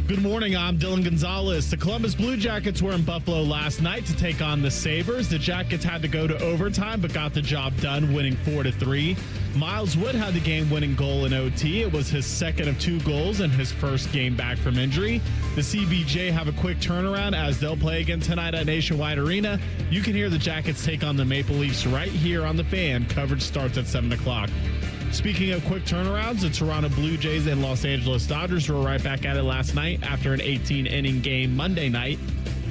Good morning, I'm Dylan Gonzalez. The Columbus Blue Jackets were in Buffalo last night to take on the Sabres. The Jackets had to go to overtime, but got the job done, winning 4-3. Miles Wood had the game-winning goal in OT. It was his second of 2 goals and his first game back from injury. The CBJ have a quick turnaround as they'll play again tonight at Nationwide Arena. You can hear the Jackets take on the Maple Leafs right here on The Fan. Coverage starts at 7 o'clock. Speaking of quick turnarounds, the Toronto Blue Jays and Los Angeles Dodgers were right back at it last night after an 18-inning game Monday night.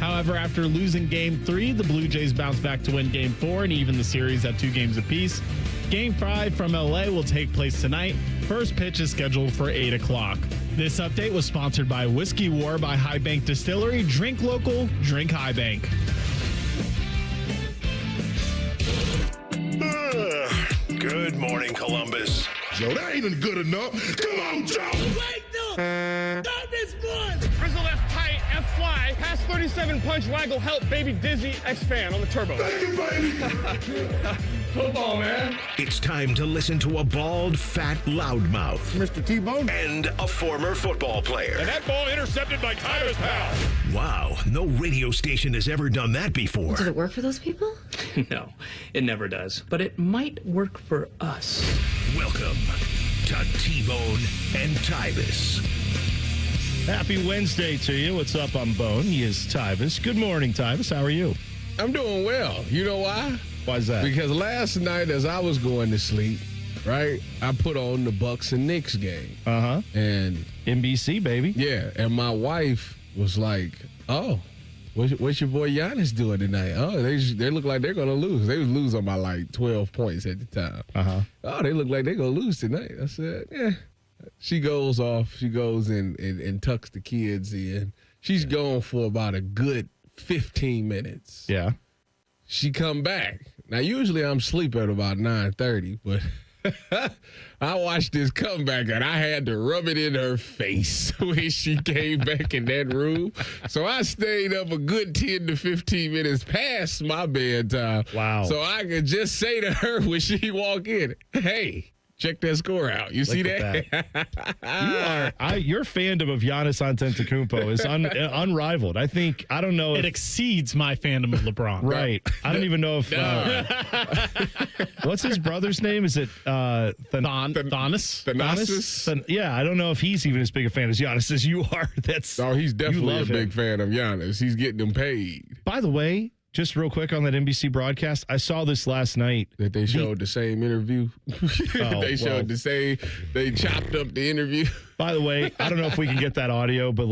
However, after losing Game 3, the Blue Jays bounced back to win Game 4 and even the series at 2 games apiece. Game 5 from L.A. will take place tonight. First pitch is scheduled for 8 o'clock. This update was sponsored by Whiskey War by High Bank Distillery. Drink local, drink High Bank. Good morning, Columbus. Joe, that ain't good enough. Come on, Joe. Wake up! Stop this one! Frizzle left tight, F fly, pass 37 punch, waggle, help, baby dizzy, X-fan on the turbo. Thank you, baby. Football, man. It's time to listen to a bald, fat loudmouth Mr. T-Bone. and a former football player. And that ball intercepted by Tyvis, pal. Wow, no radio station has ever done that before. Did it work for those people? No, it never does. But it might work for us. Welcome to T-Bone and Tyvis. Happy Wednesday to you. What's up? I'm Bone. He is Tyvis. Good morning, Tyvis. How are you? I'm doing well. You know why? Why's that? Because last night as I was going to sleep, right, I put on the Bucks and Knicks game. Uh-huh. And NBC, baby. yeah, and my wife was like, oh, what's your boy Giannis doing tonight? Oh, they look like they're going to lose. They was losing by like 12 points at the time. Uh-huh. Oh, they look like they're going to lose tonight. I said, yeah. She goes off. She goes and tucks the kids in. She's gone for about a good 15 minutes. Yeah. She come back. Now, usually I'm asleep at about 9:30, but I watched this comeback, and I had to rub it in her face when she came back in that room. So I stayed up a good 10 to 15 minutes past my bedtime. Wow. So I could just say to her when she walk in, hey, check that score out. You see Look that? Your fandom of Giannis Antetokounmpo is unrivaled. I don't know if... It exceeds my fandom of LeBron. Right. I don't even know if... what's his brother's name? Is it Thonis? Thanasis? Yeah, I don't know if he's even as big a fan as Giannis as you are. Oh, he's definitely a love big him. fan of Giannis. He's getting them paid. By the way, just real quick on that NBC broadcast, I saw this last night. That they showed the same interview. They showed the same. They chopped up the interview. By the way, I don't know if we can get that audio, but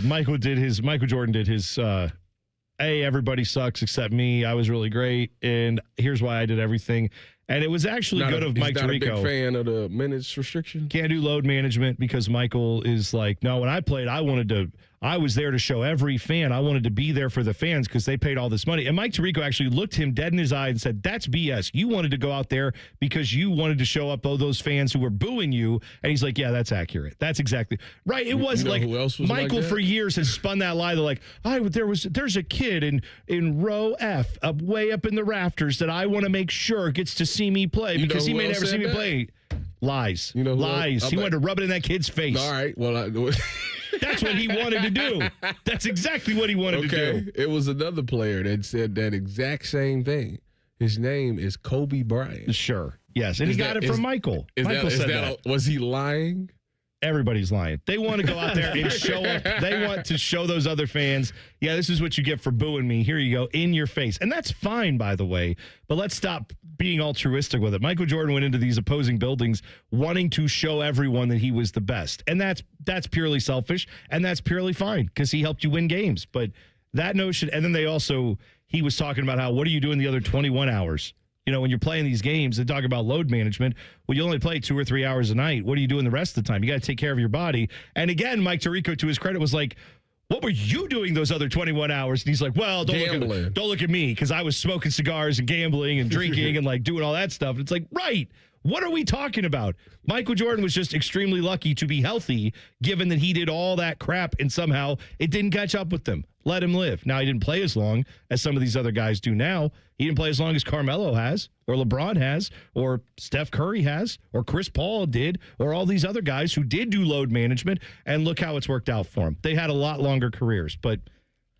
Michael Jordan did his, hey, everybody sucks except me. I was really great, and here's why I did everything. And it was actually good of Mike Tirico. He's not a big fan of the minutes restriction. Can't do load management because Michael is like, no, when I played, I was there to show every fan. I wanted to be there for the fans because they paid all this money. And Mike Tirico actually looked him dead in his eye and said, that's BS. You wanted to go out there because you wanted to show up all those fans who were booing you. And he's like, yeah, that's accurate. That's exactly right. It wasn't like who else was Michael like that? For years has spun that lie. They're like, there's a kid in row F way up in the rafters that I want to make sure gets to see me play because he may never see me play. Lies. Lies. He wanted to rub it in that kid's face. All right. Well, that's what he wanted to do. That's exactly what he wanted to do. It was another player that said that exact same thing. His name is Kobe Bryant. Sure. Yes. And he got it from Michael. Michael said that. Was he lying? Everybody's lying. They want to go out there and show up. They want to show those other fans, yeah, this is what you get for booing me. Here you go, in your face. And that's fine, by the way. But let's stop being altruistic with it. Michael Jordan went into these opposing buildings wanting to show everyone that he was the best. And that's purely selfish, and that's purely fine because he helped you win games. But that notion, and then he was talking about how, what are you doing the other 21 hours? You know, when you're playing these games, they talk about load management. Well, you only play 2 or 3 hours a night. What are you doing the rest of the time? You got to take care of your body. And again, Mike Tirico, to his credit, was like, what were you doing those other 21 hours? And he's like, well, don't look at me because I was smoking cigars and gambling and drinking and like doing all that stuff. And it's like, right. What are we talking about? Michael Jordan was just extremely lucky to be healthy, given that he did all that crap and somehow it didn't catch up with him. Let him live. Now, he didn't play as long as some of these other guys do now. He didn't play as long as Carmelo has, or LeBron has, or Steph Curry has, or Chris Paul did, or all these other guys who did do load management, and look how it's worked out for them. They had a lot longer careers, but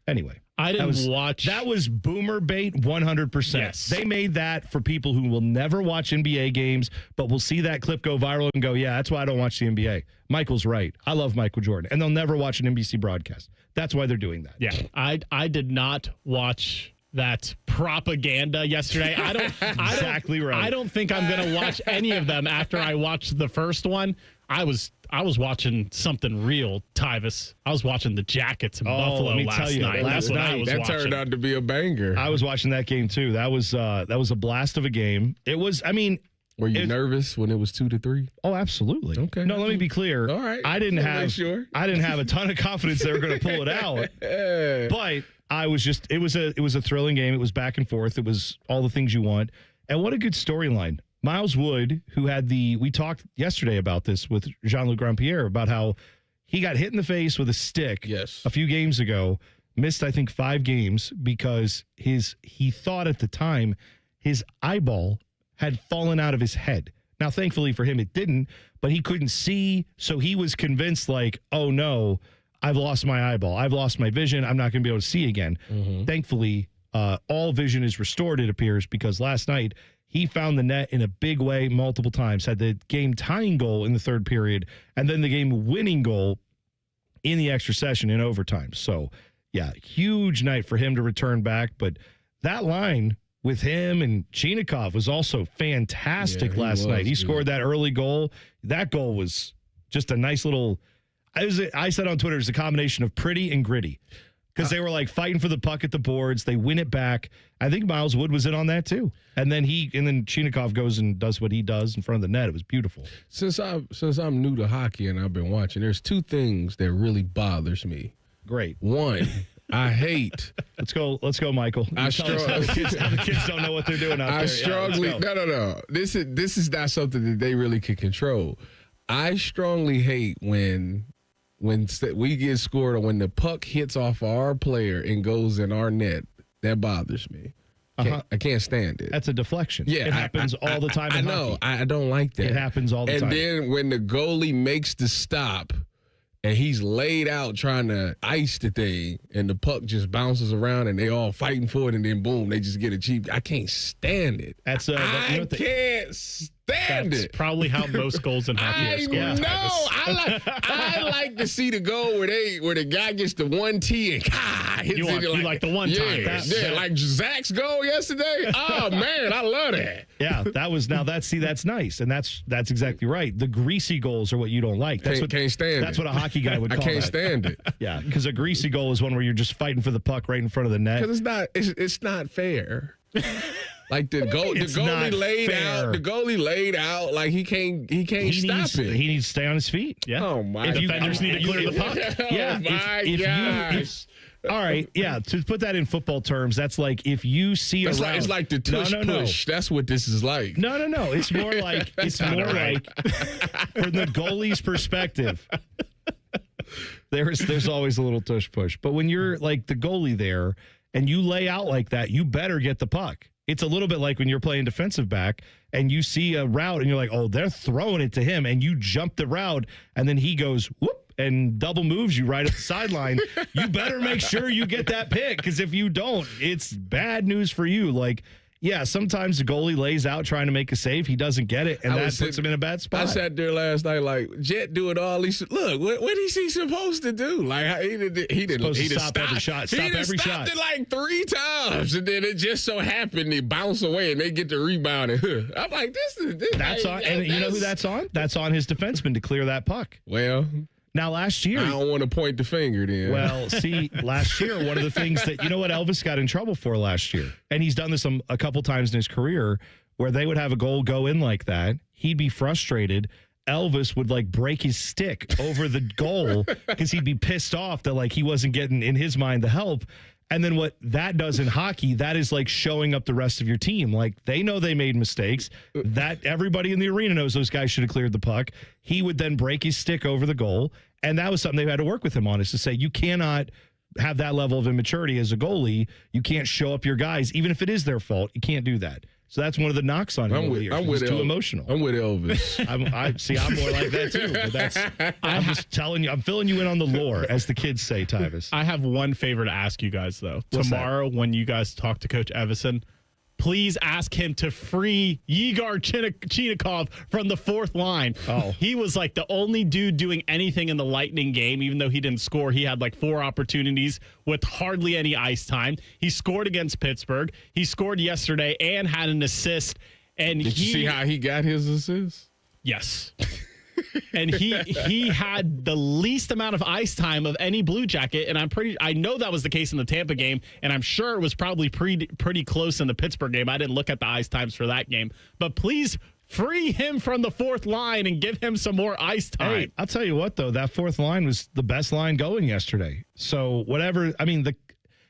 anyway. I didn't watch. That was boomer bait 100%. Yes. They made that for people who will never watch NBA games, but will see that clip go viral and go, yeah, that's why I don't watch the NBA. Michael's right. I love Michael Jordan. And they'll never watch an NBC broadcast. That's why they're doing that. Yeah, I did not watch that propaganda yesterday. Exactly right. I don't think I'm going to watch any of them after I watched the first one. I was watching something real, Tyvis. I was watching the Jackets in Buffalo let me last tell you, night. last That's what I night, was That watching. turned out to be a banger. I was watching that game too. That was a blast of a game. It was, I mean, Were you nervous when it was 2-3? oh, absolutely. Okay. No, let me be clear. All right. I didn't Wanna have make sure. I didn't have a ton of confidence they were going to pull it out. But I was just it was a thrilling game. It was back and forth. It was all the things you want. And what a good storyline. Miles Wood, who had we talked yesterday about this with Jean-Luc Grandpierre about how he got hit in the face with a stick a few games ago, missed I think 5 games because he thought at the time his eyeball had fallen out of his head. Now, thankfully for him, it didn't, but he couldn't see. So he was convinced like, oh no, I've lost my eyeball. I've lost my vision. I'm not going to be able to see again. Thankfully, all vision is restored, it appears, because last night he found the net in a big way multiple times, had the game tying goal in the third period, and then the game winning goal in the extra session in overtime. So, yeah, huge night for him to return back. But that line with him and Chinikov was also fantastic last night. He scored that early goal. That goal was just a nice little, I said on Twitter, it was a combination of pretty and gritty. Because they were like fighting for the puck at the boards. They win it back. I think Miles Wood was in on that too. And then Chinikov goes and does what he does in front of the net. It was beautiful. Since I'm new to hockey and I've been watching, there's 2 things that really bothers me. Great. One, I hate. Let's go, Michael. Tell us how the kids don't know what they're doing out there. I strongly no. This is not something that they really can control. I strongly hate when we get scored or when the puck hits off our player and goes in our net. That bothers me. I can't stand it. That's a deflection. Yeah, it happens all the time. I in know. hockey. I don't like that. It happens all the time. And then when the goalie makes the stop and he's laid out trying to ice the thing and the puck just bounces around and they all fighting for it and then boom, they just get a cheap. I can't stand it. That's I can't stand That's it. probably how most goals in hockey are scored. I like to see the goal where the guy gets the 1T and hits You it like the one time. like Zach's goal yesterday. Oh man, I love that. Yeah, that's nice, and that's exactly right. The greasy goals are what you don't like. That's Can't stand That's it. what a hockey guy would I call can't that. stand it. Yeah, because a greasy goal is one where you're just fighting for the puck right in front of the net. Because it's not fair. Like the It's not goalie laid fair. out. The goalie laid out like he can't stop it. He needs to stay on his feet. Yeah. Oh my! Defenders need to clear the puck. Yeah. Oh my gosh. All right. Yeah. To put that in football terms, that's like if you see It's a like, route. it's like the tush push. That's what this is like. No. It's more like from the goalie's perspective. There's always a little tush push, but when you're like the goalie there and you lay out like that, you better get the puck. It's a little bit like when you're playing defensive back and you see a route and you're like, oh, they're throwing it to him, and you jump the route and then he goes whoop and double moves you right at the sideline. You better make sure you get that pick, because if you don't, it's bad news for you. Like, yeah, sometimes the goalie lays out trying to make a save. He doesn't get it, and that puts him in a bad spot. I sat there last night like, Jet doing all these. Look, what is he supposed to do? Like, he didn't stop every shot. He stopped it like 3 times, and then it just so happened they bounce away and they get the rebound. And I'm like, this. That's on, and you know who that's on? That's on his defenseman to clear that puck. Well, now last year, I don't want to point the finger then. Well, see, last year, one of the things that, you know what Elvis got in trouble for last year, and he's done this a couple times in his career, where they would have a goal go in like that. He'd be frustrated. Elvis would like break his stick over the goal because he'd be pissed off that like he wasn't getting, in his mind, the help. And then what that does in hockey, that is like showing up the rest of your team. Like they know they made mistakes. That everybody in the arena knows those guys should have cleared the puck. He would then break his stick over the goal. And that was something they had to work with him on, is to say, you cannot have that level of immaturity as a goalie. You can't show up your guys, even if it is their fault. You can't do that. So that's one of the knocks on him. I'm too emotional. I'm with Elvis. I'm more like that too. But I'm just telling you, I'm filling you in on the lore, as the kids say, Tyvis. I have one favor to ask you guys, though. What's Tomorrow, when you guys talk to Coach Evison, please ask him to free Yegor Chinakhov from the fourth line. Oh. He was like the only dude doing anything in the Lightning game, even though he didn't score. He had like 4 opportunities with hardly any ice time. He scored against Pittsburgh. He scored yesterday and had an assist. And Did you see how he got his assist? Yes. And he had the least amount of ice time of any Blue Jacket, and I know that was the case in the Tampa game, and I'm sure it was probably pretty close in the Pittsburgh game. I didn't look at the ice times for that game, but please free him from the fourth line and give him some more ice time. Hey, I'll tell you what, though, that fourth line was the best line going yesterday. So whatever, I mean,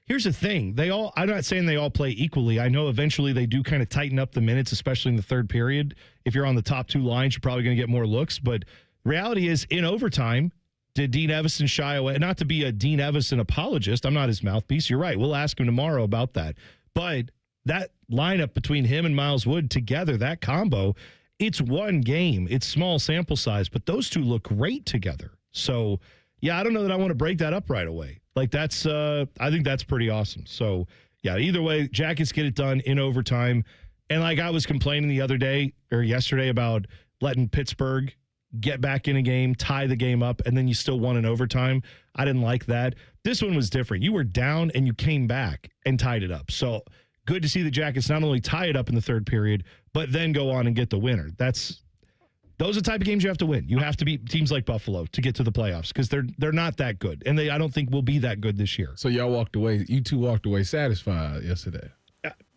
here's the thing. I'm not saying they all play equally. I know eventually they do kind of tighten up the minutes, especially in the third period. If you're on the top 2 lines, you're probably going to get more looks. But reality is, in overtime, did Dean Evison shy away? Not to be a Dean Evison apologist. I'm not his mouthpiece. You're right. We'll ask him tomorrow about that. But that lineup between him and Miles Wood together, that combo, it's one game. It's small sample size, but those two look great together. So, yeah, I don't know that I want to break that up right away. Like, that's, I think that's pretty awesome. So, yeah, either way, Jackets get it done in overtime. And like I was complaining the other day or yesterday about letting Pittsburgh get back in a game, tie the game up, and then you still won in overtime. I didn't like that. This one was different. You were down and you came back and tied it up. So good to see the Jackets not only tie it up in the third period, but then go on and get the winner. Those are the type of games you have to win. You have to beat teams like Buffalo to get to the playoffs, because they're not that good, and I don't think will be that good this year. So you two walked away satisfied yesterday.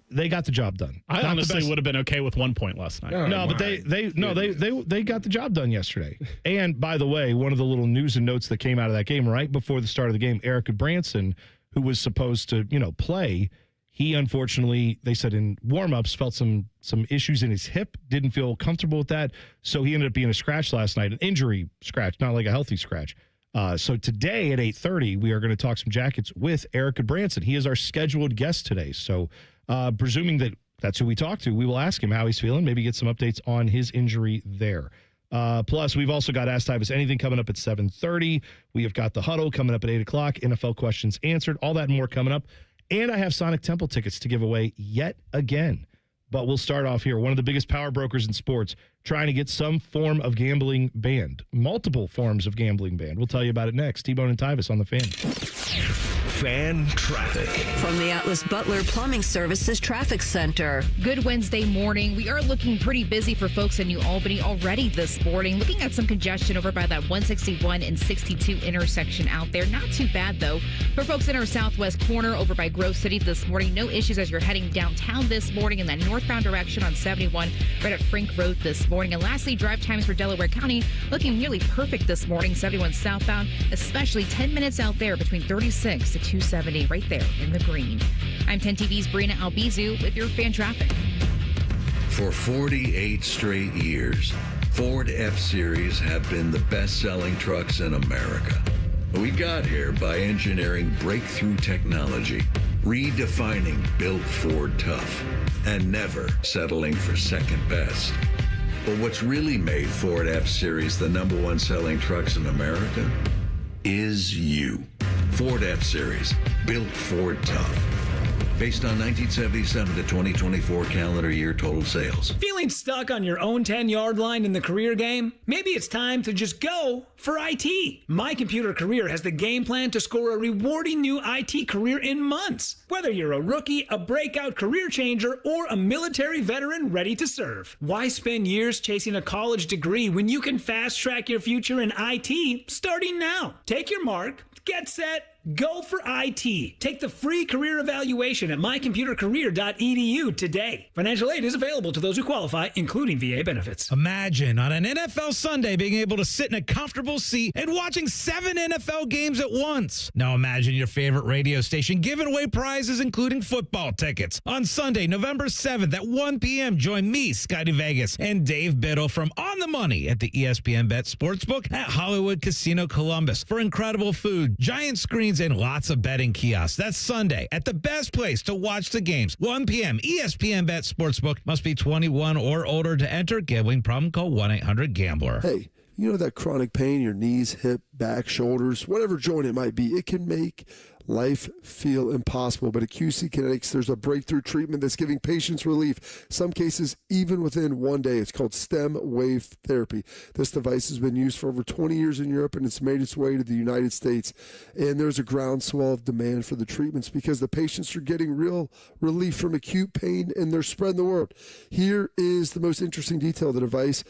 They got the job done. I honestly would have been okay with 1 point last night. But they got the job done yesterday. And by the way, one of the little news and notes that came out of that game right before the start of the game, Eric Branson, who was supposed to play, he unfortunately, they said in warmups, felt some issues in his hip, didn't feel comfortable with that, so he ended up being a scratch last night, an injury scratch, not like a healthy scratch. So today at 8:30, we are going to talk some Jackets with Eric Branson. He is our scheduled guest today. So presuming that's who we talk to, we will ask him how he's feeling, maybe get some updates on his injury there. Plus, we've also got Ask Tyvis Anything coming up at 7:30. We have got the Huddle coming up at 8 o'clock, NFL questions answered, all that and more coming up. And I have Sonic Temple tickets to give away yet again. But we'll start off here. One of the biggest power brokers in sports trying to get some form of gambling banned. Multiple forms of gambling banned. We'll tell you about it next. T-Bone and Tyvis on the Fan. Fan traffic. From the Atlas Butler Plumbing Services Traffic Center. Good Wednesday morning. We are looking pretty busy for folks in New Albany already this morning. Looking at some congestion over by that 161 and 62 intersection out there. Not too bad, though. For folks in our southwest corner over by Grove City this morning, no issues as you're heading downtown this morning in that northbound direction on 71 right at Frink Road this morning. And lastly, drive times for Delaware County looking nearly perfect this morning. 71 southbound, especially 10 minutes out there between 36 to 270 right there in the green. I'm 10 TV's Brina Albizu with your fan traffic. For 48 straight years, Ford F-Series have been the best-selling trucks in America. We got here by engineering breakthrough technology, redefining built Ford tough, and never settling for second best. But what's really made Ford F-Series the #1 selling trucks in America is you. Ford F-Series, built Ford tough. Based on 1977 to 2024 calendar year total sales. Feeling stuck on your own 10-yard line in the career game? Maybe it's time to just go for IT. My Computer Career has the game plan to score a rewarding new IT career in months. Whether you're a rookie, a breakout career changer, or a military veteran ready to serve. Why spend years chasing a college degree when you can fast track your future in IT starting now? Take your mark, get set, Go for IT. Take the free career evaluation at mycomputercareer.edu today. Financial aid is available to those who qualify, including VA benefits. Imagine on an NFL Sunday being able to sit in a comfortable seat and watching 7 NFL games at once. Now imagine your favorite radio station giving away prizes, including football tickets. On Sunday, November 7th at 1 p.m., join me, Scotty Vegas, and Dave Biddle from On the Money at the ESPN Bet Sportsbook at Hollywood Casino Columbus for incredible food, giant screens, and lots of betting kiosks. That's Sunday at the best place to watch the games. 1 p.m. ESPN Bet Sportsbook. Must be 21 or older to enter. Gambling problem? Call 1-800-GAMBLER. Hey, you know that chronic pain in your knees, hip, back, shoulders, whatever joint it might be, it can make life feel impossible. But at QC Kinetics, there's a breakthrough treatment that's giving patients relief. Some cases, even within 1 day. It's called stem wave therapy. This device has been used for over 20 years in Europe, and it's made its way to the United States. And there's a groundswell of demand for the treatments because the patients are getting real relief from acute pain, and they're spreading the word. Here is the most interesting detail. The device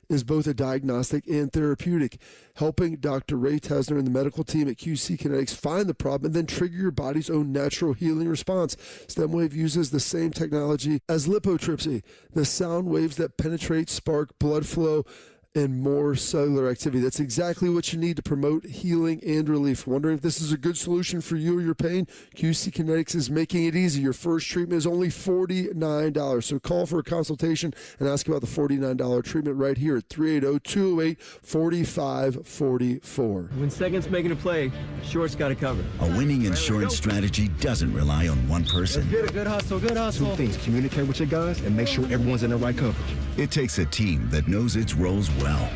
is both a diagnostic and therapeutic, helping Dr. Ray Tesner and the medical team at QC Kinetics find the problem and then trigger your body's own natural healing response. StemWave uses the same technology as lithotripsy, the sound waves that penetrate, spark blood flow, and more cellular activity. That's exactly what you need to promote healing and relief. Wondering if this is a good solution for you or your pain? QC Kinetics is making it easy. Your first treatment is only $49. So call for a consultation and ask about the $49 treatment right here at 380-208-4544. When second's making a play, short's got to cover. A winning insurance strategy doesn't rely on one person. Good hustle, good hustle. Two things: communicate with your guys and make sure everyone's in the right coverage. It takes a team that knows its roles well,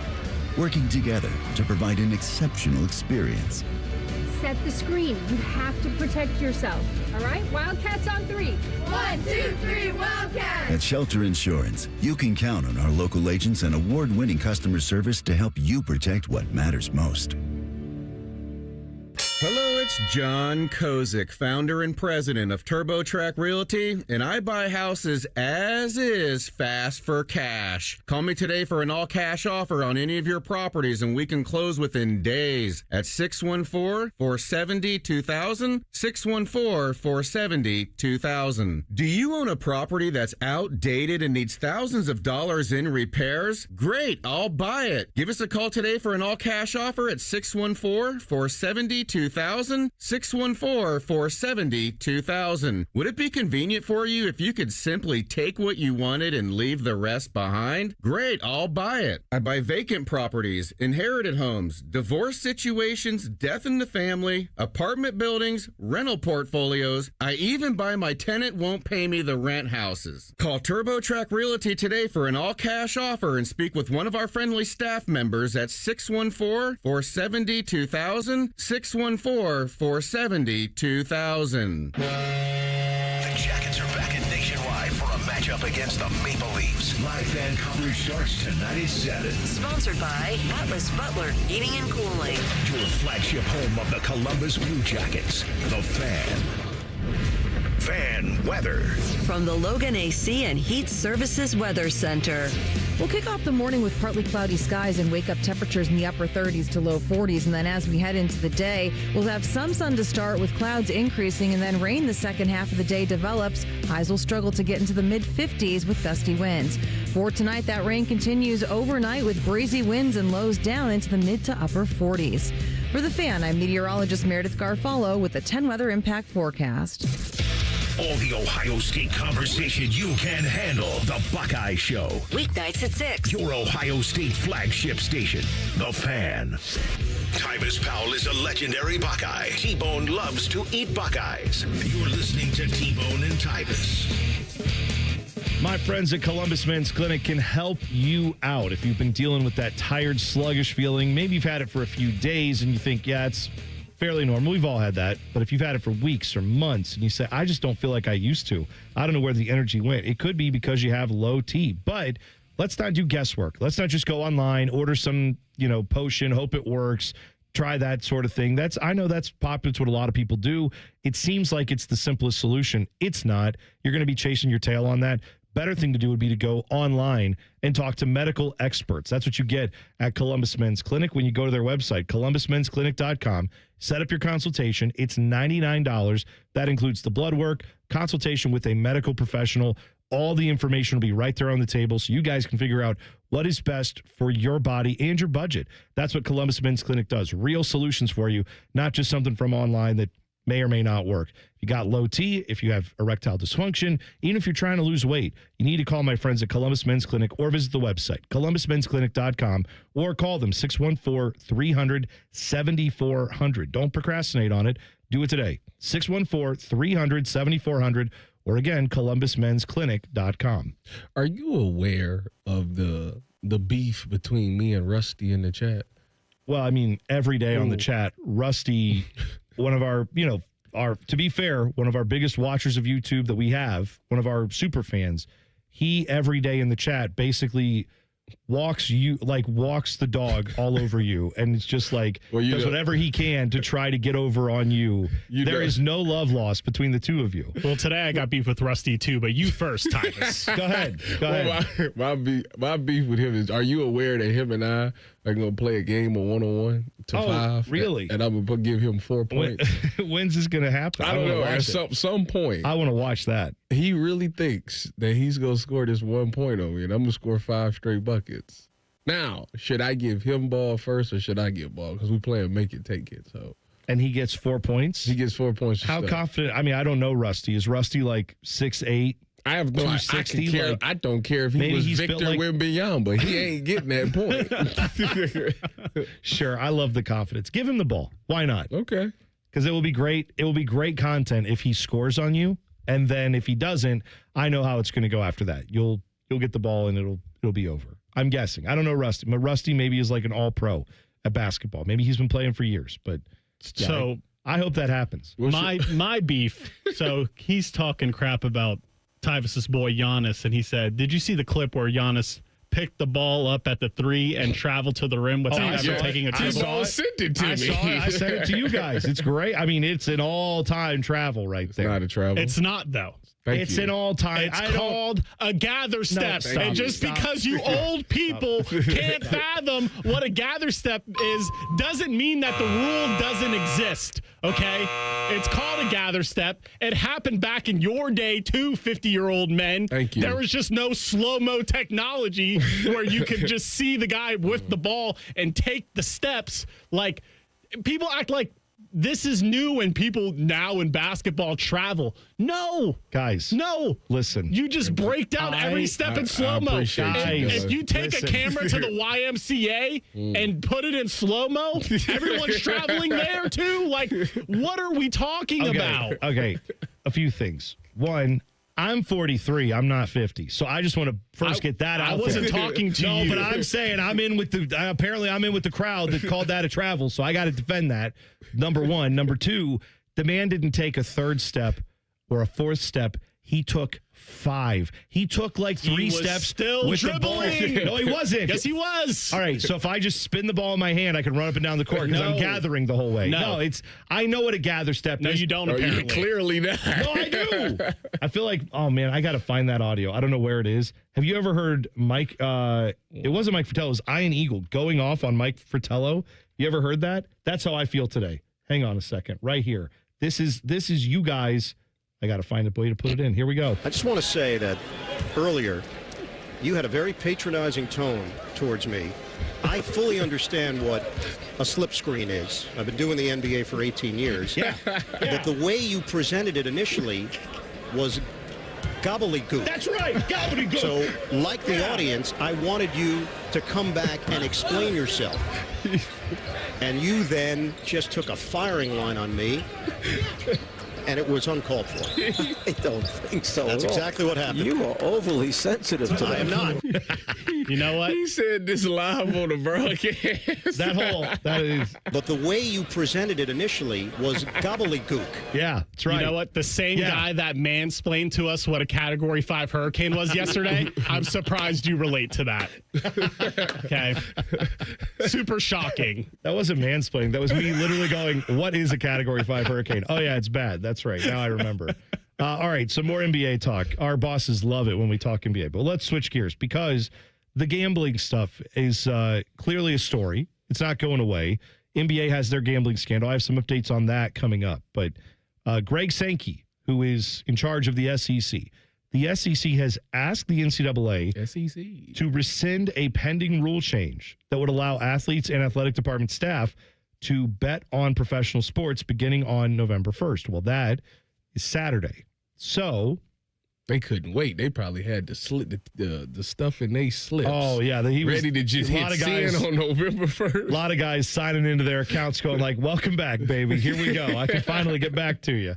working together to provide an exceptional experience. Set the screen. You have to protect yourself. All right? Wildcats on 3. 1, 2, 3, Wildcats! At Shelter Insurance, you can count on our local agents and award-winning customer service to help you protect what matters most. Hello, it's John Kozik, founder and president of TurboTrack Realty, and I buy houses as is fast for cash. Call me today for an all-cash offer on any of your properties, and we can close within days at 614-470-2000, 614-470-2000. Do you own a property that's outdated and needs thousands of dollars in repairs? Great, I'll buy it. Give us a call today for an all-cash offer at 614-470-2000. 614-470-2000. Would it be convenient for you if you could simply take what you wanted and leave the rest behind? Great, I'll buy it. I buy vacant properties, inherited homes, divorce situations, death in the family, apartment buildings, rental portfolios. I even buy my tenant won't pay me the rent houses. Call TurboTrack Realty today for an all-cash offer and speak with one of our friendly staff members at 614-470-2000, 614-470-2000. The Jackets are back in Nationwide for a matchup against the Maple Leafs. Live fan coverage starts tonight at 7. Sponsored by Atlas Butler Heating and Cooling. Your flagship home of the Columbus Blue Jackets, The Fan. Fan weather. From the Logan AC and Heat Services Weather Center. We'll kick off the morning with partly cloudy skies and wake up temperatures in the upper 30s to low 40s. And then as we head into the day, we'll have some sun to start with clouds increasing and then rain the second half of the day develops. Highs will struggle to get into the mid 50s with gusty winds. For tonight, that rain continues overnight with breezy winds and lows down into the mid to upper 40s. For The Fan, I'm meteorologist Meredith Garfalo with the 10 weather impact forecast. All the Ohio State conversation you can handle. The Buckeye Show. Weeknights at 6. Your Ohio State flagship station, The Fan. Tyvis Powell is a legendary Buckeye. T-Bone loves to eat Buckeyes. You're listening to T-Bone and Tyvis. My friends at Columbus Men's Clinic can help you out if you've been dealing with that tired, sluggish feeling. Maybe you've had it for a few days and you think, yeah, it's fairly normal. We've all had that. But if you've had it for weeks or months and you say, I just don't feel like I used to, I don't know where the energy went. It could be because you have low T. But let's not do guesswork. Let's not just go online, order some, potion, hope it works, try that sort of thing. I know that's popular. It's what a lot of people do. It seems like it's the simplest solution. It's not. You're going to be chasing your tail on that. better thing to do would be to go online and talk to medical experts. That's what you get at Columbus Men's Clinic when you go to their website, columbusmensclinic.com. Set up your consultation. It's $99. That includes the blood work, consultation with a medical professional. All the information will be right there on the table so you guys can figure out what is best for your body and your budget. That's what Columbus Men's Clinic does. Real solutions for you, not just something from online that may or may not work. If you got low T, if you have erectile dysfunction, even if you're trying to lose weight, you need to call my friends at Columbus Men's Clinic or visit the website, columbusmensclinic.com, or call them 614-300-7400. Don't procrastinate on it. Do it today. 614-300-7400, or again, columbusmensclinic.com. Are you aware of the beef between me and Rusty in the chat? Well, I mean, every day on the chat, Rusty, one of our, to be fair, one of our biggest watchers of YouTube that we have, one of our super fans, he every day in the chat basically walks the dog all over you, and it's just like does whatever he can to try to get over on you. There is no love lost between the two of you. Well, today I got beef with Rusty too, but you first, Tyvis. Go ahead. My beef with him is: are you aware that him and I are going to play a game of 1-on-1 to 5? Really? And I'm going to give him 4 points. When's this going to happen? I don't know. At some point. I want to watch that. He really thinks that he's going to score this 1 point on me, and I'm going to score 5 straight buckets. Now, should I give him ball first or should I get ball? Because we playing make it, take it. So. And he gets 4 points? He gets 4 points. How confident? I mean, I don't know Rusty. Is Rusty like 6'8"? I have no. 260. I don't care if he was Victor Wembanyama, he ain't getting that point. Sure, I love the confidence. Give him the ball. Why not? Okay. Because it will be great. It will be great content if he scores on you, and then if he doesn't, I know how it's going to go after that. You'll get the ball and it'll be over. I'm guessing. I don't know Rusty, but Rusty maybe is like an all-pro at basketball. Maybe he's been playing for years, but yeah, so I hope that happens. My beef. So he's talking crap about Tyvis's boy Giannis, and he said, "Did you see the clip where Giannis picked the ball up at the 3 and traveled to the rim without ever taking a two ball?" Sent it to me. I sent it to you guys. It's great. I mean, it's an all-time travel right there. It's not a travel. It's not though. It's an all-time. It's called a gather step. And just because you old people can't fathom what a gather step is doesn't mean that the rule doesn't exist, okay? It's called a gather step. It happened back in your day too, 50-year-old men. Thank you. There was just no slow-mo technology where you could just see the guy with the ball and take the steps. Like, people act like this is new and people now in basketball travel. No. Guys. No. Listen. You just break down every step in slow-mo. If you take a camera to the YMCA and put it in slow-mo, everyone's traveling there too. Like, what are we talking about? Okay. A few things. One, I'm 43. I'm not 50. So I just want to first get that out there. I wasn't talking to you. No, but I'm saying I'm in with the crowd that called that a travel. So I got to defend that. Number one. Number two, the man didn't take a third step or a fourth step. He took 5. He took like 3 steps still with dribbling. the ball. No, he wasn't. Yes, he was. All right, so if I just spin the ball in my hand, I can run up and down the court because I'm gathering the whole way. No, I know what a gather step is. No, you don't, apparently. You clearly not. No, I do. I feel like, oh, man, I got to find that audio. I don't know where it is. Have you ever heard Mike, it wasn't Mike Fratello, it was Ian Eagle going off on Mike Fratello? You ever heard that? That's how I feel today. Hang on a second. Right here. This is you guys. I got to find a way to put it in. Here we go. I just want to say that earlier, you had a very patronizing tone towards me. I fully understand what a slipscreen is. I've been doing the NBA for 18 years. Yeah. But the way you presented it initially was gobbledygook. That's right, gobbledygook. So, like the audience, I wanted you to come back and explain yourself. And you then just took a firing line on me. And it was uncalled for. I don't think so. That's exactly what happened. You are overly sensitive to that. I am not. You know what? He said this live on the broadcast. That is. But the way you presented it initially was gobbledygook. Yeah, that's right. You know what? The same guy that mansplained to us what a Category 5 hurricane was yesterday, I'm surprised you relate to that. Okay. Super shocking. That wasn't mansplaining. That was me literally going, what is a Category 5 hurricane? Oh, yeah, it's bad. That's right. Now I remember. All right, some more NBA talk. Our bosses love it when we talk NBA, but let's switch gears because the gambling stuff is clearly a story. It's not going away. NBA has their gambling scandal. I have some updates on that coming up. But Greg Sankey, who is in charge of the SEC, the SEC has asked the NCAA to rescind a pending rule change that would allow athletes and athletic department staff to bet on professional sports beginning on November 1st. Well, that is Saturday. So they couldn't wait. They probably had to slit the stuff in their slips. Oh, yeah. He was ready to just hit send on November 1st. A lot of guys signing into their accounts going like, welcome back, baby. Here we go. I can finally get back to you.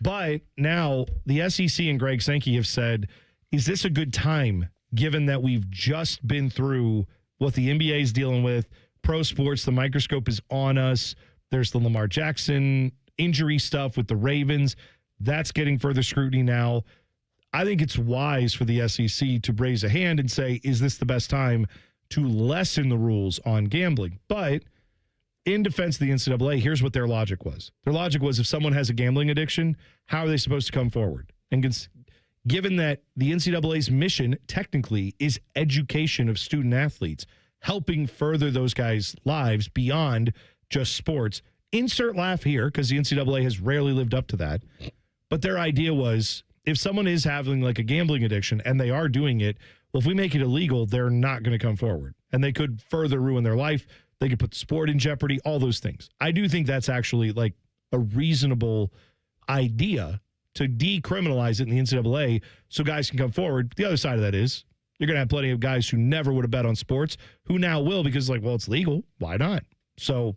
But now the SEC and Greg Sankey have said, is this a good time given that we've just been through what the NBA is dealing with? Pro sports, the microscope is on us. There's the Lamar Jackson injury stuff with the Ravens. That's getting further scrutiny now. I think it's wise for the SEC to raise a hand and say, is this the best time to lessen the rules on gambling? But in defense of the NCAA, here's what their logic was. Their logic was if someone has a gambling addiction, how are they supposed to come forward? And given that the NCAA's mission technically is education of student athletes, helping further those guys' lives beyond just sports, insert laugh here because the NCAA has rarely lived up to that. But their idea was if someone is having like a gambling addiction and they are doing it, well, if we make it illegal, they're not going to come forward. And they could further ruin their life. They could put the sport in jeopardy, all those things. I do think that's actually like a reasonable idea to decriminalize it in the NCAA so guys can come forward. The other side of that is you're going to have plenty of guys who never would have bet on sports who now will because like, well, it's legal. Why not? So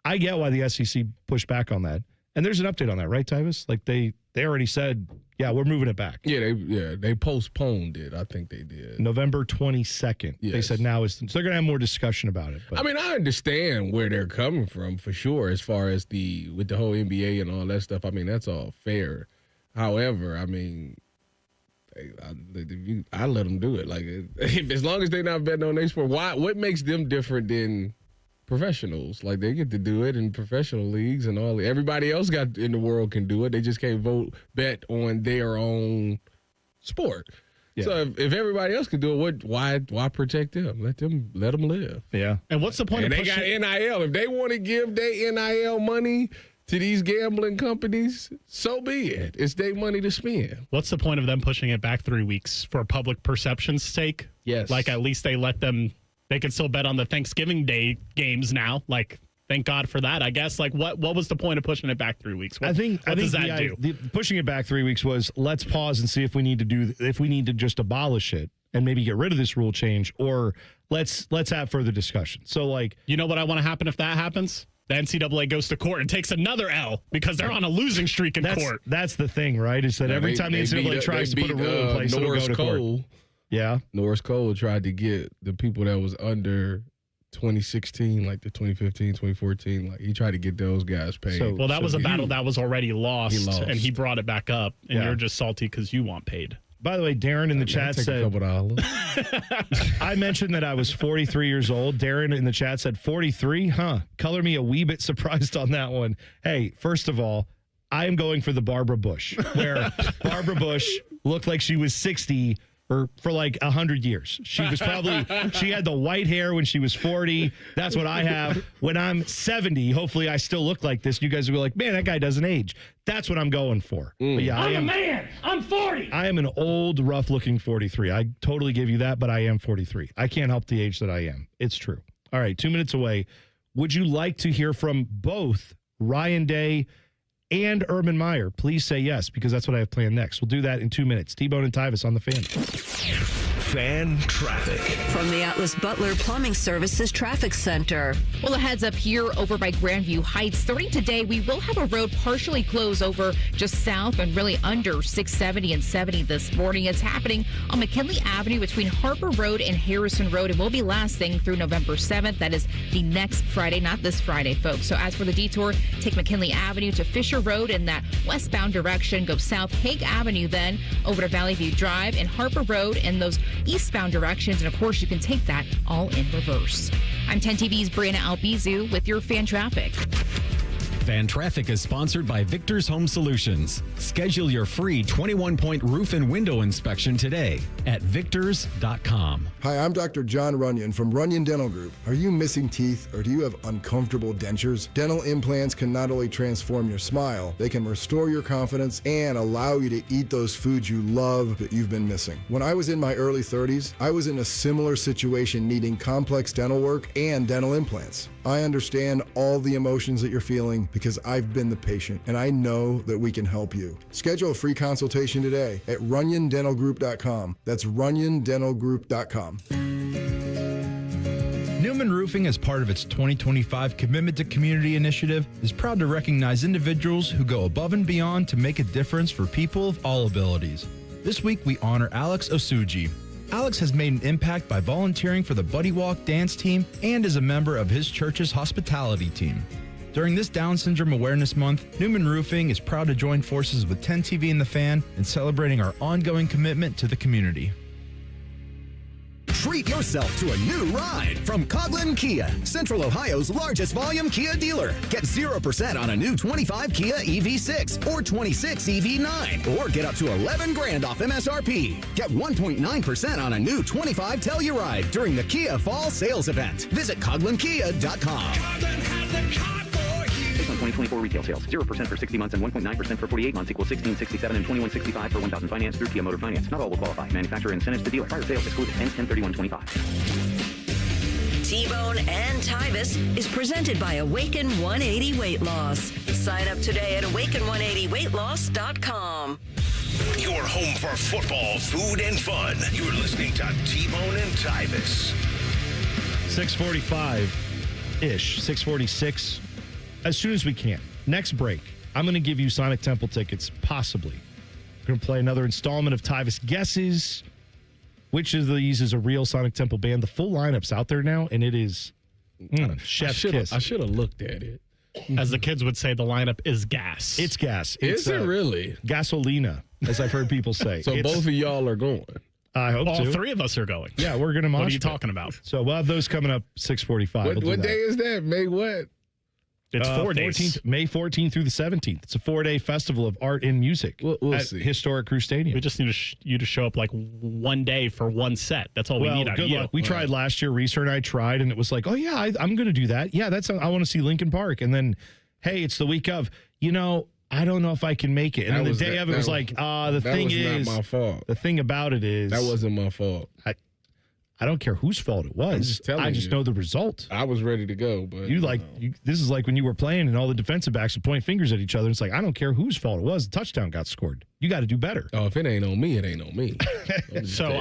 I get why the SEC pushed back on that. And there's an update on that, right, Tyvis? Like they already said, yeah, we're moving it back. They postponed it. I think they did. November 22nd. Yes. They said now is so they're going to have more discussion about it. But. I mean, I understand where they're coming from for sure as far as with the whole NBA and all that stuff. I mean, that's all fair. However, I mean, I let them do it. Like as long as they're not betting on their sport, what makes them different than professionals? Like they get to do it in professional leagues and all. Everybody else in the world can do it. They just can't bet on their own sport. Yeah. So if everybody else can do it, why protect them? Let them live. Yeah. And what's the point? And they got NIL. If they want to give their NIL money to these gambling companies, so be it. It's their money to spend. What's the point of them pushing it back 3 weeks for public perception's sake? Yes. Like at least they let them. They can still bet on the Thanksgiving Day games now. Like, thank God for that, I guess. Like, what was the point of pushing it back 3 weeks? What does that do? Pushing it back 3 weeks was let's pause and see if we need to just abolish it and maybe get rid of this rule change, or let's have further discussion. So, like, you know what I want to happen if that happens? The NCAA goes to court and takes another L because they're on a losing streak in court. That's the thing, right? Is that every time the NCAA tries to put a rule in place, it'll go to court. Yeah. Norris Cole tried to get the people that was under 2016, like the 2015, 2014, like he tried to get those guys paid. Well, that was a battle that was already lost, and he brought it back up, and you're just salty because you want paid. By the way, Darren in the chat said, I mentioned that I was 43 years old. Darren in the chat said 43, huh? Color me a wee bit surprised on that one. Hey, first of all, I am going for the Barbara Bush, where Barbara Bush looked like she was 60 for like 100 years. She had the white hair when she was 40. That's what I have. When I'm 70, hopefully I still look like this. You guys will be like, man, that guy doesn't age. That's what I'm going for. But yeah, I'm a man. I'm 40. I am an old, rough-looking 43. I totally give you that, but I am 43. I can't help the age that I am. It's true. All right, 2 minutes away. Would you like to hear from both Ryan Day and Urban Meyer? Please say yes, because that's what I have planned next. We'll do that in 2 minutes. T-Bone and Tyvis on the Fan. Fan traffic. From the Atlas Butler Plumbing Services Traffic Center. Well, a heads up here over by Grandview Heights. Starting today, we will have a road partially closed over just south and really under 670 and 70 this morning. It's happening on McKinley Avenue between Harper Road and Harrison Road. It will be lasting through November 7th. That is the next Friday, not this Friday, folks. So as for the detour, take McKinley Avenue to Fisher Road in that westbound direction. Go south Hague Avenue, then over to Valley View Drive and Harper Road in those eastbound directions. And of course, you can take that all in reverse. I'm 10 TV's Brianna Albizu with your fan traffic. Fan Traffic is sponsored by Victor's Home Solutions. Schedule your free 21-point roof and window inspection today at victors.com. Hi, I'm Dr. John Runyon from Runyon Dental Group. Are you missing teeth or do you have uncomfortable dentures? Dental implants can not only transform your smile, they can restore your confidence and allow you to eat those foods you love that you've been missing. When I was in my early 30s, I was in a similar situation needing complex dental work and dental implants. I understand all the emotions that you're feeling because I've been the patient and I know that we can help you. Schedule a free consultation today at runyondentalgroup.com. That's runyondentalgroup.com. Newman Roofing, as part of its 2025 Commitment to Community initiative, is proud to recognize individuals who go above and beyond to make a difference for people of all abilities. This week, we honor Alex Osuji. Alex has made an impact by volunteering for the Buddy Walk dance team and is a member of his church's hospitality team. During this Down Syndrome Awareness Month, Newman Roofing is proud to join forces with 10 TV and the Fan in celebrating our ongoing commitment to the community. Treat yourself to a new ride from Coghlan Kia, Central Ohio's largest volume Kia dealer. Get 0% on a new 25 Kia EV6 or 26 EV9, or get up to $11,000 off MSRP. Get 1.9% on a new 25 Telluride during the Kia Fall Sales Event. Visit CoglanKia.com. Based on 2024 retail sales, 0% for 60 months and 1.9% for 48 months equals $1,667 and $2,165 for 1,000 finance through Kia Motor Finance. Not all will qualify. Manufacturer incentives to dealer. Prior sales excluded. Ends 10/31/25. T-Bone and Tyvis is presented by Awaken 180 Weight Loss. Sign up today at awaken180weightloss.com. Your home for football, food, and fun. You're listening to T-Bone and Tyvis. 6:45-ish, 6:46. As soon as we can. Next break, I'm going to give you Sonic Temple tickets, possibly. We're going to play another installment of Tyvis Guesses. Which of these is a real Sonic Temple band? The full lineup's out there now, and it is chef's kiss. I should have looked at it. As the kids would say, the lineup is gas. It's gas. Is it really? Gasolina, as I've heard people say. So both of y'all are going. I hope All to. three of us are going. Yeah, we're going to mosh What are you pit. talking about? So we'll have those coming up 6:45. What day is that? May what? It's 4 days. May 14th through the 17th. It's a 4-day festival of art and music we'll at see. Historic Crew Stadium. We just need you to show up like one day for one set. That's all we need out of good you. luck. We tried last year. Reeser and I tried, and it was like, oh, yeah, I'm going to do that. Yeah, I want to see Linkin Park. And then, hey, it's the week of, I don't know if I can make it. And then the day of it was like, the thing is, not my fault. The thing about it is, That wasn't my fault. I don't care whose fault it was. I just know the result. I was ready to go, but this is like when you were playing and all the defensive backs would point fingers at each other. It's like, I don't care whose fault it was. The touchdown got scored. You got to do better. Oh, if it ain't on me, it ain't on me. So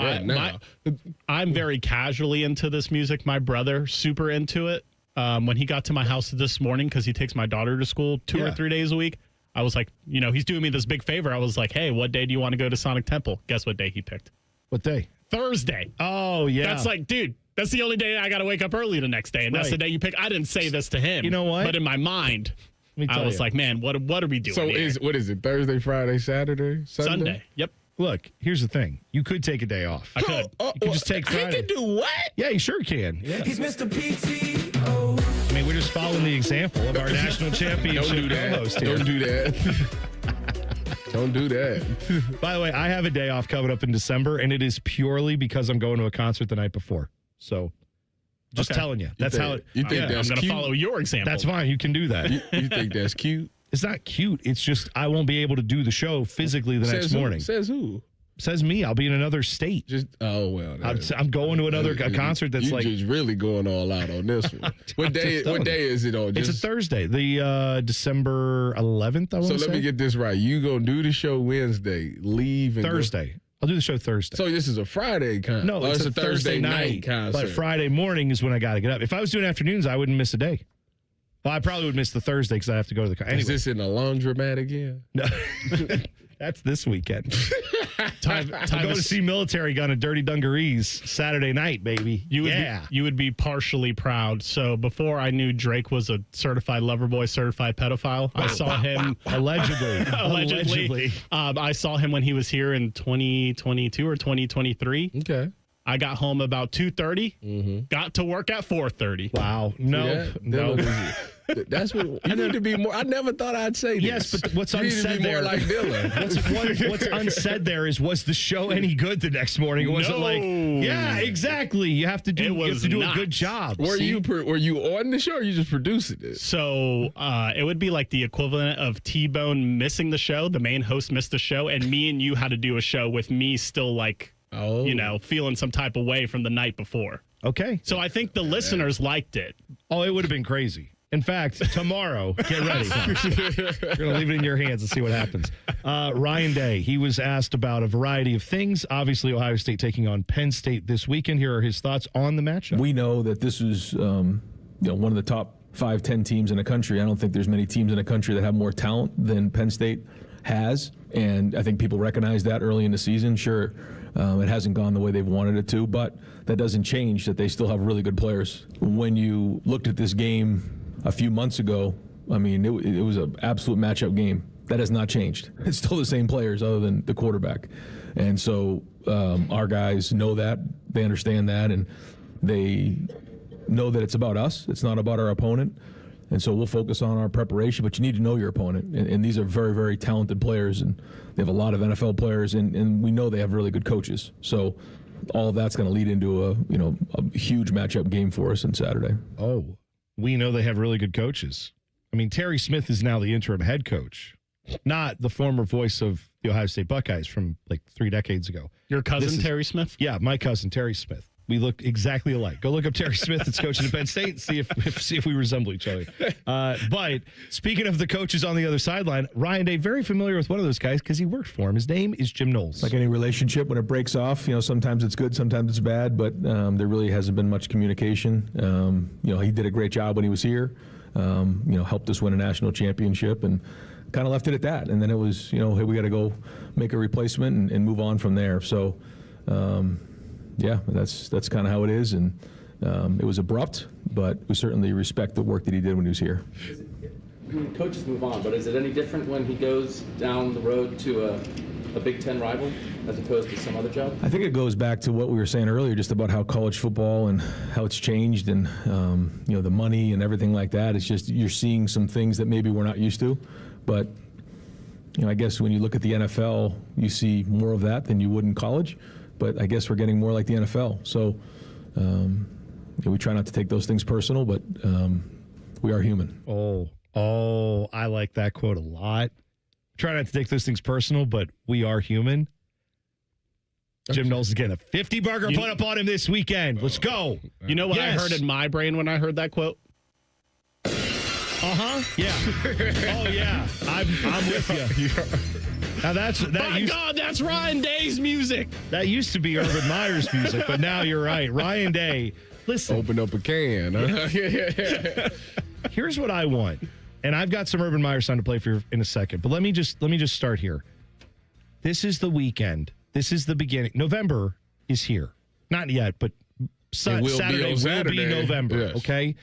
I'm very casually into this music. My brother, super into it. When he got to my house this morning, because he takes my daughter to school 2 or 3 days a week, I was like, he's doing me this big favor. I was like, hey, what day do you want to go to Sonic Temple? Guess what day he picked? What day? Thursday. Oh, yeah. That's like, dude, that's the only day I got to wake up early the next day. And that's the day you pick. I didn't say this to him. You know what? But in my mind, I was like, man, what are we doing So here? what is it? Thursday, Friday, Saturday, Sunday. Yep. Look, here's the thing. You could take a day off. I could. You could just take Friday. He can do what? Yeah, you sure can. Yeah. He's Mr. PTO. I mean, we're just following the example of our national championship Don't do that. co-host here. Don't do that. Don't do that. By the way, I have a day off coming up in December, and it is purely because I'm going to a concert the night before. So, just telling you. That's how it. You think that's I'm going to cute? follow your example. That's fine. You can do that. You think that's cute? It's not cute. It's just I won't be able to do the show physically the next morning. Says who? Says me. I'll be in another state. I'm going to another concert that's you just really going all out on this one. What day is it on? It's a Thursday, the December 11th. So let me get this right. You gonna do the show Wednesday, leave and Thursday. I'll do the show Thursday. So this is a Friday concert. No, it's a Thursday night concert. But Friday morning is when I got to get up. If I was doing afternoons, I wouldn't miss a day. Well, I probably would miss the Thursday because I have to go to the concert. Anyway. Is this in a laundromat again? No. That's this weekend. I'm going to see Military Gun at Dirty Dungarees Saturday night, baby. You would be partially proud. So before I knew Drake was a certified lover boy, certified pedophile, I saw him allegedly. I saw him when he was here in 2022 or 2023. Okay. I got home about 2:30. Got to work at 4:30. Wow. No. That's what you need to be more. I never thought I'd say this. Yes, but what's you unsaid need to be there? more like Dylan. What's unsaid there is, was the show any good the next morning? Or was it like, yeah, exactly. You have to do a good job. Were you on the show or you just producing it? So it would be like the equivalent of T-Bone missing the show. The main host missed the show, and me and you had to do a show with me still feeling some type of way from the night before. Okay. So I think the listeners liked it. Oh, it would have been crazy. In fact, tomorrow, get ready. We're going to leave it in your hands and see what happens. Ryan Day, he was asked about a variety of things. Obviously, Ohio State taking on Penn State this weekend. Here are his thoughts on the matchup. We know that this is one of the top 5-10 teams in the country. I don't think there's many teams in the country that have more talent than Penn State has, and I think people recognize that early in the season. Sure, it hasn't gone the way they've wanted it to, but that doesn't change that they still have really good players. When you looked at this game a few months ago, I mean, it was an absolute matchup game. That has not changed. It's still the same players other than the quarterback. And so our guys know that, they understand that, and they know that it's about us. It's not about our opponent. And so we'll focus on our preparation, but you need to know your opponent. And these are very, very talented players, and they have a lot of NFL players, and we know they have really good coaches. So all of that's going to lead into a huge matchup game for us on Saturday. Oh, we know they have really good coaches. I mean, Terry Smith is now the interim head coach, not the former voice of the Ohio State Buckeyes from like 3 decades ago. Your cousin, Terry Smith? Yeah, my cousin, Terry Smith. We look exactly alike. Go look up Terry Smith that's coaching at Penn State and see if we resemble each other. But speaking of the coaches on the other sideline, Ryan Day, very familiar with one of those guys because he worked for him. His name is Jim Knowles. Like any relationship, when it breaks off, sometimes it's good, sometimes it's bad, but there really hasn't been much communication. He did a great job when he was here, helped us win a national championship, and kind of left it at that. And then it was, hey, we got to go make a replacement and move on from there. So, yeah, that's kind of how it is, and it was abrupt, but we certainly respect the work that he did when he was here. Coaches move on, but is it any different when he goes down the road to a Big Ten rival as opposed to some other job? I think it goes back to what we were saying earlier, just about how college football and how it's changed, and the money and everything like that. It's just you're seeing some things that maybe we're not used to, but I guess when you look at the NFL, you see more of that than you would in college. But I guess we're getting more like the NFL. So we try not to take those things personal, but we are human. Oh, I like that quote a lot. Try not to take those things personal, but we are human. Jim Knowles is getting a 50-burger put up on him this weekend. Let's go. You know what I heard in my brain when I heard that quote? Uh-huh. Yeah. Oh, yeah. I'm with you. Now that's Ryan Day's music. That used to be Urban Meyer's music, but now you're right. Ryan Day, listen. Open up a can. Huh? Here's what I want, and I've got some Urban Meyer sound to play for you in a second. But let me just start here. This is the weekend. This is the beginning. November is here. Not yet, but Saturday will be November. Yes. Okay.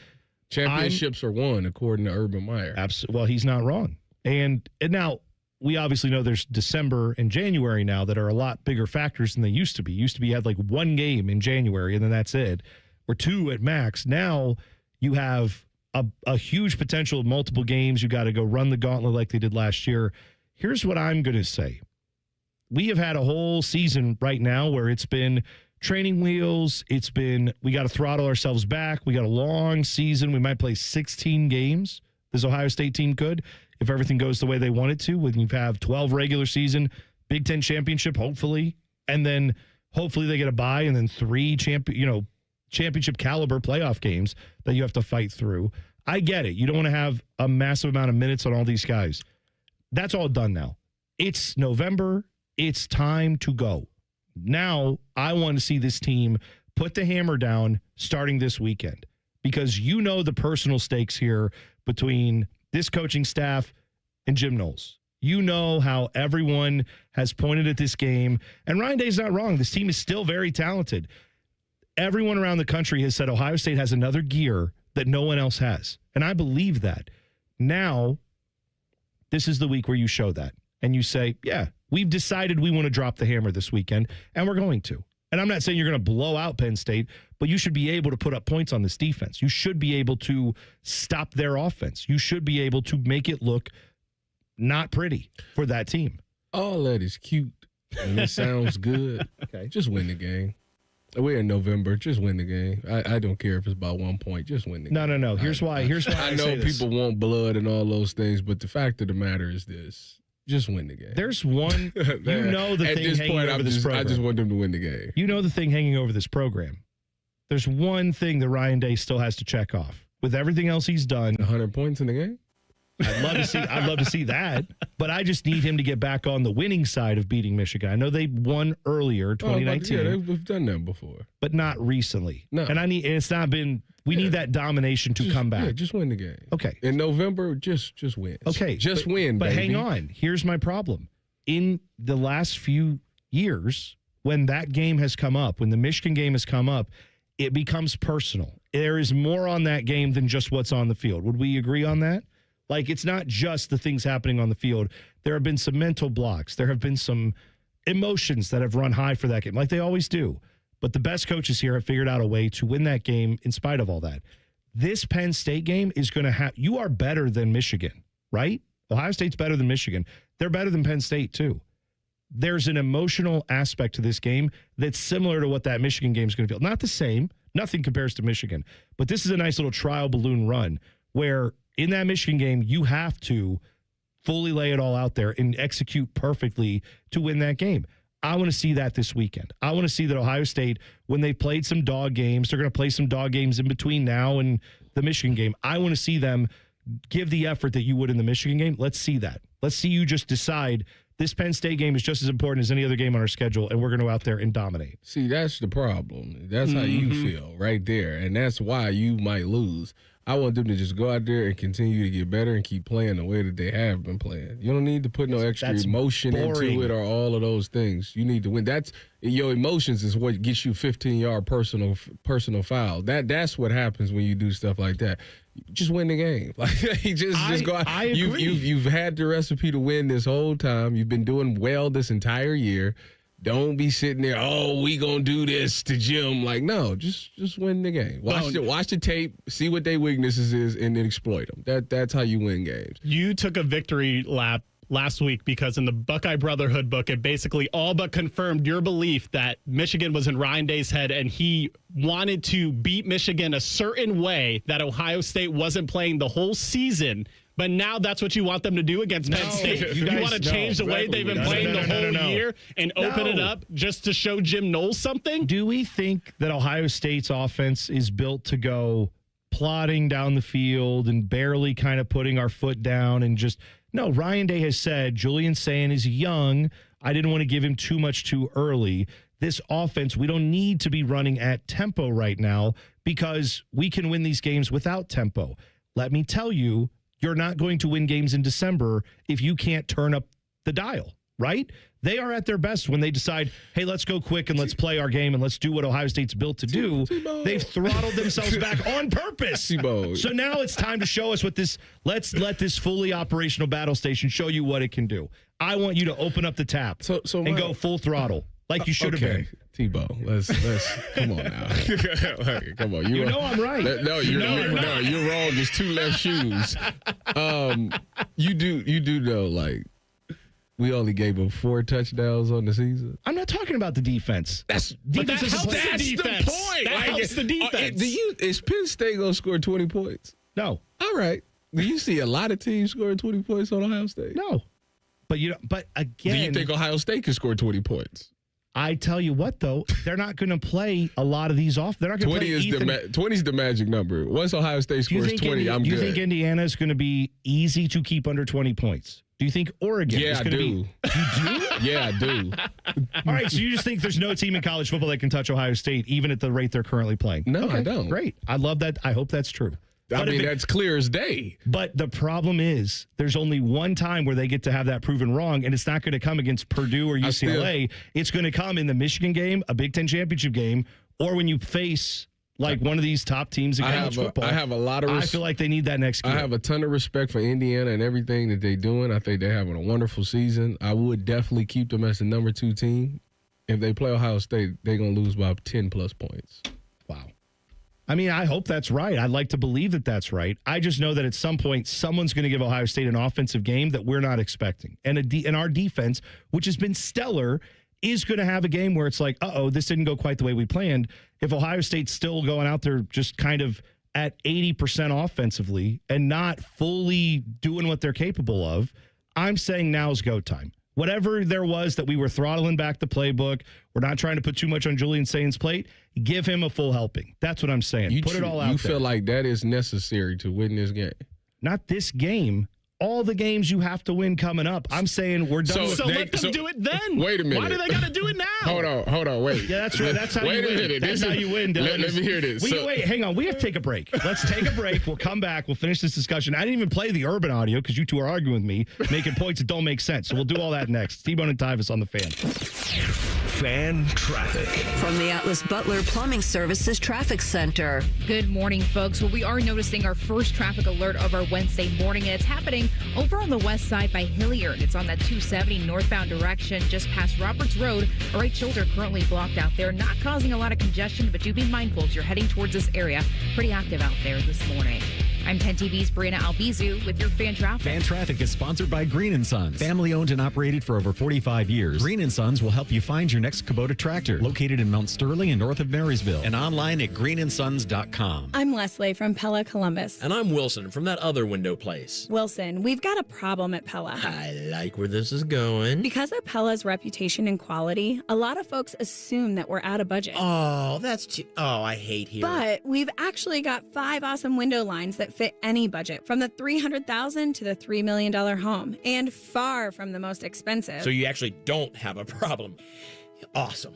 Championships are won, according to Urban Meyer. Absolutely. Well, he's not wrong. And now, we obviously know there's December and January now that are a lot bigger factors than they used to be. You had like one game in January, and then that's it, or 2 at max. Now you have a huge potential of multiple games. You got to go run the gauntlet like they did last year. Here's what I'm going to say. We have had a whole season right now where it's been training wheels. We got to throttle ourselves back. We got a long season. We might play 16 games. This Ohio State team could, if everything goes the way they want it to, when you have 12 regular season, Big Ten championship, hopefully, and then hopefully they get a bye, and then 3 championship caliber playoff games that you have to fight through. I get it. You don't want to have a massive amount of minutes on all these guys. That's all done now. It's November. It's time to go. Now I want to see this team put the hammer down starting this weekend, because the personal stakes here between this coaching staff and Jim Knowles. You know how everyone has pointed at this game, and Ryan Day's not wrong. This team is still very talented. Everyone around the country has said Ohio State has another gear that no one else has, and I believe that. Now, this is the week where you show that, and you say, yeah, we've decided we want to drop the hammer this weekend, and we're going to. And I'm not saying you're going to blow out Penn State, but you should be able to put up points on this defense. You should be able to stop their offense. You should be able to make it look not pretty for that team. All that is cute, and it sounds good. Okay. Just win the game. We're in November. Just win the game. I don't care if it's about 1 point. Just win the game. No. Here's why I know people want blood and all those things, but the fact of the matter is this. Just win the game. There's one, the At thing this hanging point, over this program. I just want them to win the game. You know the thing hanging over this program. There's one thing that Ryan Day still has to check off. With everything else he's done. 100 points in the game? I'd love to see that, but I just need him to get back on the winning side of beating Michigan. I know they won earlier, 2019. We've done that before, but not recently. No, and it's not been. We need that domination to come back. Yeah, just win the game. Okay, in November, just win. Okay, just win. But baby. hang on. Here's my problem. In the last few years, when that game has come up, when the Michigan game has come up, it becomes personal. There is more on that game than just what's on the field. Would we agree on that? Like, it's not just the things happening on the field. There have been some mental blocks. There have been some emotions that have run high for that game, like they always do. But the best coaches here have figured out a way to win that game in spite of all that. This Penn State game is going to have – you are better than Michigan, right? Ohio State's better than Michigan. They're better than Penn State, too. There's an emotional aspect to this game that's similar to what that Michigan game is going to feel. Not the same. Nothing compares to Michigan. But this is a nice little trial balloon run where – in that Michigan game, you have to fully lay it all out there and execute perfectly to win that game. I want to see that this weekend. I want to see that Ohio State, when they played some dog games, they're going to play some dog games in between now and the Michigan game. I want to see them give the effort that you would in the Michigan game. Let's see that. Let's see you just decide this Penn State game is just as important as any other game on our schedule, and we're going to go out there and dominate. See, that's the problem. That's how you feel right there, and that's why you might lose. I want them to just go out there and continue to get better and keep playing the way that they have been playing. You don't need to put no extra emotion into it or all of those things. You need to win. That's your emotions is what gets you 15-yard personal foul. That's what happens when you do stuff like that. Just win the game. Like just go out. I agree. You've had the recipe to win this whole time. You've been doing well this entire year. Don't be sitting there, we gonna do this to Jim. Like, no, just win the game. Watch the tape, see what their weaknesses is, and then exploit them. That's how you win games. You took a victory lap last week because in the Buckeye Brotherhood book, it basically all but confirmed your belief that Michigan was in Ryan Day's head and he wanted to beat Michigan a certain way that Ohio State wasn't playing the whole season. But now that's what you want them to do against Penn State. You want to change the way they've been playing the whole year and open it up just to show Jim Knowles something? Do we think that Ohio State's offense is built to go plodding down the field and barely kind of putting our foot down and just – no, Ryan Day has said Julian Sayin is young. I didn't want to give him too much too early. This offense, we don't need to be running at tempo right now because we can win these games without tempo. Let me tell you, you're not going to win games in December if you can't turn up the dial, right? They are at their best when they decide, hey, let's go quick and let's play our game and let's do what Ohio State's built to do. They've throttled themselves back on purpose. So now it's time to show us what this, let's let this fully operational battle station show you what it can do. I want you to open up the tap and go full throttle like you should have been. T-Bo, let's come on now. Come on, you know I'm right. No, you're wrong. There's two left shoes. You do know, like, we only gave them 4 touchdowns on the season. I'm not talking about the defense. That's the point. That helps the defense. Is Penn State gonna score 20 points? No. All right. Do you see a lot of teams scoring 20 points on Ohio State? No. But again, do you think Ohio State can score 20 points? I tell you what, though, they're not going to play a lot of these off. They're not going to play 20 is the magic number. Once Ohio State scores 20, I'm good. Do you think Indiana is going to be easy to keep under 20 points? Do you think Oregon is going to be? You do? Yeah, I do. All right, so you just think there's no team in college football that can touch Ohio State, even at the rate they're currently playing? No, I don't. Great. I love that. I hope that's true. That's clear as day. But the problem is there's only one time where they get to have that proven wrong, and it's not going to come against Purdue or UCLA. It's going to come in the Michigan game, a Big Ten championship game, or when you face like one of these top teams in college football. I have a lot of I feel like they need that next game. I have a ton of respect for Indiana and everything that they're doing. I think they're having a wonderful season. I would definitely keep them as the number 2 team if they play Ohio State, they're going to lose by 10-plus points. Wow. I mean, I hope that's right. I'd like to believe that that's right. I just know that at some point, someone's going to give Ohio State an offensive game that we're not expecting. And our defense, which has been stellar, is going to have a game where it's like, this didn't go quite the way we planned. If Ohio State's still going out there just kind of at 80% offensively and not fully doing what they're capable of, I'm saying now's go time. Whatever there was that we were throttling back the playbook, we're not trying to put too much on Julian Sain's plate, give him a full helping. That's what I'm saying. Put it all out there. You feel like that is necessary to win this game? Not this game. All the games you have to win coming up. I'm saying we're done. So let them do it then. Wait a minute. Why do they got to do it now? Hold on, wait. Yeah, that's right. That's how you win. Wait a minute. That's how you win, Dylan. Let me hear this. Wait, hang on. We have to take a break. Let's take a break. We'll come back. We'll finish this discussion. I didn't even play the Urban audio because you two are arguing with me, making points that don't make sense. So we'll do all that next. T-Bone and Tyvis on the Fan. Fan traffic. From the Atlas Butler Plumbing Services Traffic Center. Good morning, folks. Well, we are noticing our first traffic alert of our Wednesday morning, and it's happening over on the west side by Hilliard. It's on that 270 northbound direction just past Roberts Road. A right shoulder currently blocked out there, not causing a lot of congestion, but do be mindful as you're heading towards this area. Pretty active out there this morning. I'm 10 TV's Brianna Albizu with your Fan Traffic. Fan Traffic is sponsored by Green & Sons. Family owned and operated for over 45 years. Green & Sons will help you find your next Kubota tractor. Located in Mount Sterling and north of Marysville. And online at greenandsons.com. I'm Leslie from Pella Columbus. And I'm Wilson from that other window place. Wilson, we've got a problem at Pella. I like where this is going. Because of Pella's reputation and quality, a lot of folks assume that we're out of budget. Oh, that's too... Oh, I hate here. But we've actually got 5 awesome window lines that fit any budget, from the $300,000 to the $3 million home, and far from the most expensive. So you actually don't have a problem. Awesome.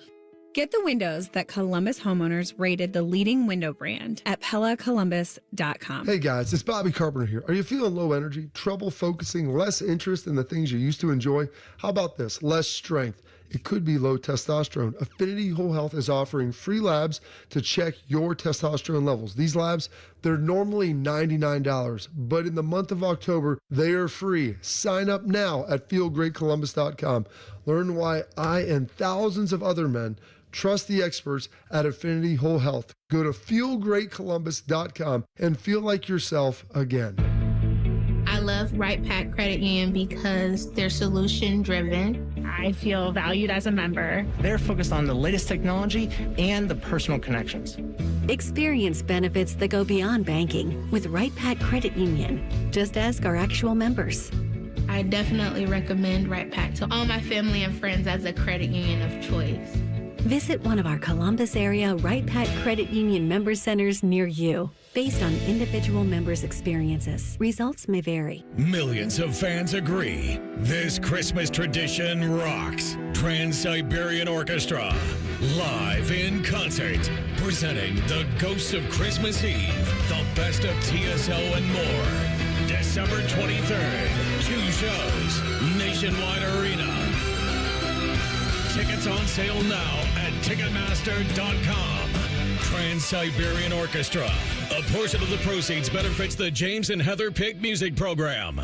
Get the windows that Columbus homeowners rated the leading window brand at PellaColumbus.com. Hey guys, it's Bobby Carpenter here. Are you feeling low energy, trouble focusing, less interest in the things you used to enjoy? How about this? Less strength. It could be low testosterone. Affinity Whole Health is offering free labs to check your testosterone levels. These labs, they're normally $99, but in the month of October, they are free. Sign up now at feelgreatcolumbus.com. Learn why I and thousands of other men trust the experts at Affinity Whole Health. Go to feelgreatcolumbus.com and feel like yourself again. I love Right Pack Credit Union because they're solution driven. I feel valued as a member. They're focused on the latest technology and the personal connections. Experience benefits that go beyond banking with Right Pack Credit Union. Just ask our actual members. I definitely recommend Right Pack to all my family and friends as a credit union of choice. Visit one of our Columbus area Right Pack Credit Union member centers near you. Based on individual members' experiences, results may vary. Millions of fans agree. This Christmas tradition rocks. Trans-Siberian Orchestra, live in concert, presenting the Ghosts of Christmas Eve, the best of TSO and more. December 23rd, 2 shows, Nationwide Arena. Tickets on sale now at Ticketmaster.com. Trans-Siberian Orchestra. A portion of the proceeds benefits the James and Heather Pick Music Program.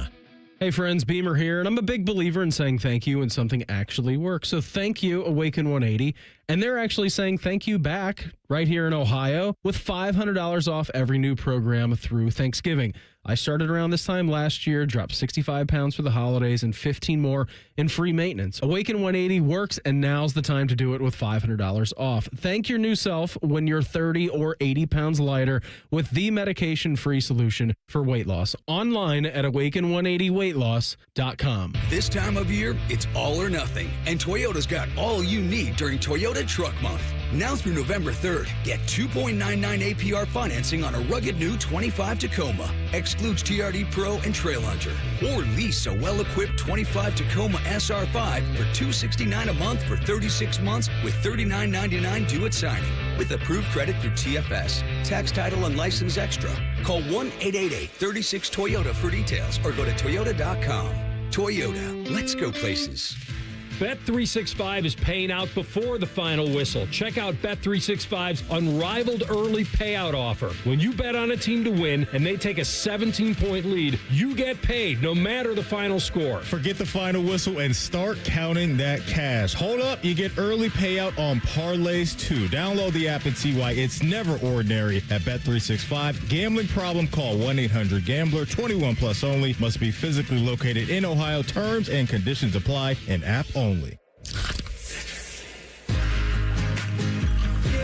Hey friends, Beamer here, and I'm a big believer in saying thank you when something actually works. So thank you, Awaken 180. And they're actually saying thank you back right here in Ohio with $500 off every new program through Thanksgiving. I started around this time last year, dropped 65 pounds for the holidays and 15 more in free maintenance. Awaken 180 works, and now's the time to do it with $500 off. Thank your new self when you're 30 or 80 pounds lighter with the medication-free solution for weight loss. Online at awaken180weightloss.com. This time of year, it's all or nothing, and Toyota's got all you need during Toyota Truck Month. Now through November 3rd, get 2.99 APR financing on a rugged new 25 Tacoma. Excludes TRD Pro and Trail Hunter. Or lease a well-equipped 25 Tacoma SR5 for $269 a month for 36 months with $39.99 due at signing. With approved credit through TFS. Tax, title, and license extra. Call 1-888-36-TOYOTA for details or go to Toyota.com. Toyota. Let's go places. Bet365 is paying out before the final whistle. Check out Bet365's unrivaled early payout offer. When you bet on a team to win and they take a 17-point lead, you get paid no matter the final score. Forget the final whistle and start counting that cash. Hold up, you get early payout on parlays too. Download the app and see why it's never ordinary at Bet365. Gambling problem? Call 1-800-GAMBLER. 21 plus only. Must be physically located in Ohio. Terms and conditions apply. An app only. Give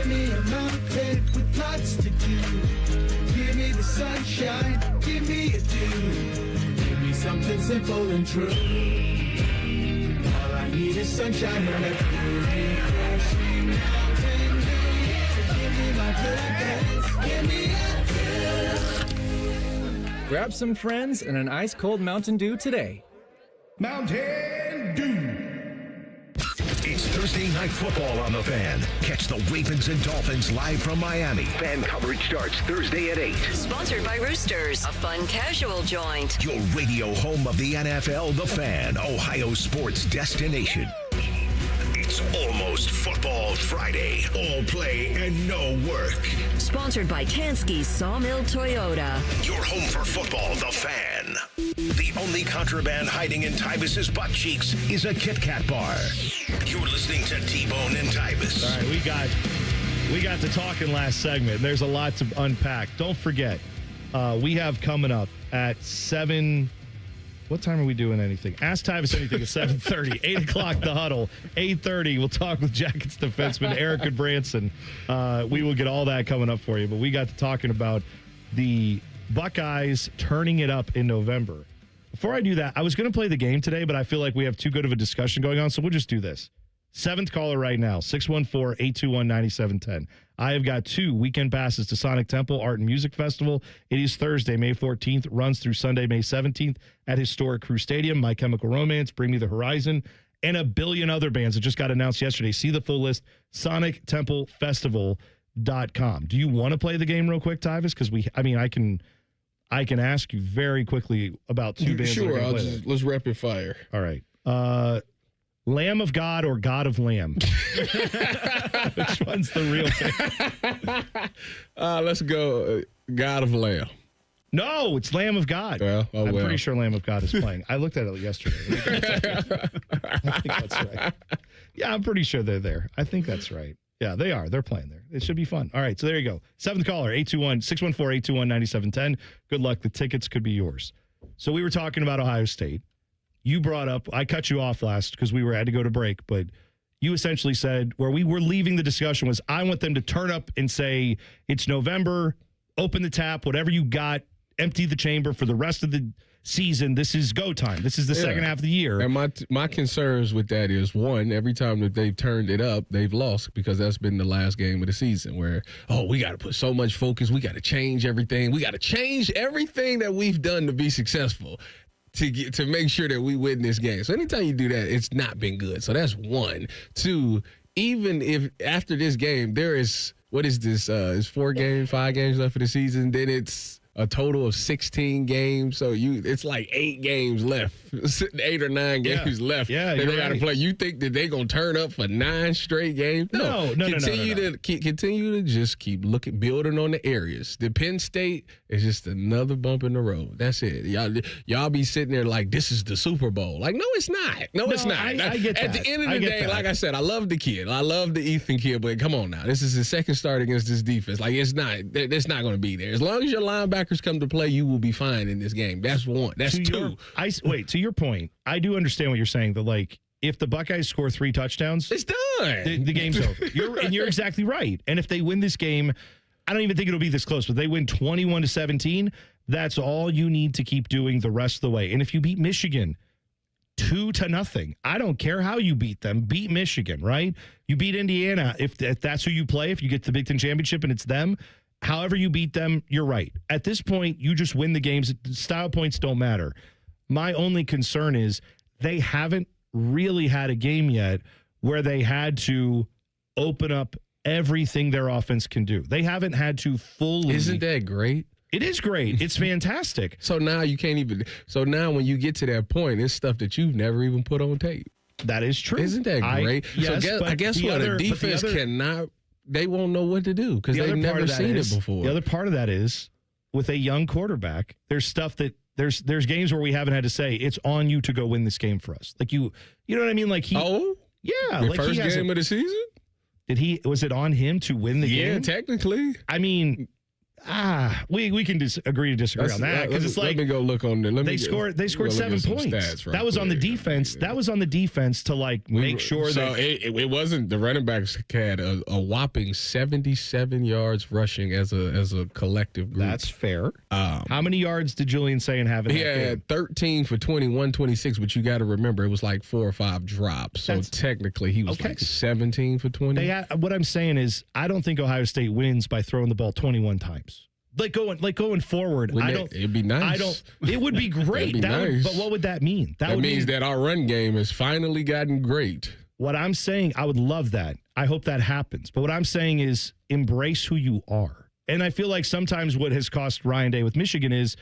me a mountain with lots to do. Give me the sunshine. Give me a dew. Give me something simple and true. All I need is sunshine and a refreshing mountain dew. So give me my good days. Give me a dew. Grab some friends and an ice-cold Mountain Dew today. Mountain Dew. It's Thursday Night Football on the Fan. Catch the Ravens and Dolphins live from Miami. Fan coverage starts Thursday at 8. Sponsored by Roosters, a fun casual joint. Your radio home of the NFL, The Fan, Ohio sports destination. It's almost Football Friday. All play and no work. Sponsored by Tansky's Sawmill Toyota. Your home for football, The Fan. The only contraband hiding in Tyvis's butt cheeks is a Kit Kat bar. You're listening to T-Bone and Tyvis. All right, we got to talking last segment. There's a lot to unpack. Don't forget, we have coming up at 7. What time are we doing anything? Ask Tyvis anything at 7:30. 8 o'clock, The Huddle. 8:30, we'll talk with Jackets defenseman Erica Branson. We will get all that coming up for you. But we got to talking about the Buckeyes turning it up in November. Before I do that, I was going to play the game today, but I feel like we have too good of a discussion going on, so we'll just do this. 7th caller right now, 614-821-9710. I have got 2 weekend passes to Sonic Temple Art and Music Festival. It is Thursday, May 14th, runs through Sunday, May 17th at Historic Crew Stadium. My Chemical Romance, Bring Me the Horizon, and a billion other bands that just got announced yesterday. See the full list, sonictemplefestival.com. Do you want to play the game real quick, Tyvis? Because I can ask you very quickly about 2 bands. Sure, let's rapid fire. All right. Lamb of God or God of Lamb? Which one's the real thing? Let's go God of Lamb. No, it's Lamb of God. I'm pretty sure Lamb of God is playing. I looked at it yesterday. I think that's right. Yeah, I'm pretty sure they're there. I think that's right. Yeah, they are. They're playing there. It should be fun. All right, so there you go. 7th caller, 614-821-9710. Good luck. The tickets could be yours. So we were talking about Ohio State. You brought up, I cut you off last because we had to go to break, but you essentially said where we were leaving the discussion was I want them to turn up and say it's November, open the tap, whatever you got, empty the chamber for the rest of the season. This is go time. This is the second half of the year. And my concerns with that is, one, every time that they've turned it up, they've lost because that's been the last game of the season where, we got to put so much focus. We got to change everything. We got to change everything that we've done to be successful to make sure that we win this game. So anytime you do that, it's not been good. So that's 1. 2, even if after this game, there is, what is this? It's 5 games left for the season. Then it's a total of 16 games. So it's like 8 games left, 8 or 9 games left. Yeah, that they got to play. You think that they're going to turn up for 9 straight games? No. Continue to just keep building on the areas. The Penn State is just another bump in the road. That's it. Y'all be sitting there like this is the Super Bowl. Like, no, it's not. No, it's not. I get that. At the end of the day, like I said, I love the kid. I love the Ethan kid, but come on now. This is his second start against this defense. Like, it's not going to be there. As long as your linebackers come to play, you will be fine in this game. That's 1. That's 2. To your point, I do understand what you're saying. That like if the Buckeyes score 3 touchdowns, it's done. The game's over. You're exactly right. And if they win this game, I don't even think it'll be this close. But they win 21-17. That's all you need to keep doing the rest of the way. And if you beat Michigan 2-0, I don't care how you beat them. Beat Michigan, right? You beat Indiana. If that's who you play, if you get the Big Ten championship and it's them. However you beat them, you're right. At this point, you just win the games. Style points don't matter. My only concern is they haven't really had a game yet where they had to open up everything their offense can do. They haven't had to fully. Isn't that great? It is great. It's fantastic. So now you can't even. So now when you get to that point, it's stuff that you've never even put on tape. That is true. Isn't that great? Yes, I guess what a defense cannot. They won't know what to do because they've never seen it before. The other part of that is with a young quarterback, there's stuff that there's games where we haven't had to say it's on you to go win this game for us. Like you know what I mean? Like the like first game of the season. Was it on him to win the game? Yeah, technically. I mean, we can agree to disagree on that because it's like let me go look on there. They scored 7 points. That was on the defense. That was on the defense to make sure that it wasn't. The running backs had a whopping 77 yards rushing as a collective group. That's fair. How many yards did Julian Sayin have in that game? He had 13 for 21, 26, but you got to remember it was like 4 or 5 drops. So technically he was like 17 for 20. What I'm saying is I don't think Ohio State wins by throwing the ball 21 times. Like going forward, it'd be nice. It would be great. Nice. But what would that mean? That means that our run game has finally gotten great. What I'm saying, I would love that. I hope that happens. But what I'm saying is embrace who you are. And I feel like sometimes what has cost Ryan Day with Michigan is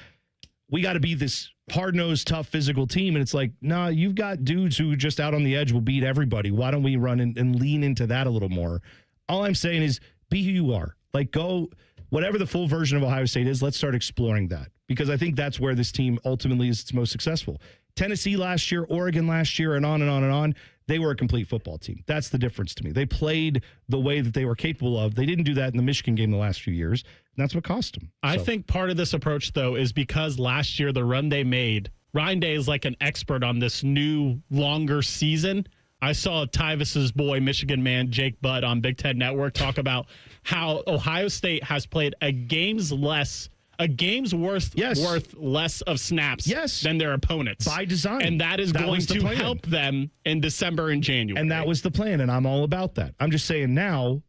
we got to be this hard-nosed, tough, physical team. And it's like, nah, you've got dudes who just out on the edge will beat everybody. Why don't we run and lean into that a little more? All I'm saying is be who you are. Like go... Whatever the full version of Ohio State is, let's start exploring that because I think that's where this team ultimately is its most successful. Tennessee last year, Oregon last year, and on and on and on. They were a complete football team. That's the difference to me. They played the way that they were capable of. They didn't do that in the Michigan game the last few years, and that's what cost them. I think part of this approach, though, is because last year the run they made, Ryan Day is like an expert on this new, longer season. I saw Tyvis's boy, Michigan man, Jake Butt on Big Ten Network talk about how Ohio State has played a game's worth less of snaps than their opponents. By design. And that is going to help them in December and January. And that was the plan, and I'm all about that. I'm just saying now,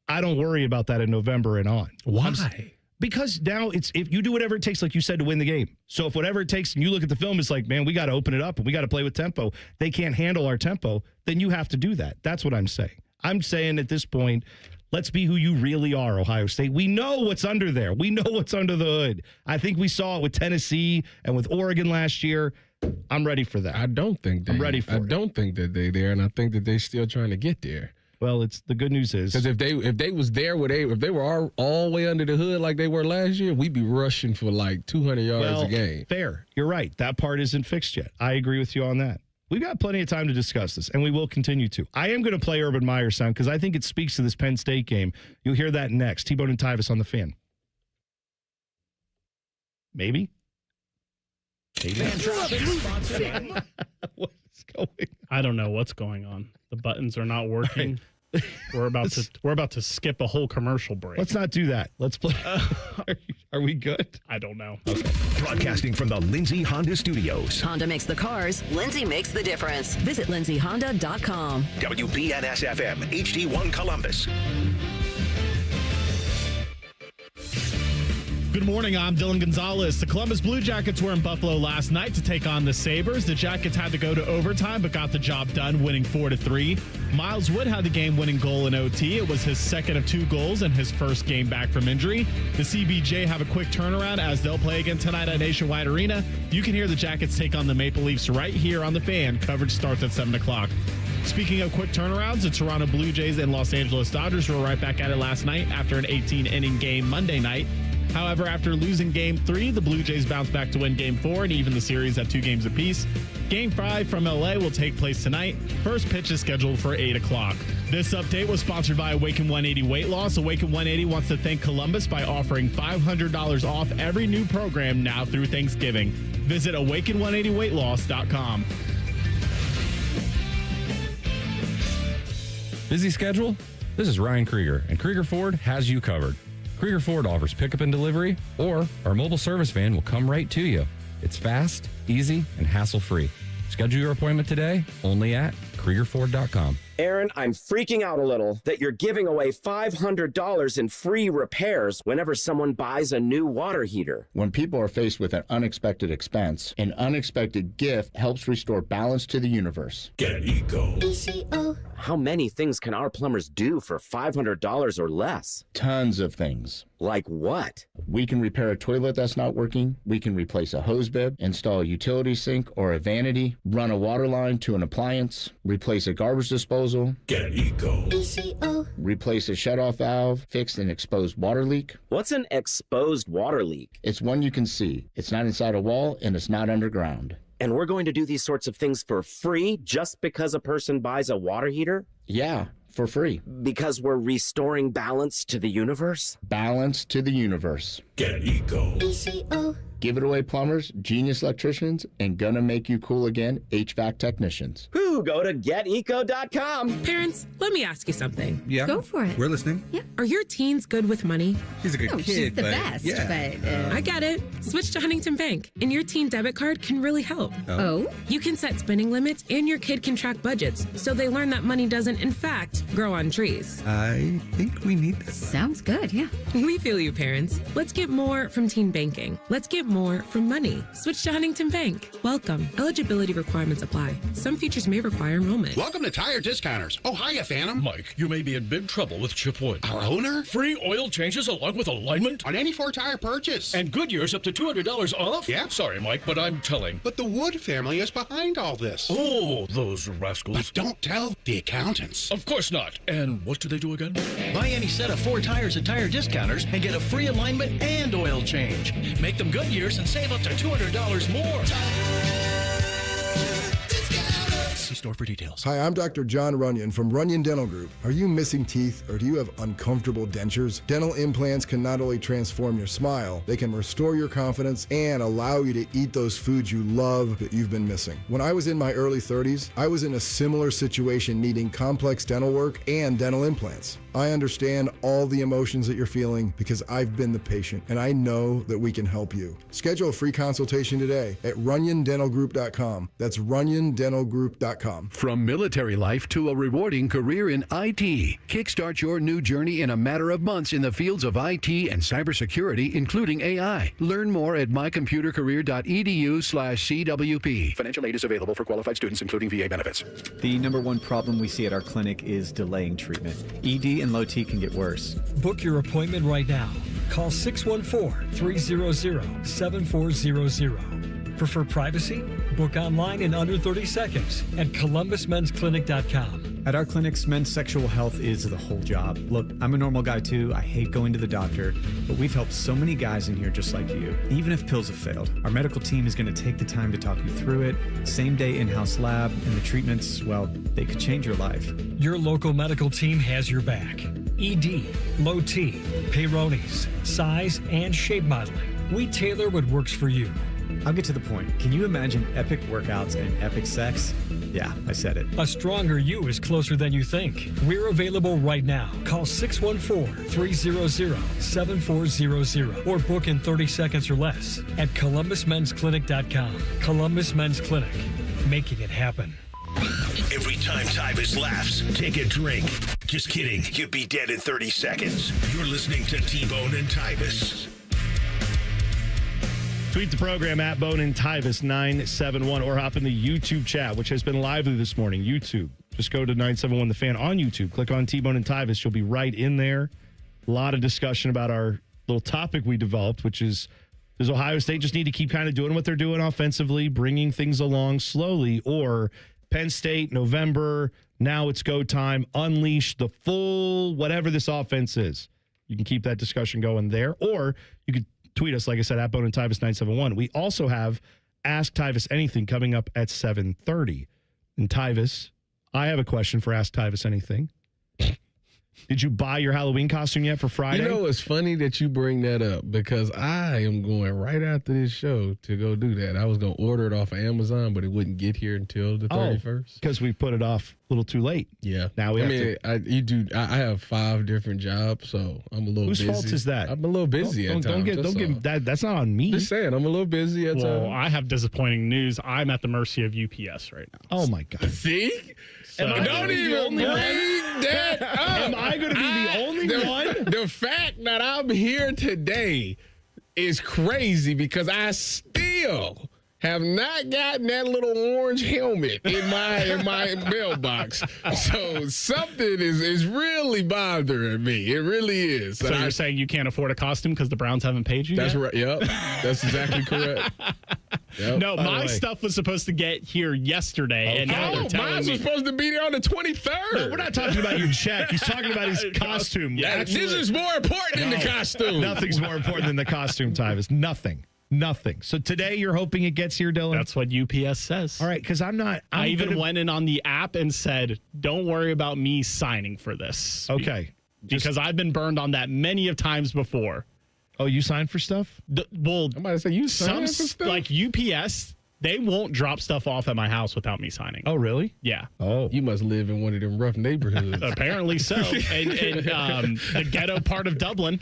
I don't worry about that in November and on. Why? Because now if you do whatever it takes, like you said, to win the game. So if whatever it takes, and you look at the film, it's like, man, we got to open it up and we got to play with tempo. They can't handle our tempo. Then you have to do that. That's what I'm saying. I'm saying at this point, let's be who you really are, Ohio State. We know what's under there. We know what's under the hood. I think we saw it with Tennessee and with Oregon last year. I'm ready for that. I'm ready for it. I don't think that they're there, and I think that they're still trying to get there. Well, it's the good news is because if they was there, if they were all the way under the hood like they were last year, we'd be rushing for like 200 yards a game. Fair, you're right. That part isn't fixed yet. I agree with you on that. We've got plenty of time to discuss this, and we will continue to. I am going to play Urban Meyer sound because I think it speaks to this Penn State game. You'll hear that next. T-Bone and Tyvis on the Fan. Maybe. What's going on? I don't know what's going on. The buttons are not working. Right. We're about to skip a whole commercial break. Let's not do that. Let's play. Are we good? I don't know. Okay. Broadcasting from the Lindsay Honda Studios. Honda makes the cars. Lindsay makes the difference. Visit lindsayhonda.com. WBNS FM, HD1 Columbus. Good morning, I'm Dylan Gonzalez. The Columbus Blue Jackets were in Buffalo last night to take on the Sabres. The Jackets had to go to overtime, but got the job done, winning 4-3. Miles Wood had the game-winning goal in OT. It was his second of 2 goals and his first game back from injury. The CBJ have a quick turnaround as they'll play again tonight at Nationwide Arena. You can hear the Jackets take on the Maple Leafs right here on the Fan. Coverage starts at 7 o'clock. Speaking of quick turnarounds, the Toronto Blue Jays and Los Angeles Dodgers were right back at it last night after an 18-inning game Monday night. However, after losing Game 3, the Blue Jays bounced back to win Game 4 and even the series at 2 games apiece. Game 5 from LA will take place tonight. First pitch is scheduled for 8 o'clock. This update was sponsored by Awaken 180 Weight Loss. Awaken 180 wants to thank Columbus by offering $500 off every new program now through Thanksgiving. Visit awaken180weightloss.com. Busy schedule? This is Ryan Krieger, and Krieger Ford has you covered. Krieger Ford offers pickup and delivery, or our mobile service van will come right to you. It's fast, easy, and hassle-free. Schedule your appointment today only at KriegerFord.com. Aaron, I'm freaking out a little that you're giving away $500 in free repairs whenever someone buys a new water heater. When people are faced with an unexpected expense, an unexpected gift helps restore balance to the universe. Get Eco. ECO. How many things can our plumbers do for $500 or less? Tons of things. Like what? We can repair a toilet that's not working. We can replace a hose bib, install a utility sink or a vanity, run a water line to an appliance, replace a garbage disposal, Get Eco. replace a shutoff valve, fix an exposed water leak. What's an exposed water leak? It's one you can see. It's not inside a wall and it's not underground. And we're going to do these sorts of things for free just because a person buys a water heater? Yeah, for free. Because we're restoring balance to the universe? Balance to the universe. Get Eco. Give it away, plumbers, genius electricians, and gonna make you cool again, HVAC technicians. Who go to geteco.com. Parents, let me ask you something. Yeah. Go for it. We're listening. Yeah. Are your teens good with money? She's a good kid, she's the but best, yeah. I get it. Switch to Huntington Bank, and your teen debit card can really help. Oh? You can set spending limits, and your kid can track budgets, so they learn that money doesn't, in fact, grow on trees. I think we need this. Sounds good, yeah. We feel you, parents. Let's get more from teen banking. Let's get more from money. Switch to Huntington Bank. Welcome. Eligibility requirements apply. Some features may require enrollment. Welcome to Tire Discounters. Oh, hiya, Phantom. Mike, you may be in big trouble with Chip Wood. Our owner? Free oil changes along with alignment On any 4-tire purchase. and Goodyear's up to $200 off? Yeah. Sorry, Mike, but I'm telling. But the Wood family is behind all this. Oh, those rascals. But don't tell the accountants. Of course not. And what do they do again? Buy any set of 4 tires at Tire Discounters and get a free alignment and oil change. Make them Goodyears and save up to $200 more. See store for details. Hi, I'm Dr. John Runyon from Runyon Dental Group. Are you missing teeth or do you have uncomfortable dentures? Dental implants can not only transform your smile, they can restore your confidence and allow you to eat those foods you love that you've been missing. When I was in my early 30s, I was in a similar situation needing complex dental work and dental implants. I understand all the emotions that you're feeling because I've been the patient and I know that we can help you. Schedule a free consultation today at runyondentalgroup.com. That's runyondentalgroup.com. From military life to a rewarding career in IT, kickstart your new journey in a matter of months in the fields of IT and cybersecurity, including AI. Learn more at mycomputercareer.edu/CWP. Financial aid is available for qualified students, including VA benefits. The number one problem we see at our clinic is delaying treatment. ED and low T can get worse. Book your appointment right now. Call 614-300-7400. Prefer privacy? Book online in under 30 seconds at columbusmensclinic.com. At our clinics, men's sexual health is the whole job. Look, I'm a normal guy too. I hate going to the doctor, but we've helped so many guys in here just like you. Even if pills have failed, our medical team is going to take the time to talk you through it. Same day in-house lab, and the treatments, well, they could change your life. Your local medical team has your back. ED, low T, Peyronie's, size, and shape modeling. We tailor what works for you. I'll get to the point. Can you imagine epic workouts and epic sex? Yeah, I said it. A stronger you is closer than you think. We're available right now. Call 614-300-7400 or book in 30 seconds or less at columbusmensclinic.com. Columbus Men's Clinic, making it happen. Every time Tyvis laughs, take a drink. Just kidding. You'd be dead in 30 seconds. You're listening to T-Bone and Tyvis. Tweet the program at Bone and Tyvis 971 or hop in the YouTube chat, which has been lively this morning. YouTube. Just go to 971 The Fan on YouTube. Click on T-Bone and Tyvis. You'll be right in there. A lot of discussion about our little topic we developed, which is, does Ohio State just need to keep kind of doing what they're doing offensively, bringing things along slowly, or Penn State, November, now it's go time, unleash the full whatever this offense is. You can keep that discussion going there, or you could tweet us, like I said, at Bone and Tyvis 971. We also have Ask Tyvis Anything coming up at 7:30. And Tyvis, I have a question for Ask Tyvis Anything. Did you buy your Halloween costume yet for Friday? You know, it's funny that you bring that up because I am going right after this show to go do that. I was going to order it off of Amazon, but it wouldn't get here until the 31st. Because we put it off a little too late. Yeah. Now we have to. I have 5 different jobs, so I'm a little busy. Whose fault is that? I'm a little busy at times. Don't get that. That's not on me. Just saying, I'm a little busy at times. Well, I have disappointing news. I'm at the mercy of UPS right now. Oh, my God. See? Am I Don't even bring that up. Am I going to be the only one? The fact that I'm here today is crazy because I still have not gotten that little orange helmet in my mailbox. So something is really bothering me. It really is. So you're saying you can't afford a costume because the Browns haven't paid you That's yet? right. Yep. That's exactly correct. Yep. No, my stuff was supposed to get here yesterday. And now they're telling mine was me. supposed to be there on the 23rd. No, we're not talking about your check. He's talking about his costume. Yeah, this is more important than the costume. Nothing's more important than the costume, Tyvis. Nothing. So today you're hoping it gets here, Dylan? That's what UPS says. All right, because I even went in on the app and said, don't worry about me signing for this. Okay. Because I've been burned on that many of times before. Oh, you signed for stuff? Well, I'm about to say you signed for stuff? Like UPS, they won't drop stuff off at my house without me signing. Oh, really? Yeah. Oh. You must live in one of them rough neighborhoods. Apparently so. And the ghetto part of Dublin,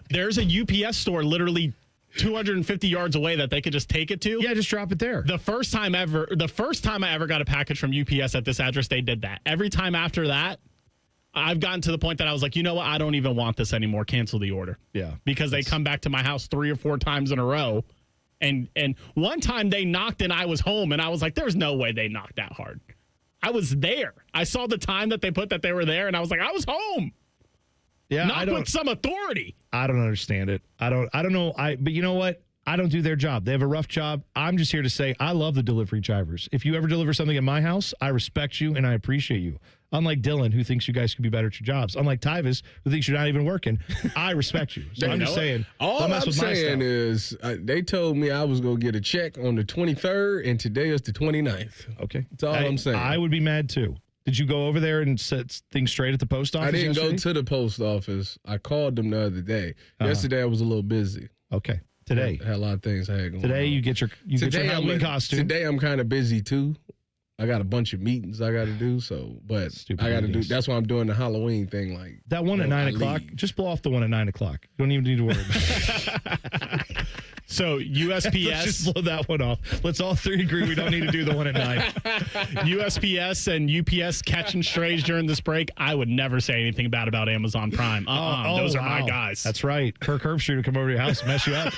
there's a UPS store literally 250 yards away that they could just take it to. Yeah, just drop it there. The first time I ever got a package from UPS at this address, they did that. Every time after that, I've gotten to the point that I was like, you know what? I don't even want this anymore. Cancel the order. Yeah. Because they come back to my house 3 or 4 times in a row. And one time they knocked and I was home and I was like, there's no way they knocked that hard. I was there. I saw the time that they put that they were there and I was like, I was home. Yeah, Not with some authority. I don't understand it. I don't know. But you know what? I don't do their job. They have a rough job. I'm just here to say I love the delivery drivers. If you ever deliver something at my house, I respect you and I appreciate you. Unlike Dylan, who thinks you guys could be better at your jobs. Unlike Tyvis, who thinks you're not even working. I respect you. So I'm just saying. All I'm saying is they told me I was going to get a check on the 23rd, and today is the 29th. Okay. That's all I'm saying. I would be mad too. Did you go over there and set things straight at the post office? I didn't yesterday? go to the post office. I called them the other day. Yesterday I was a little busy. Okay. Today. I had a lot of things I had going Today on. you get your Halloween costume. Today I'm kind of busy too. I got a bunch of meetings I got to do, but I got to do. That's why I'm doing the Halloween thing. Like that one at 9 o'clock. Just blow off the one at 9 o'clock. You don't even need to worry about it. So USPS. Let's just blow that one off. Let's all three agree we don't need to do the one at 9. USPS and UPS catching strays during this break. I would never say anything bad about Amazon Prime. Those are my guys. That's right. Kirk Herbstreit will come over to your house and mess you up.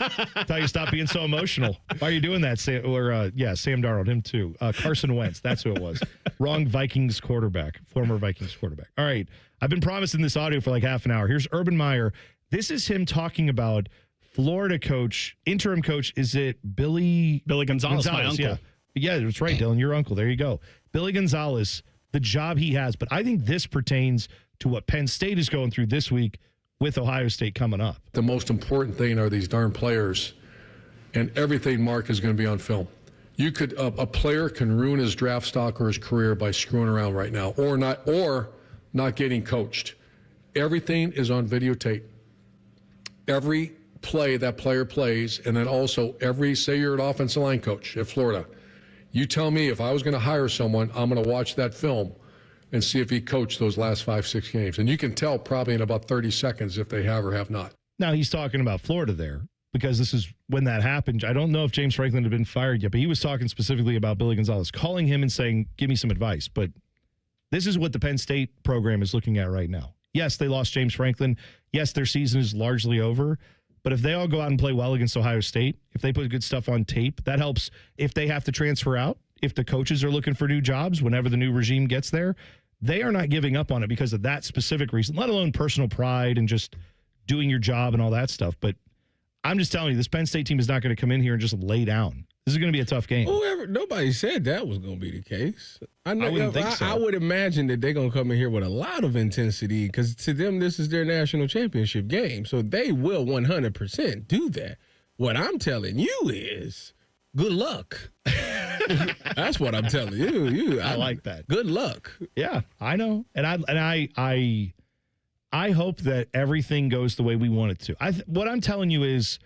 Tell you stop being so emotional. Why are you doing that? Sam Darnold, him too. Carson Wentz. That's who it was. Wrong Vikings quarterback. Former Vikings quarterback. All right. I've been promising this audio for like half an hour. Here's Urban Meyer. This is him talking about Florida coach, interim coach. Is it Billy Gonzalez, my uncle. Yeah, that's right, Dylan. Your uncle. There you go. Billy Gonzalez, the job he has. But I think this pertains to what Penn State is going through this week with Ohio State coming up. The most important thing are these darn players, and everything, Mark, is going to be on film. You could a player can ruin his draft stock or his career by screwing around right now, or not getting coached. Everything is on videotape. Every play that player plays, and then also say you're an offensive line coach at Florida. You tell me if I was going to hire someone, I'm going to watch that film and see if he coached those last 5-6 games. And you can tell probably in about 30 seconds if they have or have not. Now, he's talking about Florida there because this is when that happened. I don't know if James Franklin had been fired yet, but he was talking specifically about Billy Gonzalez, calling him and saying, give me some advice. But this is what the Penn State program is looking at right now. Yes, they lost James Franklin. Yes, their season is largely over. But if they all go out and play well against Ohio State, if they put good stuff on tape, that helps if they have to transfer out, if the coaches are looking for new jobs whenever the new regime gets there. They are not giving up on it because of that specific reason, let alone personal pride and just doing your job and all that stuff. But I'm just telling you, this Penn State team is not going to come in here and just lay down. This is going to be a tough game. Nobody said that was going to be the case. I wouldn't think so. I would imagine that they're going to come in here with a lot of intensity because to them, this is their national championship game. So they will 100% do that. What I'm telling you is good luck. That's what I'm telling you. I like that. Good luck. Yeah, I know. And I hope that everything goes the way we want it to. What I'm telling you is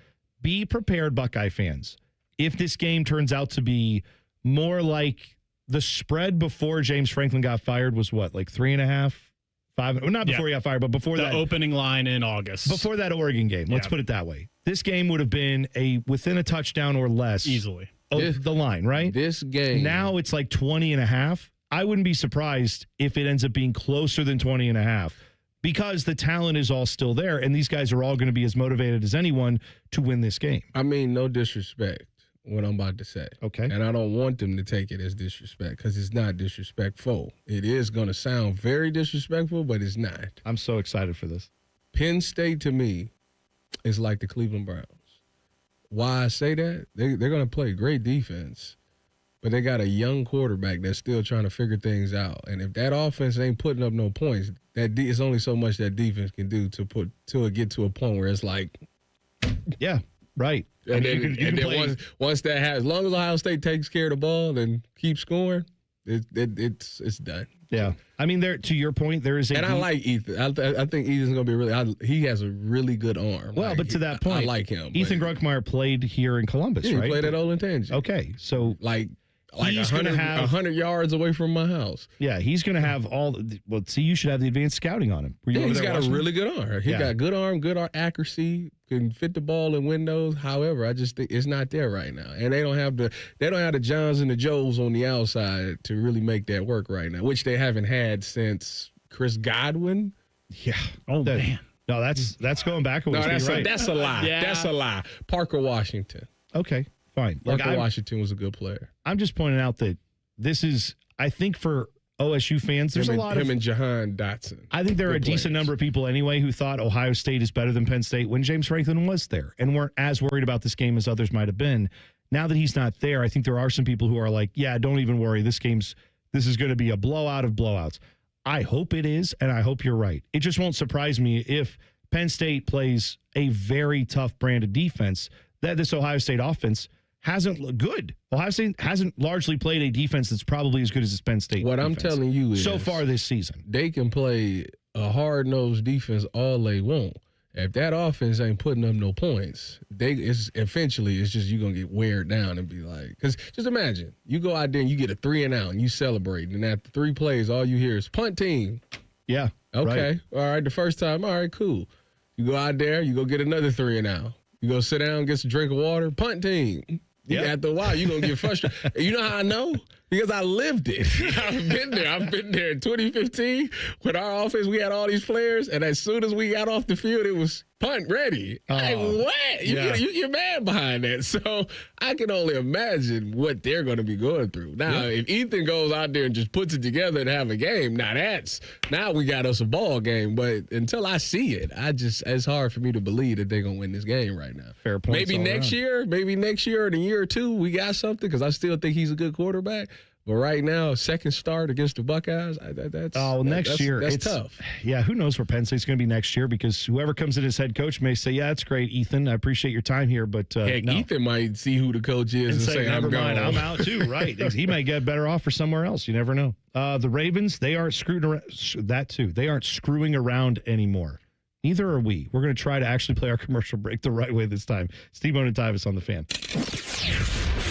be prepared, Buckeye fans. If this game turns out to be more like the spread before James Franklin got fired was what, like 3.5, 5? Well, not before he got fired, but before the opening line in August. Before that Oregon game. Let's put it that way. This game would have been within a touchdown or less. Easily. The line, right? This game. Now it's like 20.5. I wouldn't be surprised if it ends up being closer than 20.5 because the talent is all still there, and these guys are all going to be as motivated as anyone to win this game. I mean, no disrespect. what I'm about to say. Okay. And I don't want them to take it as disrespect because it's not disrespectful. It is going to sound very disrespectful, but it's not. I'm so excited for this. Penn State, to me, is like the Cleveland Browns. Why I say that? They're going to play great defense, but they got a young quarterback that's still trying to figure things out. And if that offense ain't putting up no points, it's only so much that defense can do to get to a point where it's like, yeah, right. And I mean, then once that happens, as long as Ohio State takes care of the ball and keeps scoring, it's done. Yeah, I mean, to your point, there is a. And I like Ethan. I think Ethan's going to be he has a really good arm. Well, but to that point, I like him. Ethan Grunkmeyer played here in Columbus, yeah, right? He played at Olentangy. Okay, so like he's going to have 100 yards away from my house. Yeah, he's going to have you should have the advanced scouting on him. Yeah, he's got a really good arm. He got good arm, good accuracy, can fit the ball in windows. However, I just think it's not there right now, and they don't have the Johns and the Joes on the outside to really make that work right now, which they haven't had since Chris Godwin. Yeah. Oh man. No, that's going back a ways. No, that's a lie. Yeah. That's a lie. Parker Washington. Okay, fine. Parker Washington was a good player. I'm just pointing out that this is, I think, for OSU fans, there's a lot of him and Jahan Dotson. I think there are a decent players. number of people anyway who thought Ohio State is better than Penn State when James Franklin was there and weren't as worried about this game as others might have been. Now that he's not there, I think there are some people who are like, yeah, don't even worry. This is going to be a blowout of blowouts. I hope it is, and I hope you're right. It just won't surprise me if Penn State plays a very tough brand of defense that this Ohio State offense hasn't looked good. Ohio State hasn't largely played a defense that's probably as good as this Penn State What defense I'm telling you is so far this season. They can play a hard-nosed defense all they want. If that offense ain't putting up no points, eventually it's just you're going to get weared down and be like, because just imagine, you go out there and you get a 3-and-out and you celebrate, and after 3 plays, all you hear is punt team. Yeah. Okay. Right. All right. The first time, all right, cool. You go out there, you go get another 3-and-out. You go sit down, get some drink of water, punt team. Yep. After a while, you're going to get frustrated. You know how I know? Because I lived it. I've been there. I've been there in 2015 with our offense. We had all these players, and as soon as we got off the field, it was punt ready. Like, what? You're mad behind that. So I can only imagine what they're going to be going through. Now, if Ethan goes out there and just puts it together and have a game, now we got us a ball game. But until I see it, it's hard for me to believe that they're going to win this game right now. Fair point. Maybe next year or in a year or two, we got something because I still think he's a good quarterback. But right now, second start against the Buckeyes, next year it's tough. Yeah, who knows where Penn State's going to be next year because whoever comes in as head coach may say, yeah, that's great, Ethan. I appreciate your time here, but heck, no. Ethan might see who the coach is and say never I'm mind, gone. I'm out too. Right? He may get a better offer somewhere else. You never know. The Ravens, they aren't screwing around. That too. They aren't screwing around anymore. Neither are we. We're going to try to actually play our commercial break the right way this time. Steve and Tyvis on the Fan.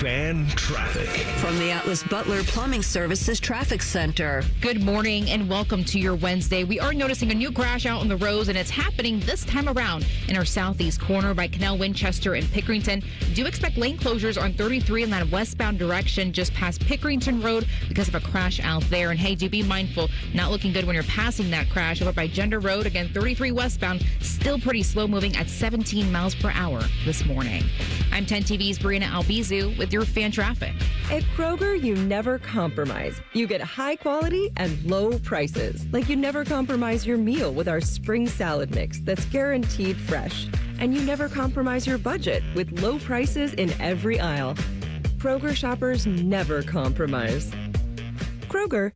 Fan traffic. From the Atlas Butler Plumbing Services Traffic Center. Good morning and welcome to your Wednesday. We are noticing a new crash out on the roads, and it's happening this time around in our southeast corner by Canal Winchester and Pickerington. Do expect lane closures on 33 in that westbound direction just past Pickerington Road because of a crash out there. And hey, do be mindful, not looking good when you're passing that crash over by Gender Road. Again, 33 westbound, still pretty slow moving at 17 miles per hour this morning. I'm 10 TV's Brianna Albizu with your fan traffic. At Kroger, you never compromise. You get high quality and low prices. Like you never compromise your meal with our spring salad mix that's guaranteed fresh. And you never compromise your budget with low prices in every aisle. Kroger shoppers never compromise. Kroger.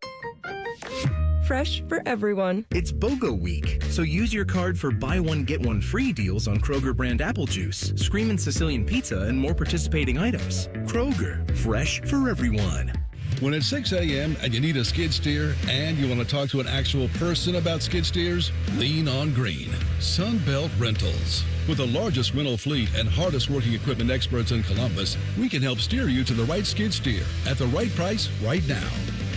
Fresh for everyone. It's BOGO week, so use your card for buy one, get one free deals on Kroger brand apple juice, Screamin' Sicilian pizza, and more participating items. Kroger, fresh for everyone. When it's 6 a.m. and you need a skid steer and you want to talk to an actual person about skid steers, lean on green. Sunbelt Rentals. With the largest rental fleet and hardest working equipment experts in Columbus, we can help steer you to the right skid steer at the right price right now.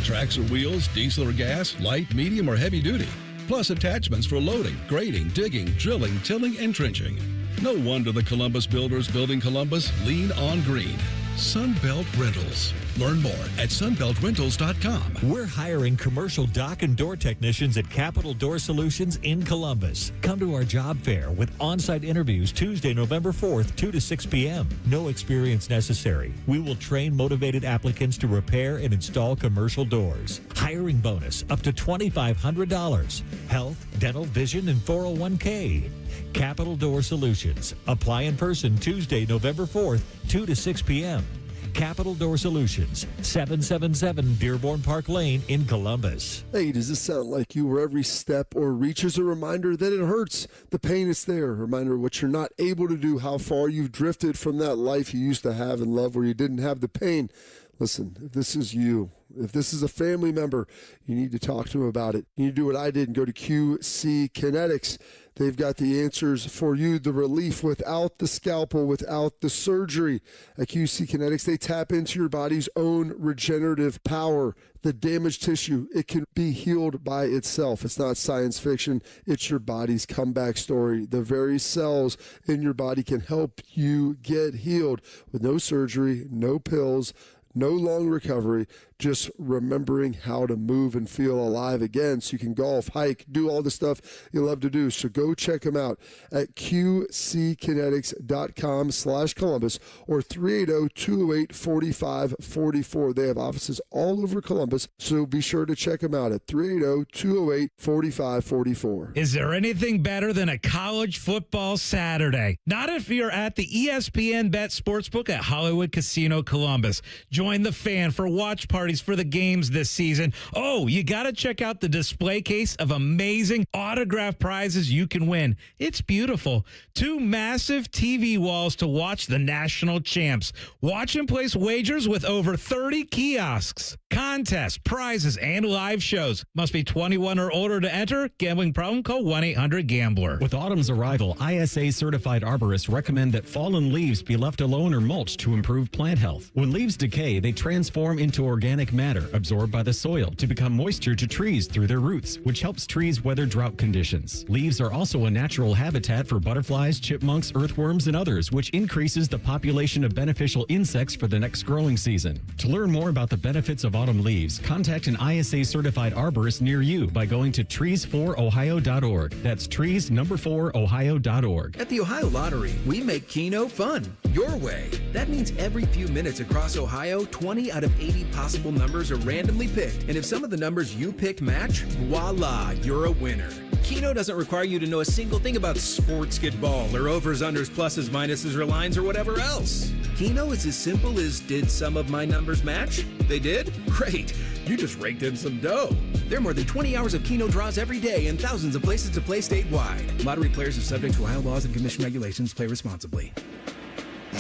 Tracks or wheels, diesel or gas, light, medium, or heavy duty. Plus attachments for loading, grading, digging, drilling, tilling, and trenching. No wonder the Columbus builders building Columbus lean on green. Sunbelt Rentals. Learn more at sunbeltrentals.com. We're hiring commercial dock and door technicians at Capital Door Solutions in Columbus. Come to our job fair with on-site interviews Tuesday, November 4th, 2 to 6 p.m. No experience necessary. We will train motivated applicants to repair and install commercial doors. Hiring bonus up to $2,500. Health, dental, vision, and 401k. Capital Door Solutions. Apply in person Tuesday, November 4th, 2 to 6 p.m. Capital Door Solutions, 777 Dearborn Park Lane in Columbus. Hey, does this sound like you where every step or reach is a reminder that it hurts? The pain is there. A reminder of what you're not able to do, how far you've drifted from that life you used to have and love where you didn't have the pain. Listen, if this is you, if this is a family member, you need to talk to them about it. You need to do what I did and go to QC Kinetics. They've got the answers for you, the relief without the scalpel, without the surgery. At QC Kinetics, they tap into your body's own regenerative power. The damaged tissue, it can be healed by itself. It's not science fiction. It's your body's comeback story. The very cells in your body can help you get healed with no surgery, no pills, no long recovery, just remembering how to move and feel alive again so you can golf, hike, do all the stuff you love to do. So go check them out at qckinetics.com/Columbus or 380-208-4544. They have offices all over Columbus, so be sure to check them out at 380-208-4544. Is there anything better than a college football Saturday? Not if you're at the ESPN Bet Sportsbook at Hollywood Casino Columbus. Join the fan for watch parties for the games this season. Oh, you got to check out the display case of amazing autographed prizes you can win. It's beautiful. 2 massive TV walls to watch the national champs. Watch and place wagers with over 30 kiosks, contests, prizes, and live shows. Must be 21 or older to enter. Gambling problem? Call 1-800-GAMBLER. With autumn's arrival, ISA certified arborists recommend that fallen leaves be left alone or mulched to improve plant health. When leaves decay, they transform into organic matter absorbed by the soil to become moisture to trees through their roots, which helps trees weather drought conditions. Leaves are also a natural habitat for butterflies, chipmunks, earthworms, and others, which increases the population of beneficial insects for the next growing season. To learn more about the benefits of autumn leaves, contact an ISA certified arborist near you by going to trees4ohio.org. That's trees4ohio.org. At the Ohio Lottery, we make Keno fun, your way. That means every few minutes across Ohio, 20 out of 80 possible numbers are randomly picked. And if some of the numbers you picked match, voila, you're a winner. Keno doesn't require you to know a single thing about sportsball or overs, unders, pluses, minuses, or lines, or whatever else. Keno is as simple as, did some of my numbers match? They did? Great. You just raked in some dough. There are more than 20 hours of Keno draws every day and thousands of places to play statewide. Lottery players are subject to Ohio laws and commission regulations. Play responsibly.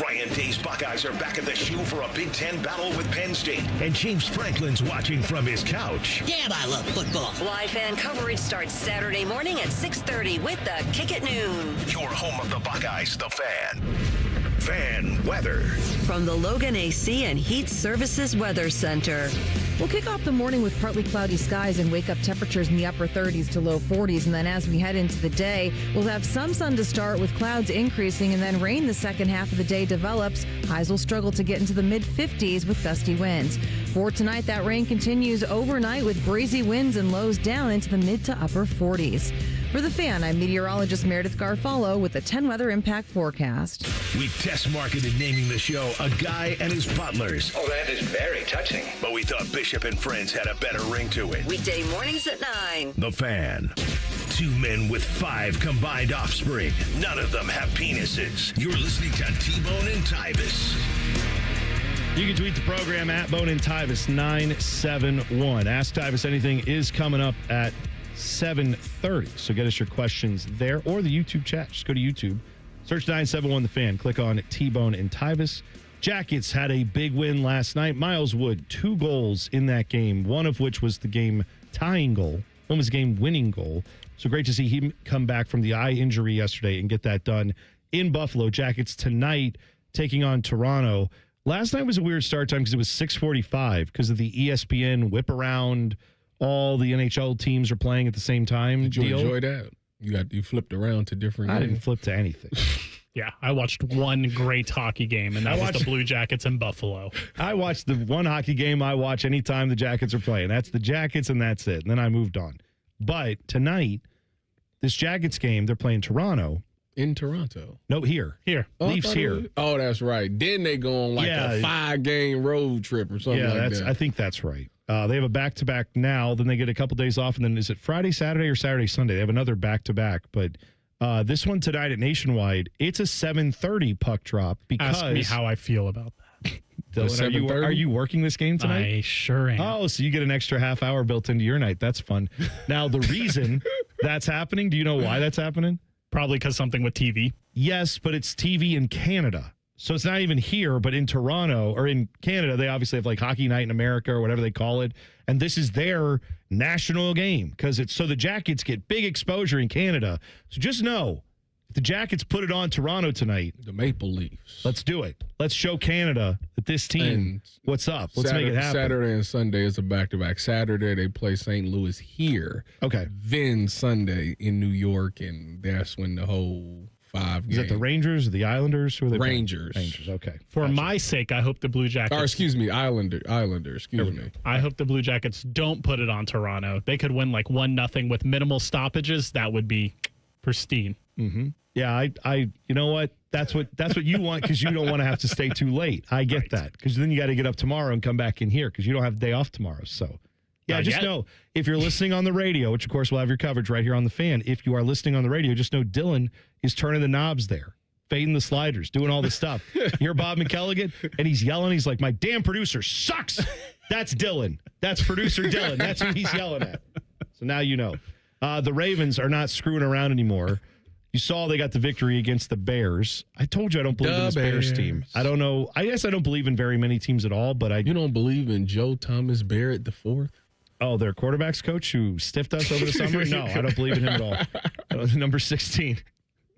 Ryan Day's Buckeyes are back at the shoe for a Big Ten battle with Penn State. And James Franklin's watching from his couch. Damn, I love football. Live fan coverage starts Saturday morning at 6:30 with the Kick at Noon. Your home of the Buckeyes, The Fan. Fan weather. From the Logan AC and Heat Services Weather Center. We'll kick off the morning with partly cloudy skies and wake up temperatures in the upper 30s to low 40s. And then as we head into the day, we'll have some sun to start with clouds increasing and then rain the second half of the day develops. Highs will struggle to get into the mid 50s with gusty winds. For tonight, that rain continues overnight with breezy winds and lows down into the mid to upper 40s. For The Fan, I'm meteorologist Meredith Garfalo with the 10 weather impact forecast. We test marketed naming the show A Guy and His Butlers. Oh, that is very touching. But we thought Bishop and Friends had a better ring to it. Weekday mornings at 9. The Fan. 2 men with 5 combined offspring. None of them have penises. You're listening to T-Bone and Tyvis. You can tweet the program at Bone and Tyvis 971. Ask Tyvis Anything is coming up at 7:30. So get us your questions there or the YouTube chat. Just go to YouTube, search 971 The Fan, click on T-Bone and Tyvis. Jackets had a big win last night. Miles Wood, 2 goals in that game, one of which was the game tying goal. One was game winning goal. So great to see him come back from the eye injury yesterday and get that done in Buffalo. Jackets tonight taking on Toronto. Last night was a weird start time because it was 6:45 because of the ESPN whip around. All the NHL teams are playing at the same time. Did you enjoy that? You flipped around to different games? I didn't flip to anything. Yeah, I watched one great hockey game, and that was the Blue Jackets in Buffalo. I watched the one hockey game I watch anytime the Jackets are playing. That's the Jackets, and that's it. And then I moved on. But tonight, this Jackets game, they're playing Toronto. In Toronto? No, here. Leafs here. Oh, that's right. Then they go on a 5-game road trip or something like that. I think that's right. They have a back-to-back now. Then they get a couple days off. And then is it Friday, Saturday, or Saturday, Sunday? They have another back-to-back. But this one tonight at Nationwide, it's a 7:30 puck drop. Because ask me how I feel about that. Dylan, are you working this game tonight? I sure am. Oh, so you get an extra half hour built into your night. That's fun. Now, the reason that's happening, do you know why that's happening? Probably because something with TV. Yes, but it's TV in Canada. So it's not even here, but in Toronto or in Canada, they obviously have like Hockey Night in America or whatever they call it. And this is their national game because it's so the Jackets get big exposure in Canada. So just know if the Jackets put it on Toronto tonight, the Maple Leafs. Let's do it. Let's show Canada that this team, what's up? Let's make it happen. Saturday and Sunday is a back-to-back. Saturday, they play St. Louis here. Okay. Then Sunday in New York, and that's when the whole 5 games. Is it the Rangers or the Islanders? Or the Rangers. Rangers, okay. For my sake, I hope the Blue Jackets... Or excuse me, Islanders. Excuse me. I hope the Blue Jackets don't put it on Toronto. They could win like 1-0 with minimal stoppages. That would be pristine. Mm-hmm. Yeah, I you know what? That's what you want because you don't want to have to stay too late. I get that because then you got to get up tomorrow and come back in here because you don't have a day off tomorrow. So, yeah, just know if you're listening on the radio, which of course we'll have your coverage right here on the Fan. If you are listening on the radio, just know Dylan is turning the knobs there, fading the sliders, doing all the stuff. You hear Bob McKelligan and he's yelling. He's like, "My damn producer sucks." That's Dylan. That's producer Dylan. That's who he's yelling at. So now you know. The Ravens are not screwing around anymore. You saw they got the victory against the Bears. I told you I don't believe in this Bears team. I don't know. I guess I don't believe in very many teams at all, but You don't believe in Joe Thomas Barrett IV? Oh, their quarterbacks coach who stiffed us over the summer? No, I don't believe in him at all. Number 16.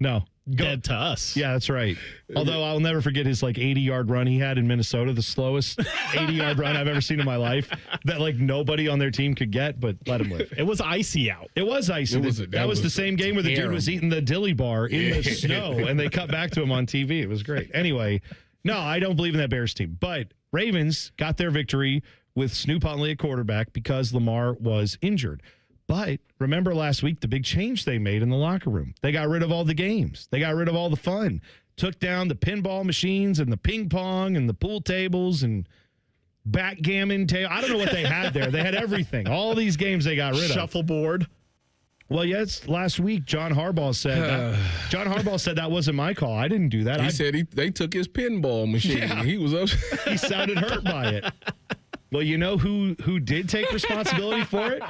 No. Dead to us. Yeah, that's right. Although I'll never forget his 80-yard run he had in Minnesota, the slowest 80-yard run I've ever seen in my life that nobody on their team could get, but let him live. It was icy out. It was icy. That was the same game where the dude was eating the dilly bar in the snow, and they cut back to him on TV. It was great. Anyway, no, I don't believe in that Bears team. But Ravens got their victory with Snoop Huntley at quarterback because Lamar was injured. But remember last week, the big change they made in the locker room. They got rid of all the games. They got rid of all the fun. Took down the pinball machines and the ping pong and the pool tables and backgammon table. I don't know what they had there. They had everything. All these games they got rid of. Shuffleboard. Well, yes, last week, John Harbaugh said that wasn't my call. I didn't do that. He said they took his pinball machine. Yeah. He was up. He sounded hurt by it. Well, you know who did take responsibility for it?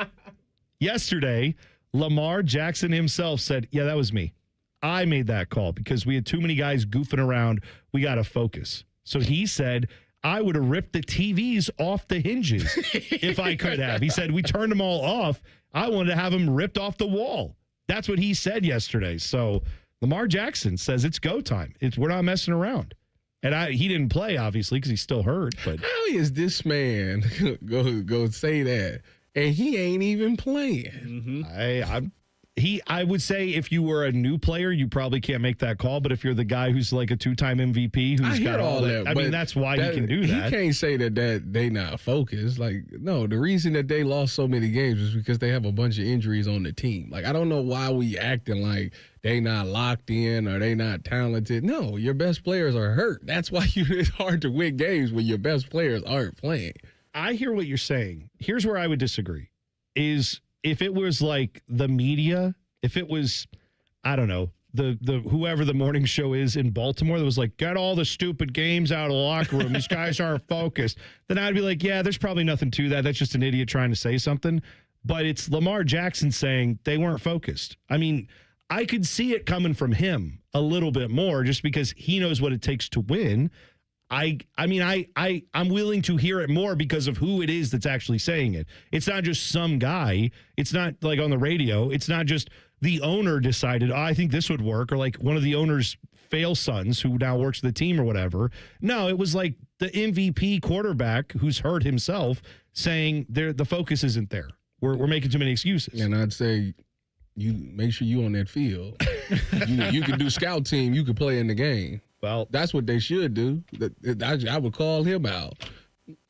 Yesterday, Lamar Jackson himself said, yeah, that was me. I made that call because we had too many guys goofing around. We got to focus. So he said, I would have ripped the TVs off the hinges if I could have. He said, we turned them all off. I wanted to have them ripped off the wall. That's what he said yesterday. So Lamar Jackson says it's go time. We're not messing around. And he didn't play, obviously, because he's still hurt. But how is this man go say that? And he ain't even playing. Mm-hmm. I would say if you were a new player, you probably can't make that call. But if you're the guy who's like a 2-time MVP, who's got all that, I mean, that's why he can do that. He can't say that they not focused. Like, no, the reason that they lost so many games is because they have a bunch of injuries on the team. Like, I don't know why we acting like they not locked in or they not talented. No, your best players are hurt. That's why it's hard to win games when your best players aren't playing. I hear what you're saying. Here's where I would disagree is if it was like the media, if it was, I don't know, the whoever the morning show is in Baltimore that was like, get all the stupid games out of the locker room. These guys aren't focused. Then I'd be like, yeah, there's probably nothing to that. That's just an idiot trying to say something. But it's Lamar Jackson saying they weren't focused. I mean, I could see it coming from him a little bit more just because he knows what it takes to win. I'm willing to hear it more because of who it is that's actually saying it. It's not just some guy. It's not like on the radio. It's not just the owner decided, I think this would work, or like one of the owner's fail sons who now works for the team or whatever. No, it was like the MVP quarterback who's hurt himself saying the focus isn't there. We're making too many excuses. And I'd say You make sure you on that field. you can do scout team. You can play in the game. Well, that's what they should do. I would call him out.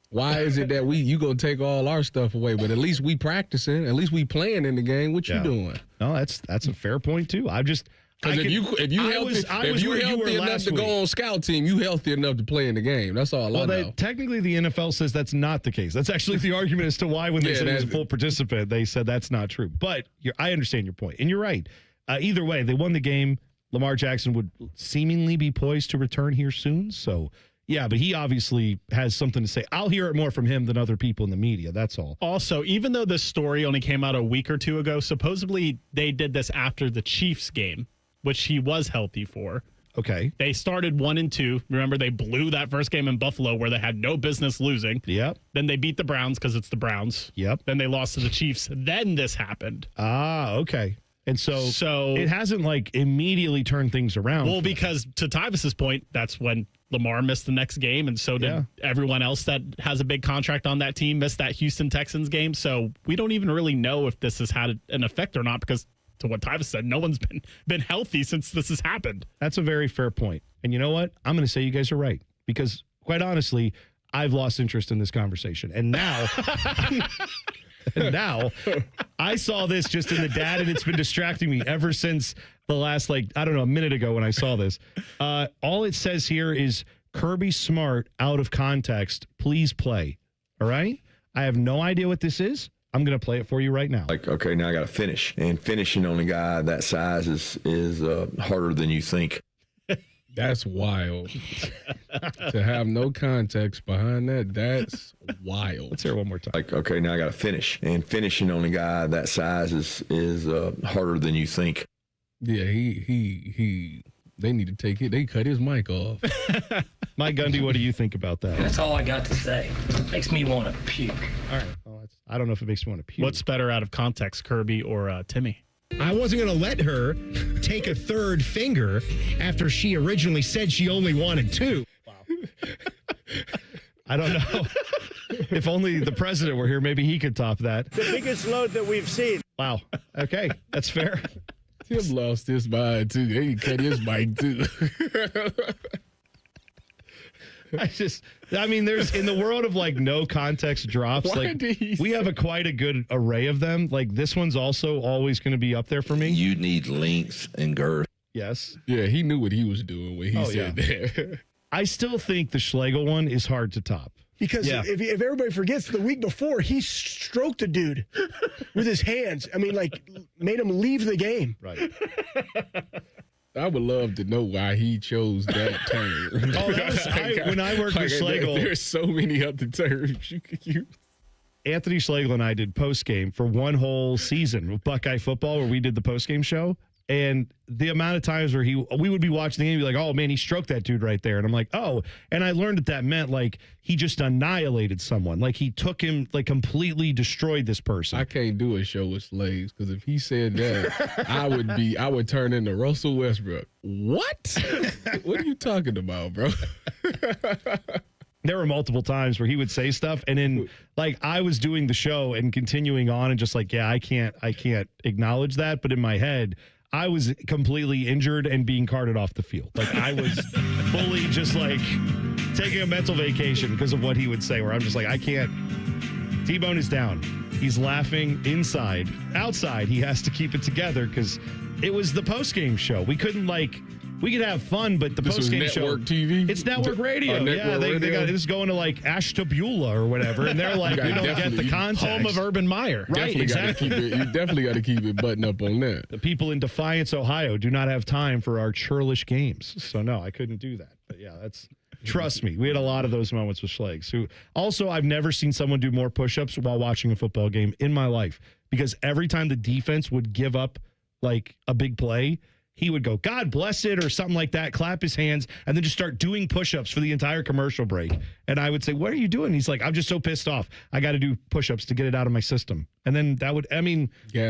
Why is it that you gonna take all our stuff away? But at least we practicing. At least we playing in the game. What you doing? No, that's a fair point too. Because if you healthy enough to go on scout team, you healthy enough to play in the game. That's all I know. Technically, the NFL says that's not the case. That's actually the argument as to why when they said he was a full participant, they said that's not true. But I understand your point, and you're right. Either way, they won the game. Lamar Jackson would seemingly be poised to return here soon. So, yeah, but he obviously has something to say. I'll hear it more from him than other people in the media. That's all. Also, even though this story only came out a week or two ago, supposedly they did this after the Chiefs game, which he was healthy for. Okay. They started 1-2. Remember, they blew that first game in Buffalo where they had no business losing. Yep. Then they beat the Browns because it's the Browns. Yep. Then they lost to the Chiefs. Then this happened. Ah, okay. And so it hasn't immediately turned things around. Well, because to Tyvis's point, that's when Lamar missed the next game, and so did everyone else that has a big contract on that team missed that Houston Texans game. So we don't even really know if this has had an effect or not, because to what Tyvis said, no one's been healthy since this has happened. That's a very fair point. And you know what? I'm going to say you guys are right, because quite honestly, I've lost interest in this conversation. And now I saw this just in the data, and it's been distracting me ever since the last, a minute ago when I saw this. All it says here is Kirby Smart out of context. Please play. All right? I have no idea what this is. I'm going to play it for you right now. Okay, now I got to finish. And finishing on a guy that size is harder than you think. That's wild. To have no context behind that's wild. Let's hear it one more time. Okay, now I got to finish. And finishing on a guy that size is harder than you think. Yeah, they need to take it. They cut his mic off. Mike Gundy, what do you think about that? That's all I got to say. Makes me want to puke. All right. Well, I don't know if it makes me want to puke. What's better out of context, Kirby or Timmy? I wasn't going to let her take a third finger after she originally said she only wanted two. Wow. I don't know. If only the president were here, maybe he could top that. The biggest load that we've seen. Wow. Okay. That's fair. Tim lost his mind, too. He cut his mic, too. There's in the world of no context drops, we have quite a good array of them. This one's also always going to be up there for me. You need length and girth. Yes. Yeah, he knew what he was doing when he said that. I still think the Schlegel one is hard to top. Because if everybody forgets, the week before, he stroked a dude with his hands. Made him leave the game. Right. I would love to know why he chose that term. When I worked with Schlegel. There's so many other terms you could use. Anthony Schlegel and I did postgame for one whole season with Buckeye football, where we did the postgame show. And the amount of times where we would be watching the game and be like, oh, man, he stroked that dude right there. And I'm like, oh. And I learned that meant he just annihilated someone. He took him, completely destroyed this person. I can't do a show with slaves, because if he said that, I would turn into Russell Westbrook. What? What are you talking about, bro? There were multiple times where he would say stuff, and then I was doing the show and continuing on and just I can't acknowledge that. But in my head, I was completely injured and being carted off the field. I was fully just taking a mental vacation because of what he would say, where I'm just I can't. T-Bone is down. He's laughing inside. Outside, he has to keep it together because it was the post-game show. We couldn't we could have fun, but the post-game show. Network TV? It's network radio. They got this going to Ashtabula or whatever, and they're we don't get the context. Home of Urban Meyer. Right, exactly. You definitely got to keep it buttoned up on that. The people in Defiance, Ohio do not have time for our churlish games. So, no, I couldn't do that. But, yeah, trust me, we had a lot of those moments with Schlegs. Who also, I've never seen someone do more push-ups while watching a football game in my life, because every time the defense would give up a big play, he would go, God bless it, or something like that, clap his hands, and then just start doing push-ups for the entire commercial break. And I would say, what are you doing? He's like, I'm just so pissed off. I got to do push-ups to get it out of my system. And then gas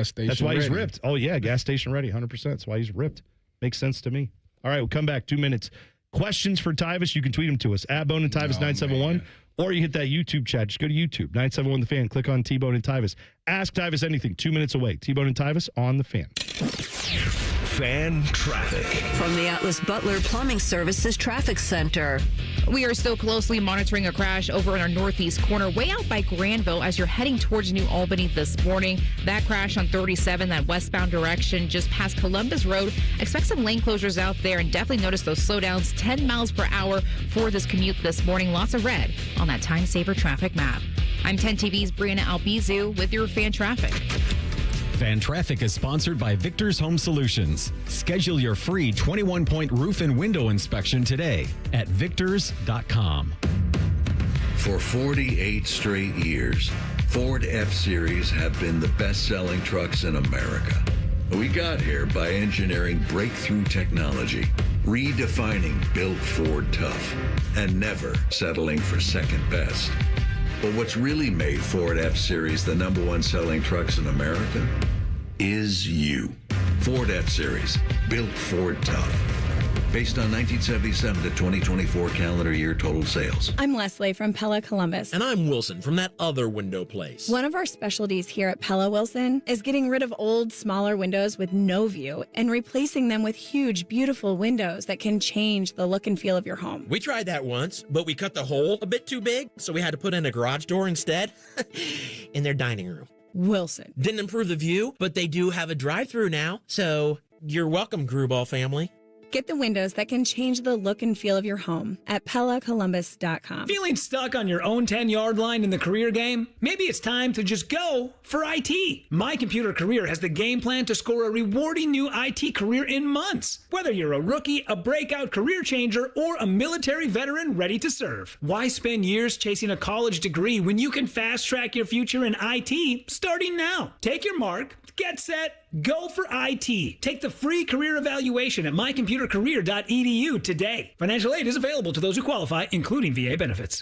station that's why ready. He's ripped. Oh, yeah, gas station ready, 100%. That's why he's ripped. Makes sense to me. All right, we'll come back 2 minutes. Questions for Tyvis, you can tweet them to us, at Bone and Tyvis 971, or you hit that YouTube chat. Just go to YouTube, 971 The Fan, click on T-Bone and Tyvis. Ask Tyvis anything, 2 minutes away. T-Bone and Tyvis on The Fan. Fan traffic. From the Atlas Butler Plumbing Services Traffic Center. We are still closely monitoring a crash over in our northeast corner, way out by Granville as you're heading towards New Albany this morning. That crash on 37, that westbound direction, just past Columbus Road. Expect some lane closures out there and definitely notice those slowdowns, 10 miles per hour for this commute this morning. Lots of red on that time saver traffic map. I'm 10 TV's Brianna Albizu with your fan traffic. Fan Traffic is sponsored by Victor's Home Solutions. Schedule your free 21-point roof and window inspection today at victors.com. For 48 straight years, Ford F-Series have been the best-selling trucks in America. We got here by engineering breakthrough technology, redefining Built Ford Tough, and never settling for second best. But what's really made Ford F-Series the #1 selling trucks in America is you. Ford F-Series, built Ford Tough. Based on 1977 to 2024 calendar year total sales. I'm Leslie from Pella Columbus. And I'm Wilson from that other window place. One of our specialties here at Pella Wilson is getting rid of old, smaller windows with no view and replacing them with huge, beautiful windows that can change the look and feel of your home. We tried that once, but we cut the hole a bit too big, so we had to put in a garage door instead in their dining room. Wilson. Didn't improve the view, but they do have a drive-through now, so you're welcome, Gruball family. Get the windows that can change the look and feel of your home at PellaColumbus.com. Feeling stuck on your own 10-yard line in the career game? Maybe it's time to just go for IT. My Computer Career has the game plan to score a rewarding new IT career in months. Whether you're a rookie, a breakout career changer, or a military veteran ready to serve. Why spend years chasing a college degree when you can fast-track your future in IT starting now? Take your mark, get set, go for IT. Take the free career evaluation at mycomputercareer.edu today. Financial aid is available to those who qualify, including VA benefits.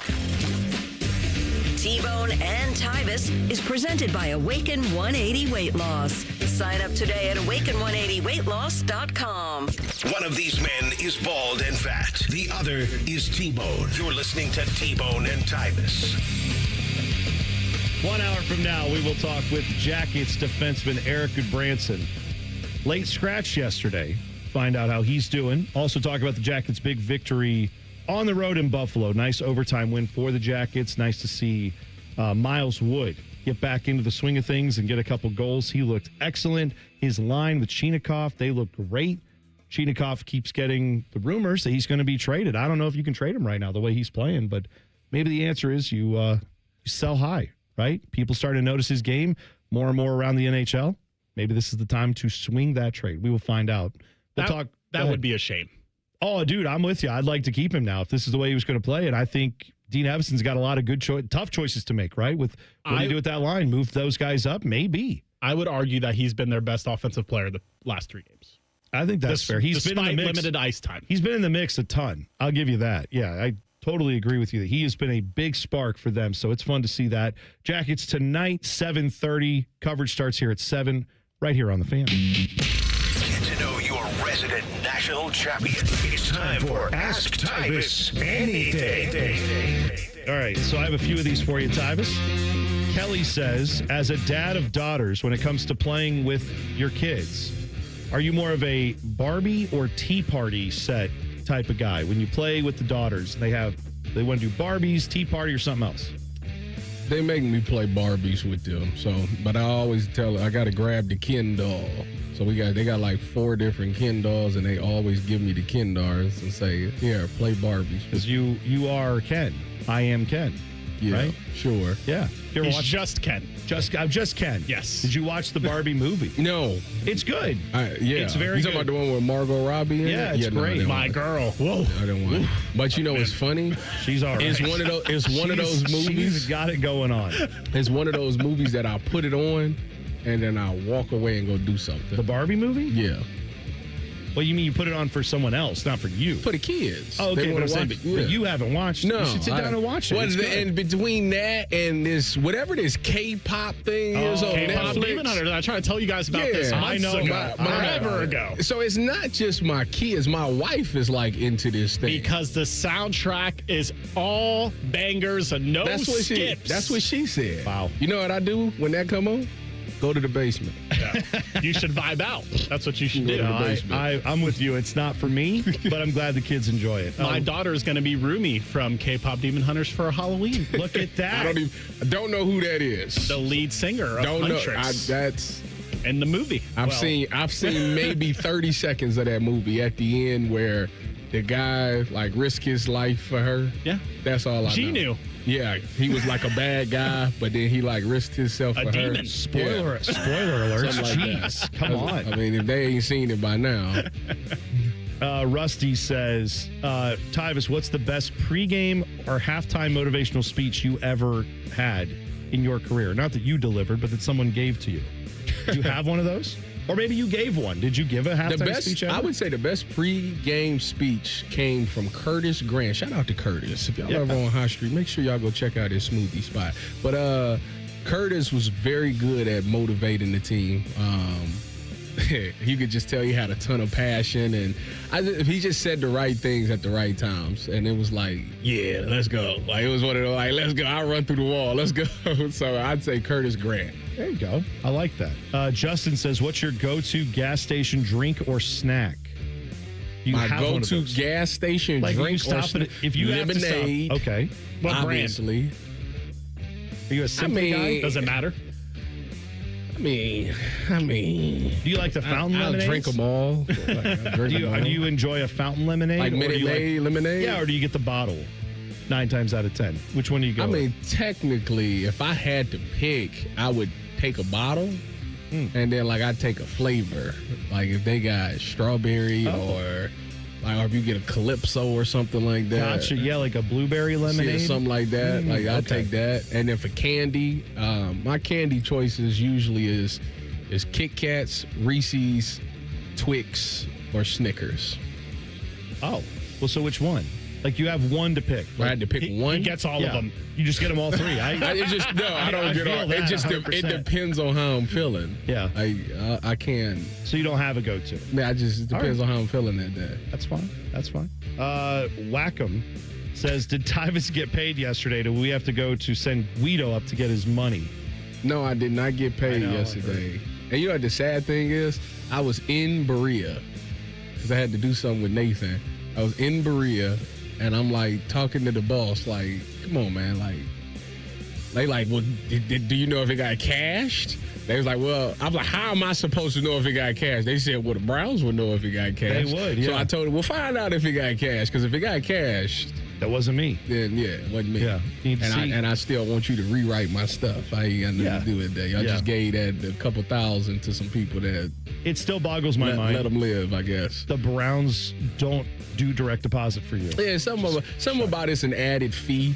T-Bone and Tyvis is presented by Awaken 180 Weight Loss. Sign up today at awaken180weightloss.com. One of these men is bald and fat. The other is T-Bone. You're listening to T-Bone and Tyvis. 1 hour from now, we will talk with Jackets defenseman Eric Goodbranson. Late scratch yesterday. Find out how he's doing. Also talk about the Jackets' big victory on the road in Buffalo. Nice overtime win for the Jackets. Nice to see Miles Wood get back into the swing of things and get a couple goals. He looked excellent. His line with Chinakhov, they look great. Chinakhov keeps getting the rumors that he's going to be traded. I don't know if you can trade him right now the way he's playing, but maybe the answer is you sell high. Right? People starting to notice his game more and more around the NHL. Maybe this is the time to swing that trade. We will find out. That would be a shame. Oh, dude, I'm with you. I'd like to keep him now if this is the way he was going to play. And I think Dean Evason's got a lot of good tough choices to make, right? With what do you do with that line? Move those guys up? Maybe. I would argue that he's been their best offensive player the last 3 games. I think that's fair. He's been in the mix. Limited ice time. He's been in the mix a ton. I'll give you that. Yeah, I totally agree with you that he has been a big spark for them, so it's fun to see that. Jackets tonight, 7:30. Coverage starts here at 7, right here on The Fan. Get to know your resident national champion. It's time for Ask Tyvis Anything. All right, so I have a few of these for you, Tyvis. Kelly says, as a dad of daughters, when it comes to playing with your kids, are you more of a Barbie or Tea Party set type of guy? When you play with the daughters, they want to do Barbies, Tea Party, or something else? They make me play Barbies with them. But I always tell her I got to grab the Ken doll. So they got like 4 different Ken dolls, and they always give me the Ken dolls and say, "Here, play Barbies." Because you are Ken. I am Ken. Yeah, right? Sure. Yeah. He's just Ken. I'm just Ken. Yes. Did you watch the Barbie movie? No. It's good. Yeah. It's very You good. talking about the one with Margot Robbie in it? Yeah, it's great. My girl. Whoa. I don't want it. But you know what's funny? She's all right. It's one of those movies. She's got it going on. It's one of those movies that I put it on and then I walk away and go do something. The Barbie movie? Yeah. Well, you mean you put it on for someone else, not for you? For the kids. Oh, okay. But you haven't watched it. No. You should sit down and watch it. And between that and this, whatever this K-pop thing is on K-pop Netflix. Demon Hunter. I tried to tell you guys about this months ago. Forever ago. So it's not just my kids. My wife is like into this thing. Because the soundtrack is all bangers and no skips. That's what she said. Wow. You know what I do when that come on? Go to the basement. You should vibe out. That's what you should do. I'm with you. It's not for me, but I'm glad the kids enjoy it. My daughter is going to be Rumi from K-pop Demon Hunters for Halloween. Look at that. I don't know who that is. The lead singer of Don't know. Huntress. That's in the movie. I've seen maybe 30 seconds of that movie at the end where the guy like risked his life for her. Yeah. That's all I know. She knew. Yeah, he was like a bad guy, but then he like risked himself for demon. her. Spoiler alert. Jeez, come on. I mean, if they ain't seen it by now. Rusty says, Tyvis, what's the best pregame or halftime motivational speech you ever had in your career? Not that you delivered, but that someone gave to you. Do you have one of those? Or maybe you gave one. Did you give a halftime speech ever? I would say the best pre-game speech came from Curtis Grant. Shout out to Curtis. If y'all ever on High Street, make sure y'all go check out his smoothie spot. But Curtis was very good at motivating the team. You could just tell he had a ton of passion, and he just said the right things at the right times. And it was like, yeah, let's go. Like, it was one of those, like, let's go. I'll run through the wall. Let's go. So I'd say Curtis Grant. There you go. I like that. Justin says, what's your go-to gas station drink or snack? My go-to gas station like drink you stop or snack? if you lemonade. Have to stop. Okay. What obviously. brand? Are you a Simply guy? Does it matter? I mean. Do you like the fountain lemonade? I'll drink them all. Do you enjoy a fountain lemonade? Like Minute Maid lemonade? Yeah, or do you get the bottle 9 times out of 10? Which one do you go I mean, with? technically, if I had to pick, I would take a bottle and then, like, I'd take a flavor. Like, if they got strawberry or if you get a Calypso or something like that. Gotcha. Yeah, like a blueberry lemonade. Yeah, something like that. Like, I'd take that. And then for candy, my candy choices usually is Kit Kats, Reese's, Twix, or Snickers. Oh. Well, so which one? Like, you have one to pick. I had to pick one. He gets all of them. You just get them all three. I don't get all. It depends on how I'm feeling. Yeah. I can. So you don't have a go-to. Yeah, it depends on how I'm feeling that day. That's fine. Wackham says, did Tyvis get paid yesterday? Do we have to go to send Guido up to get his money? No, I did not get paid yesterday. And you know what the sad thing is? I was in Berea because I had to do something with Nathan. I was in Berea. And I'm like talking to the boss, like, come on, man. Like, they like, well, do you know if it got cashed? They was like, well, I'm like, how am I supposed to know if it got cashed? They said, well, the Browns would know if it got cashed. They would, yeah. So I told them, well, find out if it got cashed, because if it got cashed, that wasn't me. Then yeah, it wasn't me. Yeah, and I still want you to rewrite my stuff. I ain't got nothing to do with that. Y'all just gave that a couple thousand to some people that it still boggles my mind. Let them live, I guess. The Browns don't do direct deposit for you. Yeah, some about it's an added fee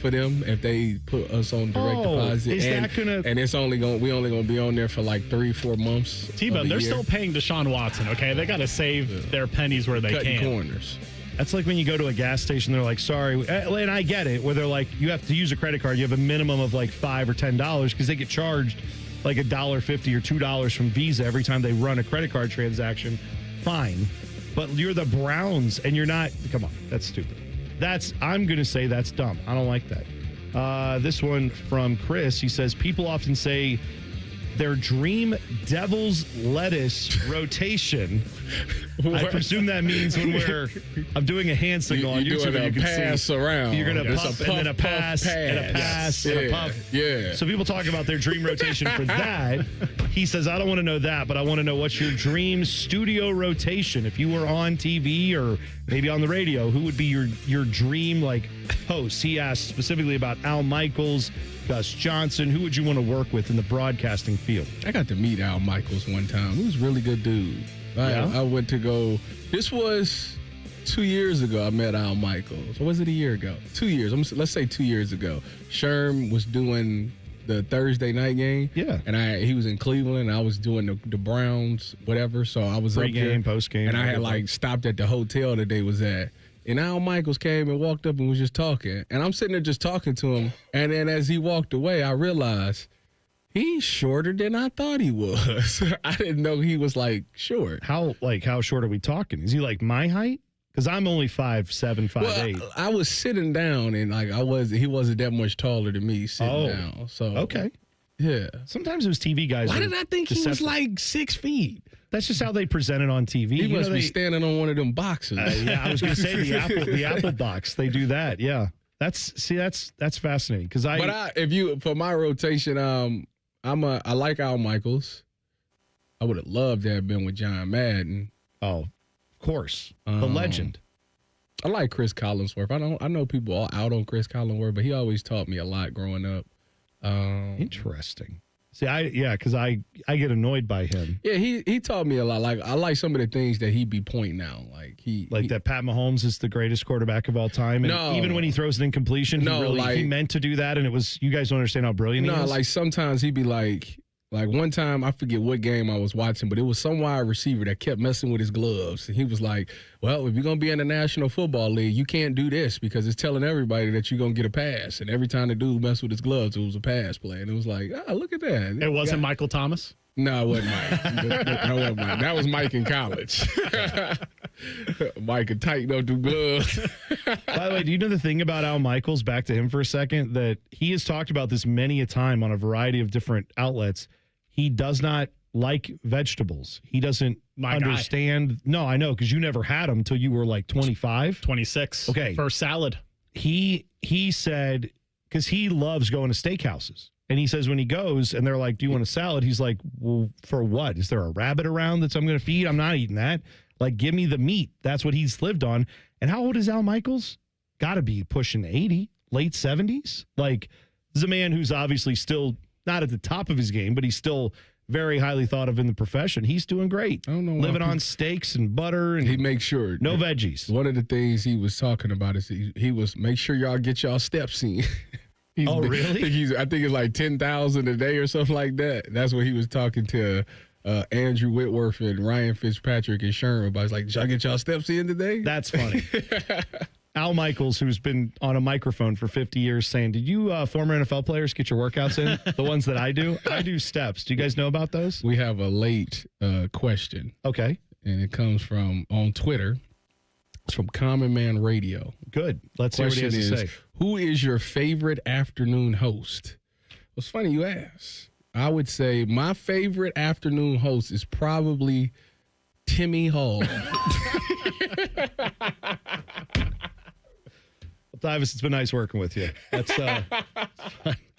for them if they put us on direct deposit. Is that gonna? And it's we only gonna be on there for like 3-4 months. T-Bone, they're still paying Deshaun Watson. Okay, they got to save their pennies where they Cutting can. Corners. That's like when you go to a gas station, they're like, sorry, and I get it, where they're like, you have to use a credit card. You have a minimum of like $5 or $10 because they get charged like $1.50 or $2 from Visa every time they run a credit card transaction. Fine. But you're the Browns and you're not, come on, that's stupid. I'm going to say that's dumb. I don't like that. This one from Chris, he says, people often say their dream devil's lettuce rotation. I presume that means when I'm doing a hand signal on YouTube, and you can pass see, around. You're going to puff and then a pass and a pass and a puff. Yeah. So people talk about their dream rotation for that. He says, I don't want to know that, but I want to know what's your dream studio rotation. If you were on TV or maybe on the radio, who would be your dream like host? He asked specifically about Al Michaels, Gus Johnson. Who would you want to work with in the broadcasting field? I got to meet Al Michaels one time. He was a really good dude. I went to go. This was 2 years ago. I met Al Michaels. Or was it a year ago? 2 years. Let's say 2 years ago. Sherm was doing the Thursday night game. Yeah. And he was in Cleveland. And I was doing the Browns, whatever. So I was pre-game, up there. post-game. And I had like stopped at the hotel that they was at. And Al Michaels came and walked up and was just talking. And I'm sitting there just talking to him. And then as he walked away, I realized he's shorter than I thought he was. I didn't know he was like short. How short are we talking? Is he like my height? Because I'm only 5'7", 5'8". Well, I was sitting down and like he wasn't that much taller than me sitting down. So okay. Yeah. Sometimes those TV guys. Why are did I think he was deceptive. like 6 feet? That's just how they present it on TV. He must be standing on one of them boxes. Yeah, I was going to say the Apple box. They do that. Yeah, that's fascinating because for my rotation, I like Al Michaels. I would have loved to have been with John Madden. Oh, of course, the legend. I like Chris Collinsworth. I know people are out on Chris Collinsworth, but he always taught me a lot growing up. Interesting. See, because I get annoyed by him. Yeah, he taught me a lot. Like I like some of the things that he be pointing out. Like that Pat Mahomes is the greatest quarterback of all time. And No. even when he throws an incompletion, he meant to do that, and it was you guys don't understand how brilliant he is. like sometimes he'd be like one time, I forget what game I was watching, but it was some wide receiver that kept messing with his gloves. And he was like, well, if you're going to be in the National Football League, you can't do this because it's telling everybody that you're going to get a pass. And every time the dude messed with his gloves, it was a pass play. And it was like, look at that. It wasn't Michael Thomas? No, it wasn't Mike. That wasn't Mike. That was Mike in college. Mike could tighten up the gloves. By the way, do you know the thing about Al Michaels, back to him for a second, that he has talked about this many a time on a variety of different outlets. He does not like vegetables. He doesn't understand. No, I know, because you never had them until you were like 25. 26. Okay. For salad. He said, because he loves going to steakhouses. And he says when he goes and they're like, do you want a salad? He's like, well, for what? Is there a rabbit around that I'm going to feed? I'm not eating that. Like, give me the meat. That's what he's lived on. And how old is Al Michaels? Got to be pushing 80, late 70s. Like, this is a man who's obviously still not at the top of his game, but he's still very highly thought of in the profession. He's doing great. I don't know, living on steaks and butter, and he makes sure no veggies. One of the things he was talking about is he was make sure y'all get y'all steps in. Really? I think it's like 10,000 a day or something like that. That's what he was talking to Andrew Whitworth and Ryan Fitzpatrick and Sherman about. He's like, did y'all get y'all steps in today? That's funny. Al Michaels, who's been on a microphone for 50 years, saying, did you former NFL players get your workouts in? The ones that I do steps. Do you guys know about those? We have a late question. Okay. And it comes from on Twitter. It's from Common Man Radio. Good. Let's see what he has to say. Who is your favorite afternoon host? Well, it's funny you ask. I would say my favorite afternoon host is probably Timmy Hall. Tyvis, it's been nice working with you. That's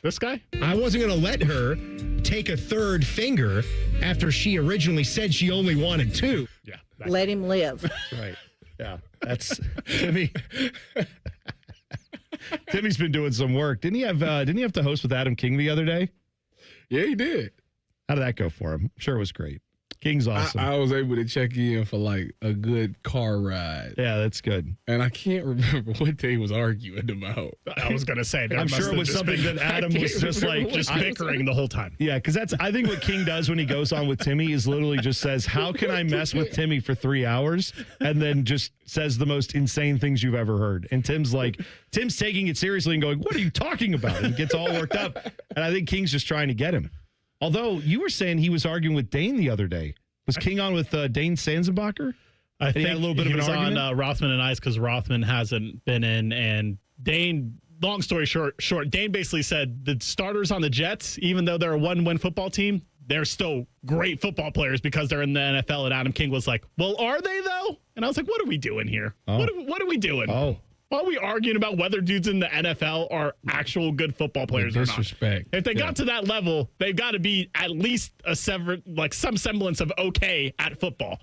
this guy. I wasn't going to let her take a third finger after she originally said she only wanted 2. Yeah. Let him live. That's right. Yeah. That's Timmy. Timmy's been doing some work. Didn't he have to host with Adam King the other day? Yeah, he did. How did that go for him? I'm sure it was great. King's awesome. I was able to check in for like a good car ride. Yeah, that's good. And I can't remember what they was arguing about. I was going to say, I'm sure it was something that Adam was just bickering the whole time. Yeah, because I think what King does when he goes on with Timmy is literally just says, how can I mess with Timmy for 3 hours? And then just says the most insane things you've ever heard. And Tim's taking it seriously and going, what are you talking about? And gets all worked up. And I think King's just trying to get him. Although you were saying he was arguing with Dane the other day. Was King on with Dane Sanzenbacher? I think he had a little bit of an argument on Rothman and Ice because Rothman hasn't been in, and Dane. Long story short, Dane basically said the starters on the Jets, even though they're a one-win football team, they're still great football players because they're in the NFL. And Adam King was like, "Well, are they though?" And I was like, "What are we doing here? Oh. What are we doing? Oh. Why are we arguing about whether dudes in the NFL are actual good football players or not? Disrespect. If they got to that level, they've got to be at least some semblance of okay at football."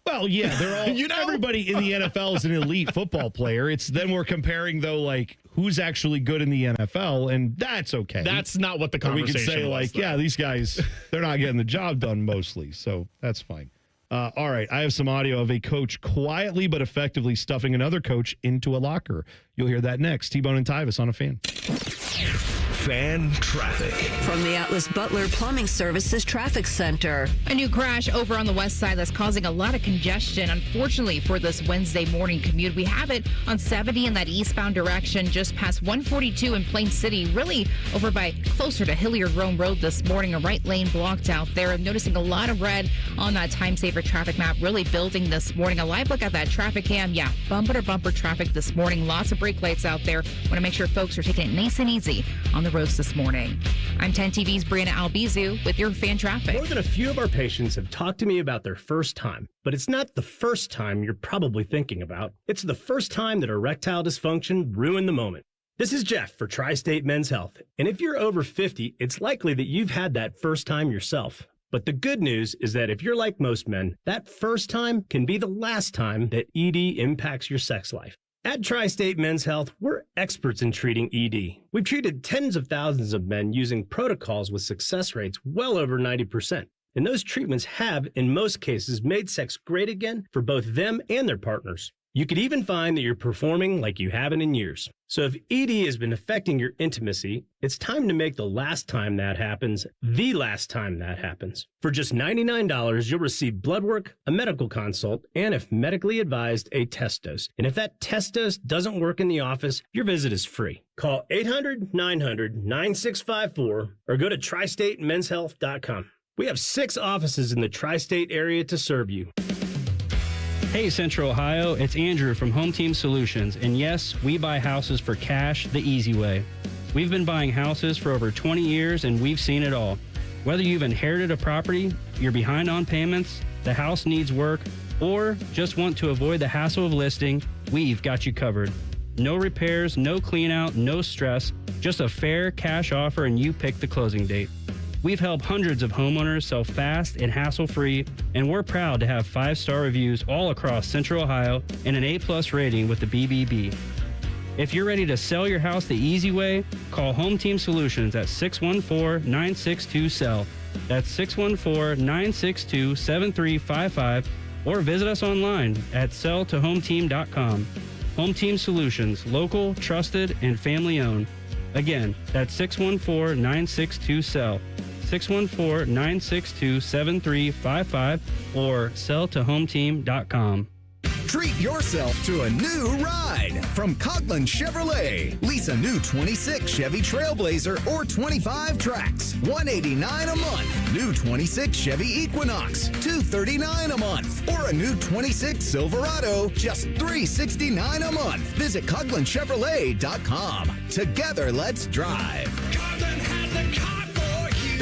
Well, yeah, they're all. Everybody in the NFL is an elite football player. It's then we're comparing though, like who's actually good in the NFL, and that's okay. That's not what the conversation we could say, was, yeah, these guys, they're not getting the job done mostly, so that's fine. All right, I have some audio of a coach quietly but effectively stuffing another coach into a locker. You'll hear that next. T-Bone and Tyvis on a Fan. Fan traffic. From the Atlas Butler Plumbing Services Traffic Center. A new crash over on the west side that's causing a lot of congestion. Unfortunately, for this Wednesday morning commute, we have it on 70 in that eastbound direction, just past 142 in Plain City, really over by closer to Hilliard-Rome Road this morning. A right lane blocked out there. I'm noticing a lot of red on that time saver traffic map, really building this morning. A live look at that traffic cam. Yeah, bumper to bumper traffic this morning. Lots of brake lights out there. Want to make sure folks are taking it nice and easy on the roads this morning. I'm 10 TV's Brianna Albizu with your fan traffic. More than a few of our patients have talked to me about their first time, but it's not the first time you're probably thinking about. It's the first time that erectile dysfunction ruined the moment. This is Jeff for Tri-State Men's Health, and if you're over 50, it's likely that you've had that first time yourself. But the good news is that if you're like most men, that first time can be the last time that ED impacts your sex life. At Tri-State Men's Health, we're experts in treating ED. We've treated tens of thousands of men using protocols with success rates well over 90%. And those treatments have, in most cases, made sex great again for both them and their partners. You could even find that you're performing like you haven't in years. So if ED has been affecting your intimacy, it's time to make the last time that happens the last time that happens. For just $99, you'll receive blood work, a medical consult, and if medically advised, a test dose. And if that test dose doesn't work in the office, your visit is free. Call 800-900-9654 or go to tristatemenshealth.com. We have 6 offices in the tri-state area to serve you. Hey Central Ohio, it's Andrew from Home Team Solutions, and yes, we buy houses for cash the easy way. We've been buying houses for over 20 years and we've seen it all. Whether you've inherited a property, you're behind on payments, the house needs work, or just want to avoid the hassle of listing, we've got you covered. No repairs, no clean out, no stress, just a fair cash offer and you pick the closing date. We've helped hundreds of homeowners sell fast and hassle-free, and we're proud to have 5-star reviews all across Central Ohio and an A+ rating with the BBB. If you're ready to sell your house the easy way, call Home Team Solutions at 614-962-SELL. That's 614-962-7355, or visit us online at selltohometeam.com. Home Team Solutions, local, trusted, and family-owned. Again, that's 614-962-SELL. 614-962-7355 or selltohometeam.com. Treat yourself to a new ride from Coughlin Chevrolet. Lease a new 26 Chevy Trailblazer or 25 Trax, $189 a month. New 26 Chevy Equinox, $239 a month. Or a new 26 Silverado, just $369 a month. Visit CoughlinChevrolet.com. Together, let's drive.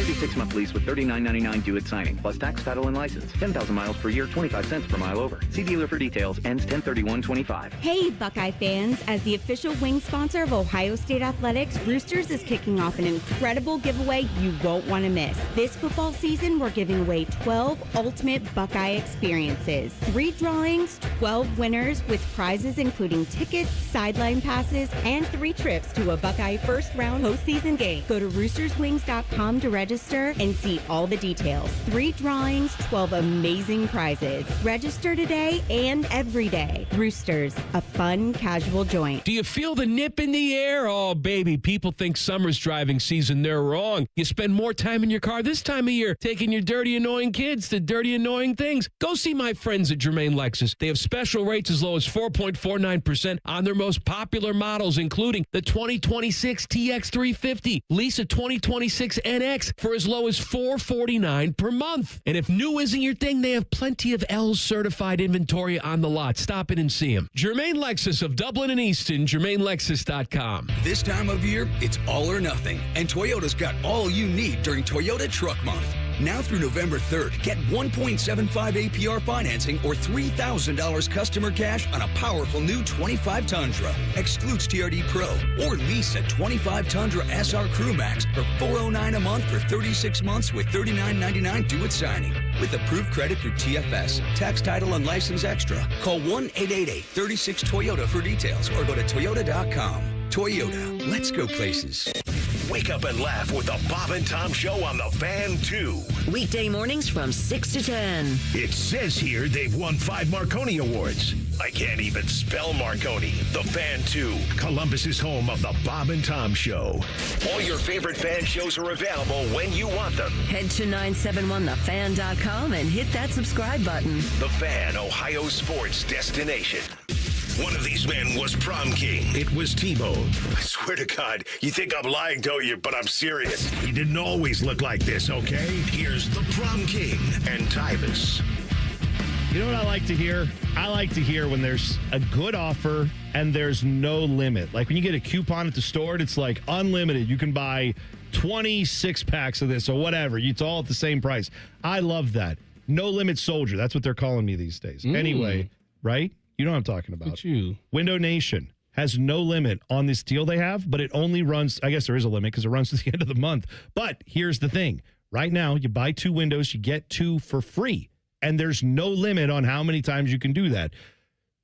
36-month lease with $39.99 due at signing, plus tax, title, and license. 10,000 miles per year, 25 cents per mile over. See dealer for details. Ends 10/31/25. Hey, Buckeye fans. As the official wing sponsor of Ohio State Athletics, Roosters is kicking off an incredible giveaway you won't want to miss. This football season, we're giving away 12 ultimate Buckeye experiences. 3 drawings, 12 winners with prizes including tickets, sideline passes, and 3 trips to a Buckeye first-round postseason game. Go to roosterswings.com to register and see all the details. 3 drawings, 12 amazing prizes. Register today and every day. Roosters, a fun, casual joint. Do you feel the nip in the air? Oh, baby, people think summer's driving season. They're wrong. You spend more time in your car this time of year taking your dirty, annoying kids to dirty, annoying things. Go see my friends at Germain Lexus. They have special rates as low as 4.49% on their most popular models, including the 2026 TX350. Lease a 2026 NX for as low as $449 per month. And if new isn't your thing, they have plenty of L's certified inventory on the lot. Stop in and see them. Germain Lexus of Dublin and Easton, GermainLexus.com. This time of year, it's all or nothing, and Toyota's got all you need during Toyota Truck Month. Now through November 3rd, get 1.75 APR financing or $3,000 customer cash on a powerful new 25 Tundra. Excludes TRD Pro. Or lease a 25 Tundra SR Crew Max for $409 a month for 36 months with $39.99 due at signing. With approved credit through TFS. Tax, title, and license extra. Call 1-888-36-TOYOTA for details or go to toyota.com. Toyota. Let's go places. Wake up and laugh with the Bob and Tom Show on the Fan 2. Weekday mornings from 6 to 10. It says here they've won 5 Marconi Awards. I can't even spell Marconi. The Fan 2, Columbus's home of the Bob and Tom Show. All your favorite fan shows are available when you want them. Head to 971thefan.com and hit that subscribe button. The Fan, Ohio sports destination. One of these men was prom king. It was T-Bone. I swear to God, you think I'm lying, don't you? But I'm serious. He didn't always look like this, okay? Here's the prom king and Tyvis. You know what I like to hear? I like to hear when there's a good offer and there's no limit. Like when you get a coupon at the store and it's like unlimited. You can buy 26 packs of this or whatever. It's all at the same price. I love that. No limit soldier. That's what they're calling me these days. Anyway, right? You know what I'm talking about. Look at you. Window Nation has no limit on this deal they have, but it only runs, I guess there is a limit because it runs to the end of the month. But here's the thing. Right now, you buy 2 windows, you get 2 for free. And there's no limit on how many times you can do that.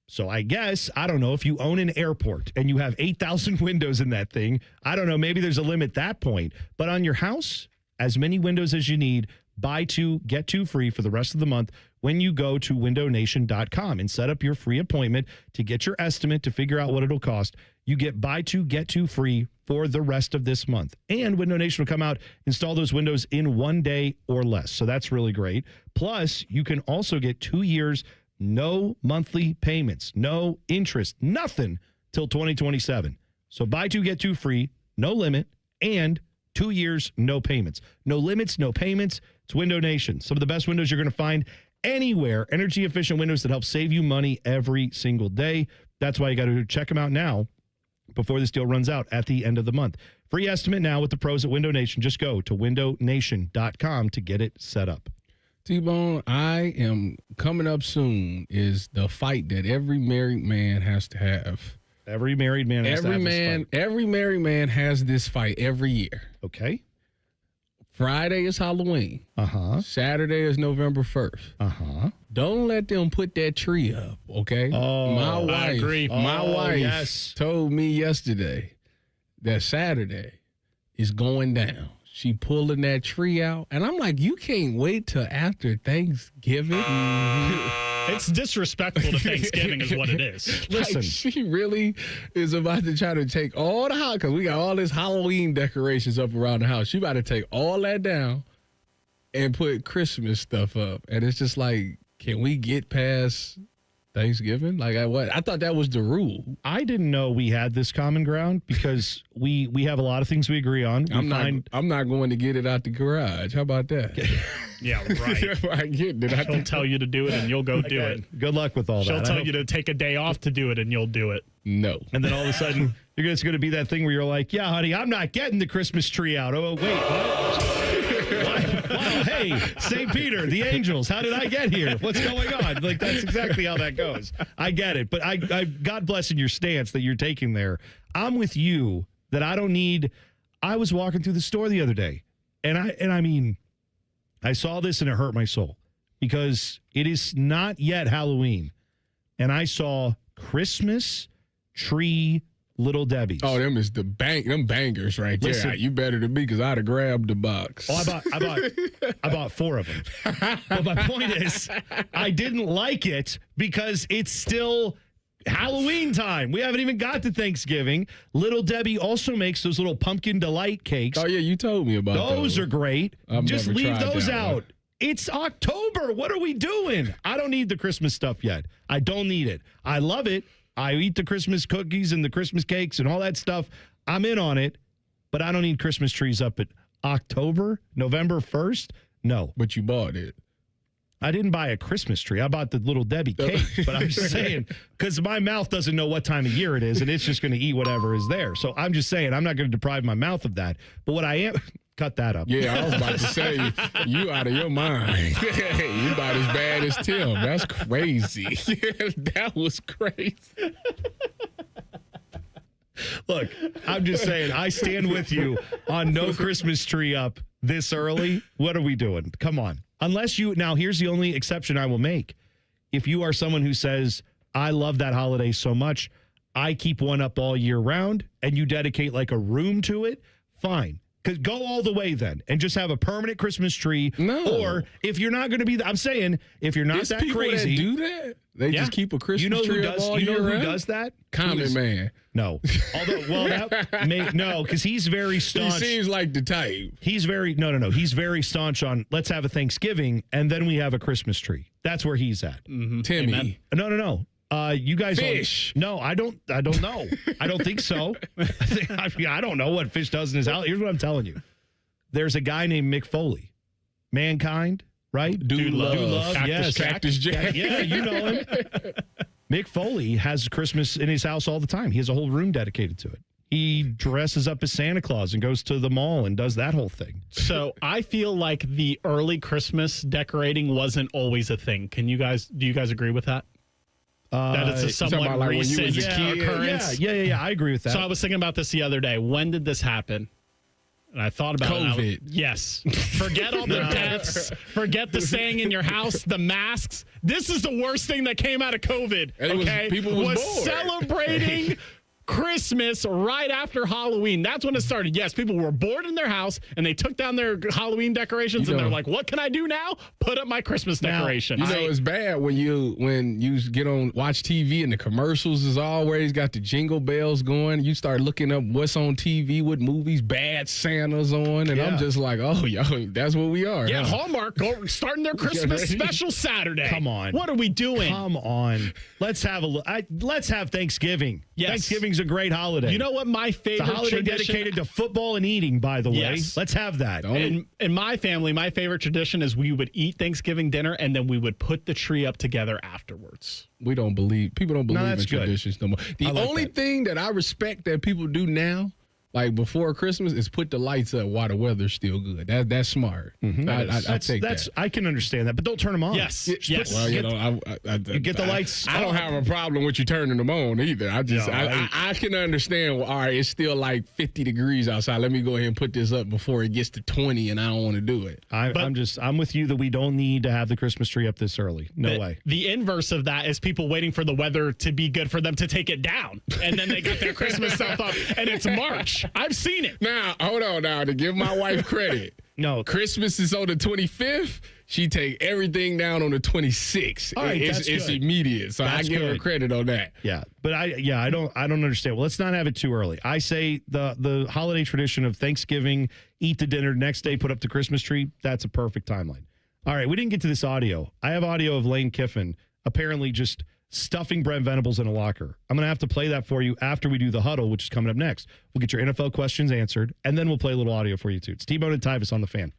So I guess, I don't know, if you own an airport and you have 8,000 windows in that thing, I don't know, maybe there's a limit at that point. But on your house, as many windows as you need, buy 2, get 2 free for the rest of the month when you go to windownation.com and set up your free appointment to get your estimate to figure out what it'll cost. You get buy 2, get 2 free for the rest of this month. And Window Nation will come out, install those windows in 1 day or less. So that's really great. Plus, you can also get 2 years, no monthly payments, no interest, nothing till 2027. So buy 2, get 2 free, no limit, and 2 years, no payments. No limits, no payments. It's Window Nation. Some of the best windows you're going to find anywhere. Energy efficient windows that help save you money every single day. That's why you got to check them out now before this deal runs out at the end of the month. Free estimate now with the pros at Window Nation. Just go to windownation.com to get it set up. T-Bone, I am coming up soon is the fight that every married man has to have. Every married man has to have this fight. Every married man has this fight every year. Okay. Friday is Halloween. Saturday is November 1st. Don't let them put that tree up, okay? My wife, I agree. My wife told me yesterday that Saturday is going down. She pulling that tree out. And I'm like, you can't wait till after Thanksgiving? It's disrespectful to Thanksgiving is what it is. Listen, like, she really is about to try to take all the house, because we got all this Halloween decorations up around the house. She about to take all that down and put Christmas stuff up. And it's just like, can we get past Thanksgiving? Like, I thought that was the rule. I didn't know we had this common ground because we have a lot of things we agree on. I'm not going to get it out the garage. How about that? Yeah, right. I get it. She'll tell you to do it, and you'll go do it. Good luck with all She'll that. She'll tell you to take a day off to do it, and you'll do it. No. And then all of a sudden, it's going to be that thing where you're like, yeah, honey, I'm not getting the Christmas tree out. Oh, wait, what? Wow, hey, St. Peter, the angels, how did I get here? What's going on? Like, that's exactly how that goes. I get it. But I God bless in your stance that you're taking there. I'm with you that I don't need. I was walking through the store the other day, and I mean, I saw this and it hurt my soul because it is not yet Halloween. And I saw Christmas tree Little Debbie's. Oh, them is them bangers right there. Listen, you better than me because I'd have grabbed the box. Oh, I bought 4 of them. But my point is, I didn't like it because it's still Halloween time. We haven't even got to Thanksgiving. Little Debbie also makes those little pumpkin delight cakes. Oh, yeah, you told me about those. Those are great. Just never leave tried those that out. one. It's October. What are we doing? I don't need the Christmas stuff yet. I don't need it. I love it. I eat the Christmas cookies and the Christmas cakes and all that stuff. I'm in on it, but I don't need Christmas trees up at November 1st. No. But you bought it. I didn't buy a Christmas tree. I bought the Little Debbie cake, but I'm just saying, because my mouth doesn't know what time of year it is, and it's just going to eat whatever is there. So I'm just saying, I'm not going to deprive my mouth of that. But what I am, cut that up. Yeah, I was about to say, you out of your mind. You about as bad as Tim. That's crazy. That was crazy. Look, I'm just saying, I stand with you on no Christmas tree up this early. What are we doing? Come on. Unless you, now here's the only exception I will make. If you are someone who says, I love that holiday so much, I keep one up all year round, and you dedicate like a room to it, fine. Because go all the way then and just have a permanent Christmas tree. No. Or if you're not going to be, I'm saying, if you're not There's that people crazy. That do that? They just keep a Christmas tree up all year who round? does that? Common Man. No. Although, well, that no, because he's very staunch. He seems like the type. He's very, no. He's very staunch on let's have a Thanksgiving and then we have a Christmas tree. That's where he's at. Mm-hmm. Timmy. Amen. No. You guys fish. No, I don't know. I don't think so. I don't know what fish does in his house. Here's what I'm telling you. There's a guy named Mick Foley. Mankind, right? Dude Love. Cactus Jack. Yeah, you know him. Mick Foley has Christmas in his house all the time. He has a whole room dedicated to it. He dresses up as Santa Claus and goes to the mall and does that whole thing. So I feel like the early Christmas decorating wasn't always a thing. Do you guys agree with that? That it's a somewhat like recent occurrence. Yeah. I agree with that. So I was thinking about this the other day. When did this happen? And I thought about COVID. Yes. Forget all the deaths. Forget the staying in your house, the masks. This is the worst thing that came out of COVID. Okay? People was bored. Celebrating Christmas right after Halloween. That's when it started. Yes, people were bored in their house and they took down their Halloween decorations and they're like, what can I do now? Put up my Christmas decoration. You know, it's bad when you get on watch TV and the commercials is always got the jingle bells going. You start looking up what's on TV, what movies, Bad Santa's on, and I'm just like, oh, yo, that's what we are. Yeah, huh? Hallmark starting their Christmas special Saturday. Come on. What are we doing? Come on. Let's have Thanksgiving. Yes. Thanksgiving's a great holiday. You know what my favorite It's a holiday tradition dedicated to football and eating, by the way. Yes. Let's have that. In my family, my favorite tradition is we would eat Thanksgiving dinner and then we would put the tree up together afterwards. People don't believe in that's good. traditions no more. The only thing that I respect that people do now, like before Christmas, is put the lights up while the weather's still good. That's smart. Mm-hmm. I take that. I can understand that, but don't turn them on. Yes. Well, you get the lights. I don't have a problem with you turning them on either. I can understand. All right, it's still like 50 degrees outside. Let me go ahead and put this up before it gets to 20, and I don't want to do it. I'm with you that we don't need to have the Christmas tree up this early. No way. The inverse of that is people waiting for the weather to be good for them to take it down, and then they get their Christmas stuff up, and it's March. I've seen it. Now, hold on now, to give my wife credit. No. Christmas is on the 25th. She take everything down on the 26th. All right, it's immediate. So I give her credit on that. Yeah. But I don't understand. Well, let's not have it too early. I say the holiday tradition of Thanksgiving, eat the dinner, next day put up the Christmas tree, that's a perfect timeline. All right, we didn't get to this audio. I have audio of Lane Kiffin apparently just stuffing Brent Venables in a locker. I'm going to have to play that for you after we do the huddle, which is coming up next. We'll get your NFL questions answered, and then we'll play a little audio for you, too. It's T-Bone and Tyvis on the Fan.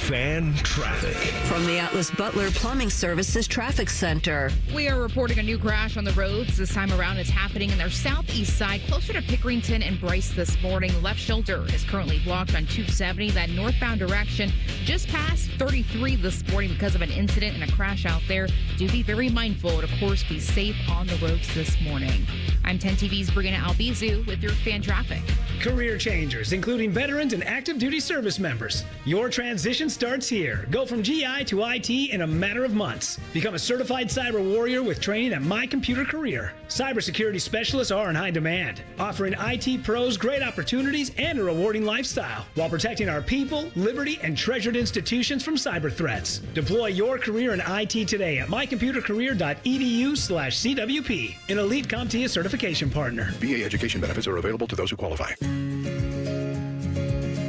Fan traffic. From the Atlas Butler Plumbing Services Traffic Center. We are reporting a new crash on the roads. This time around, it's happening in their southeast side, closer to Pickerington and Bryce this morning. Left shoulder is currently blocked on 270, that northbound direction, just past 33 this morning because of an incident and a crash out there. Do be very mindful and, of course, be safe on the roads this morning. I'm 10 TV's Brianna Albizu with your fan traffic. Career changers, including veterans and active duty service members. Your transition starts here. Go from GI to IT in a matter of months. Become a certified cyber warrior with training at My Computer Career. Cybersecurity specialists are in high demand, offering IT pros great opportunities and a rewarding lifestyle while protecting our people, liberty, and treasured institutions from cyber threats. Deploy your career in IT today at mycomputercareer.edu/CWP, an elite CompTIA certification partner. VA education benefits are available to those who qualify.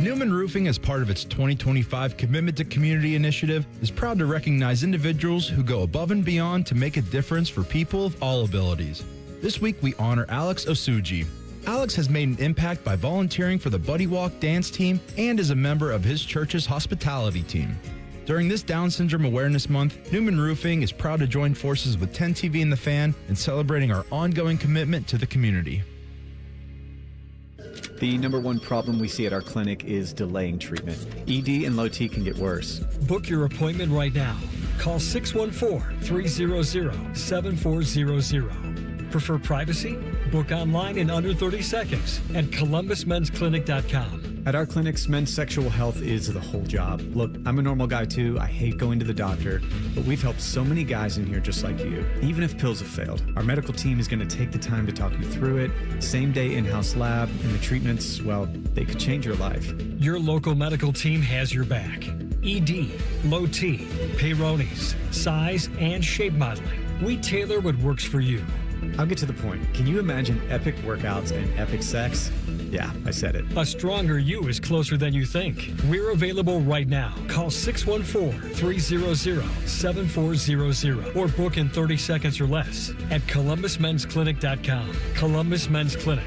Newman Roofing, as part of its 2025 Commitment to Community initiative, is proud to recognize individuals who go above and beyond to make a difference for people of all abilities. This week, we honor Alex Osuji. Alex has made an impact by volunteering for the Buddy Walk dance team and is a member of his church's hospitality team. During this Down Syndrome Awareness Month, Newman Roofing is proud to join forces with 10 TV and the Fan in celebrating our ongoing commitment to the community. The number one problem we see at our clinic is delaying treatment. ED and low T can get worse. Book your appointment right now. Call 614-300-7400. Prefer privacy? Book online in under 30 seconds at columbusmensclinic.com. At our clinics, men's sexual health is the whole job. Look, I'm a normal guy too. I hate going to the doctor, but we've helped so many guys in here just like you. Even if pills have failed, our medical team is going to take the time to talk you through it. Same day in-house lab, and the treatments, well, they could change your life. Your local medical team has your back. ED, low T, Peyronie's, size, and shape modeling. We tailor what works for you. I'll get to the point. Can you imagine epic workouts and epic sex? Yeah, I said it. A stronger you is closer than you think. We're available right now. Call 614-300-7400 or book in 30 seconds or less at columbusmensclinic.com. Columbus Men's Clinic.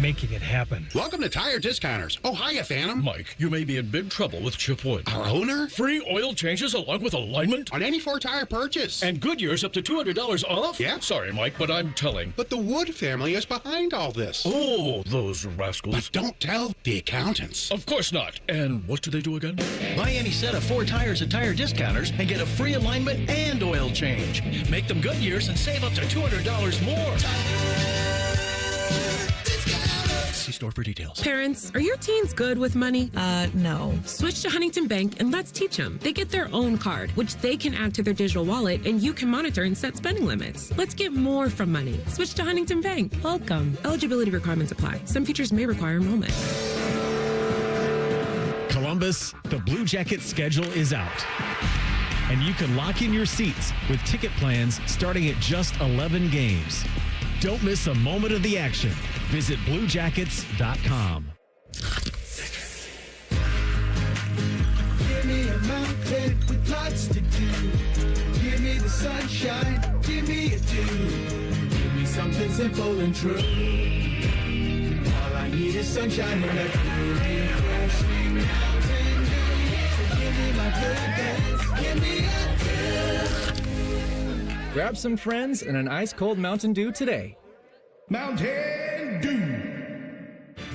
making it happen. Welcome to Tire Discounters. Oh, hiya, Phantom. Mike, you may be in big trouble with Chip Wood. Our owner? Free oil changes along with alignment? On any 4-tire purchase. And Goodyear's up to $200 off? Yeah. Sorry, Mike, but I'm telling. But the Wood family is behind all this. Oh, those rascals. But don't tell the accountants. Of course not. And what do they do again? Buy any set of 4 tires at Tire Discounters and get a free alignment and oil change. Make them Goodyears and save up to $200 more. See store for details. Parents, are your teens good with money? No. Switch to Huntington Bank and let's teach them. They get their own card, which they can add to their digital wallet, and you can monitor and set spending limits. Let's get more from money. Switch to Huntington Bank. Welcome. Eligibility requirements apply. Some features may require enrollment. Columbus, the Blue Jackets schedule is out. And you can lock in your seats with ticket plans starting at just 11 games. Don't miss a moment of the action. Visit BlueJackets.com. Give me a mountain with lots to do. Give me the sunshine. Give me a dew. Give me something simple and true. All I need is sunshine and a cool, refreshing mountain dew. So give me my blueberries. Give me a dew. Grab some friends and an ice-cold Mountain Dew today. Mountain Dew.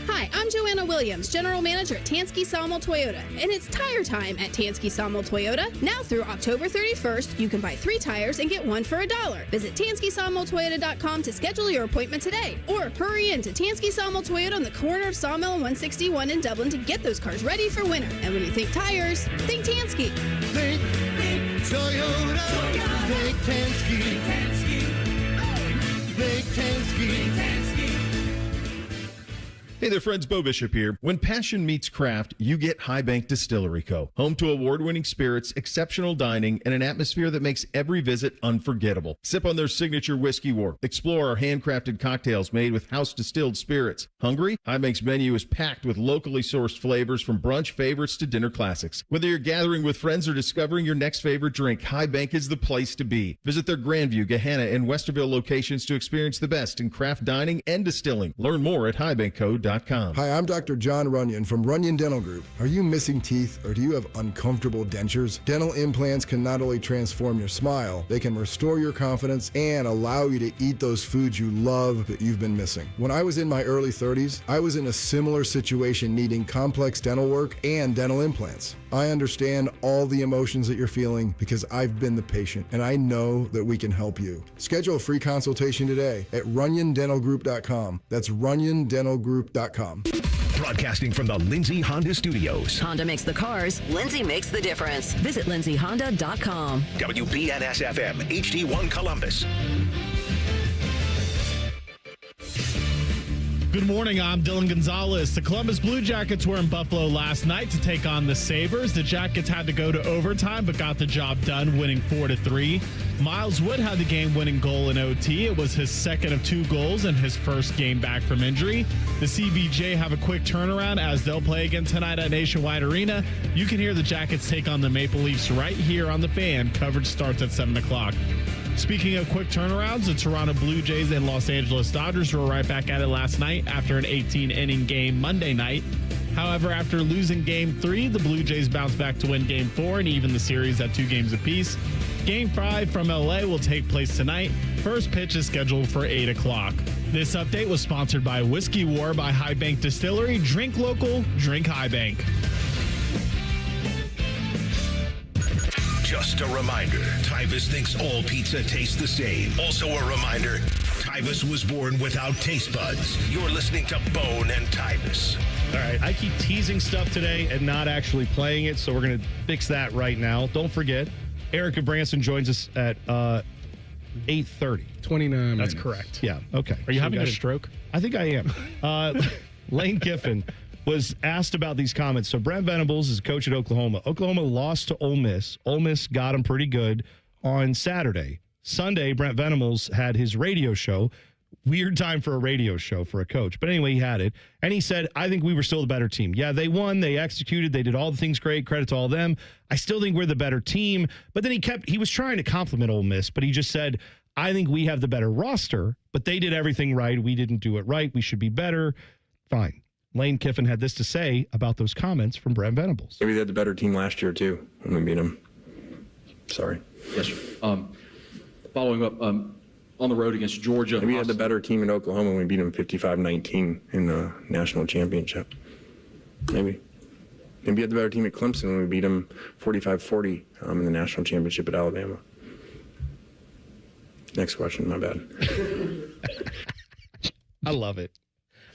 Hi, I'm Joanna Williams, General Manager at Tansky Sawmill Toyota, and it's tire time at Tansky Sawmill Toyota. Now through October 31st, you can buy 3 tires and get 1 for $1. Visit TanskySawmillToyota.com to schedule your appointment today, or hurry into Tansky Sawmill Toyota on the corner of Sawmill and 161 in Dublin to get those cars ready for winter. And when you think tires, think Tansky. Think Toyota. Think Tansky. Think Tansky. Hey there, friends. Bo Bishop here. When passion meets craft, you get High Bank Distillery Co. Home to award-winning spirits, exceptional dining, and an atmosphere that makes every visit unforgettable. Sip on their signature whiskey war. Explore our handcrafted cocktails made with house-distilled spirits. Hungry? High Bank's menu is packed with locally sourced flavors from brunch favorites to dinner classics. Whether you're gathering with friends or discovering your next favorite drink, High Bank is the place to be. Visit their Grandview, Gahanna, and Westerville locations to experience the best in craft dining and distilling. Learn more at highbankco.com. Hi, I'm Dr. John Runyon from Runyon Dental Group. Are you missing teeth or do you have uncomfortable dentures? Dental implants can not only transform your smile, they can restore your confidence and allow you to eat those foods you love that you've been missing. When I was in my early 30s, I was in a similar situation needing complex dental work and dental implants. I understand all the emotions that you're feeling because I've been the patient and I know that we can help you. Schedule a free consultation today at runyondentalgroup.com. That's runyondentalgroup.com. Broadcasting from the Lindsay Honda Studios. Honda makes the cars. Lindsay makes the difference. Visit lindsayhonda.com. WBNS-FM, HD1 Columbus. Good morning, I'm Dylan Gonzalez. The Columbus Blue Jackets were in Buffalo last night to take on the Sabres. The Jackets had to go to overtime, but got the job done, winning 4-3. Miles Wood had the game-winning goal in OT. It was his second of 2 goals and his first game back from injury. The CBJ have a quick turnaround as they'll play again tonight at Nationwide Arena. You can hear the Jackets take on the Maple Leafs right here on The Fan. Coverage starts at 7 o'clock. Speaking of quick turnarounds, the Toronto Blue Jays and Los Angeles Dodgers were right back at it last night after an 18-inning game Monday night. However, after losing Game 3, the Blue Jays bounced back to win Game 4 and even the series at 2 games apiece. Game 5 from LA will take place tonight. First pitch is scheduled for 8 o'clock. This update was sponsored by Whiskey War by High Bank Distillery. Drink local, drink High Bank. Just a reminder, Tyvis thinks all pizza tastes the same. Also a reminder, Tyvis was born without taste buds. You're listening to Bone and Tyvis. All right, I keep teasing stuff today and not actually playing it, so we're going to fix that right now. Don't forget, Erica Branson joins us at 8:30. 29 minutes. That's correct. Yeah, okay. Are you So having a stroke? I think I am. Lane Kiffin was asked about these comments. So Brent Venables is a coach at Oklahoma. Oklahoma lost to Ole Miss. Ole Miss got him pretty good on Saturday. Sunday, Brent Venables had his radio show. Weird time for a radio show for a coach. But anyway, he had it. And he said, I think we were still the better team. Yeah, they won. They executed. They did all the things great. Credit to all them. I still think we're the better team. But then he was trying to compliment Ole Miss, but he just said, I think we have the better roster, but they did everything right. We didn't do it right. We should be better. Fine. Lane Kiffin had this to say about those comments from Brent Venables. Maybe they had the better team last year, too, when we beat them. Sorry. Yes, sir. Following up, on the road against Georgia. Maybe we had the better team in Oklahoma when we beat them 55-19 in the national championship. Maybe. Maybe we had the better team at Clemson when we beat them 45-40 in the national championship at Alabama. Next question, my bad. I love it.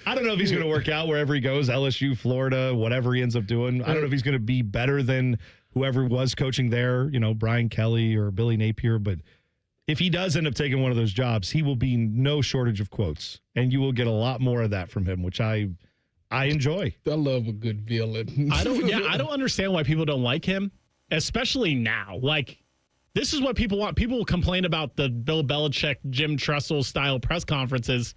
I don't know if he's going to work out wherever he goes, LSU, Florida, whatever he ends up doing. I don't know if he's going to be better than whoever was coaching there, Brian Kelly or Billy Napier. But if he does end up taking one of those jobs, he will be no shortage of quotes. And you will get a lot more of that from him, which I enjoy. I love a good villain. I don't understand why people don't like him, especially now. Like, this is what people want. People will complain about the Bill Belichick, Jim Tressel style press conferences.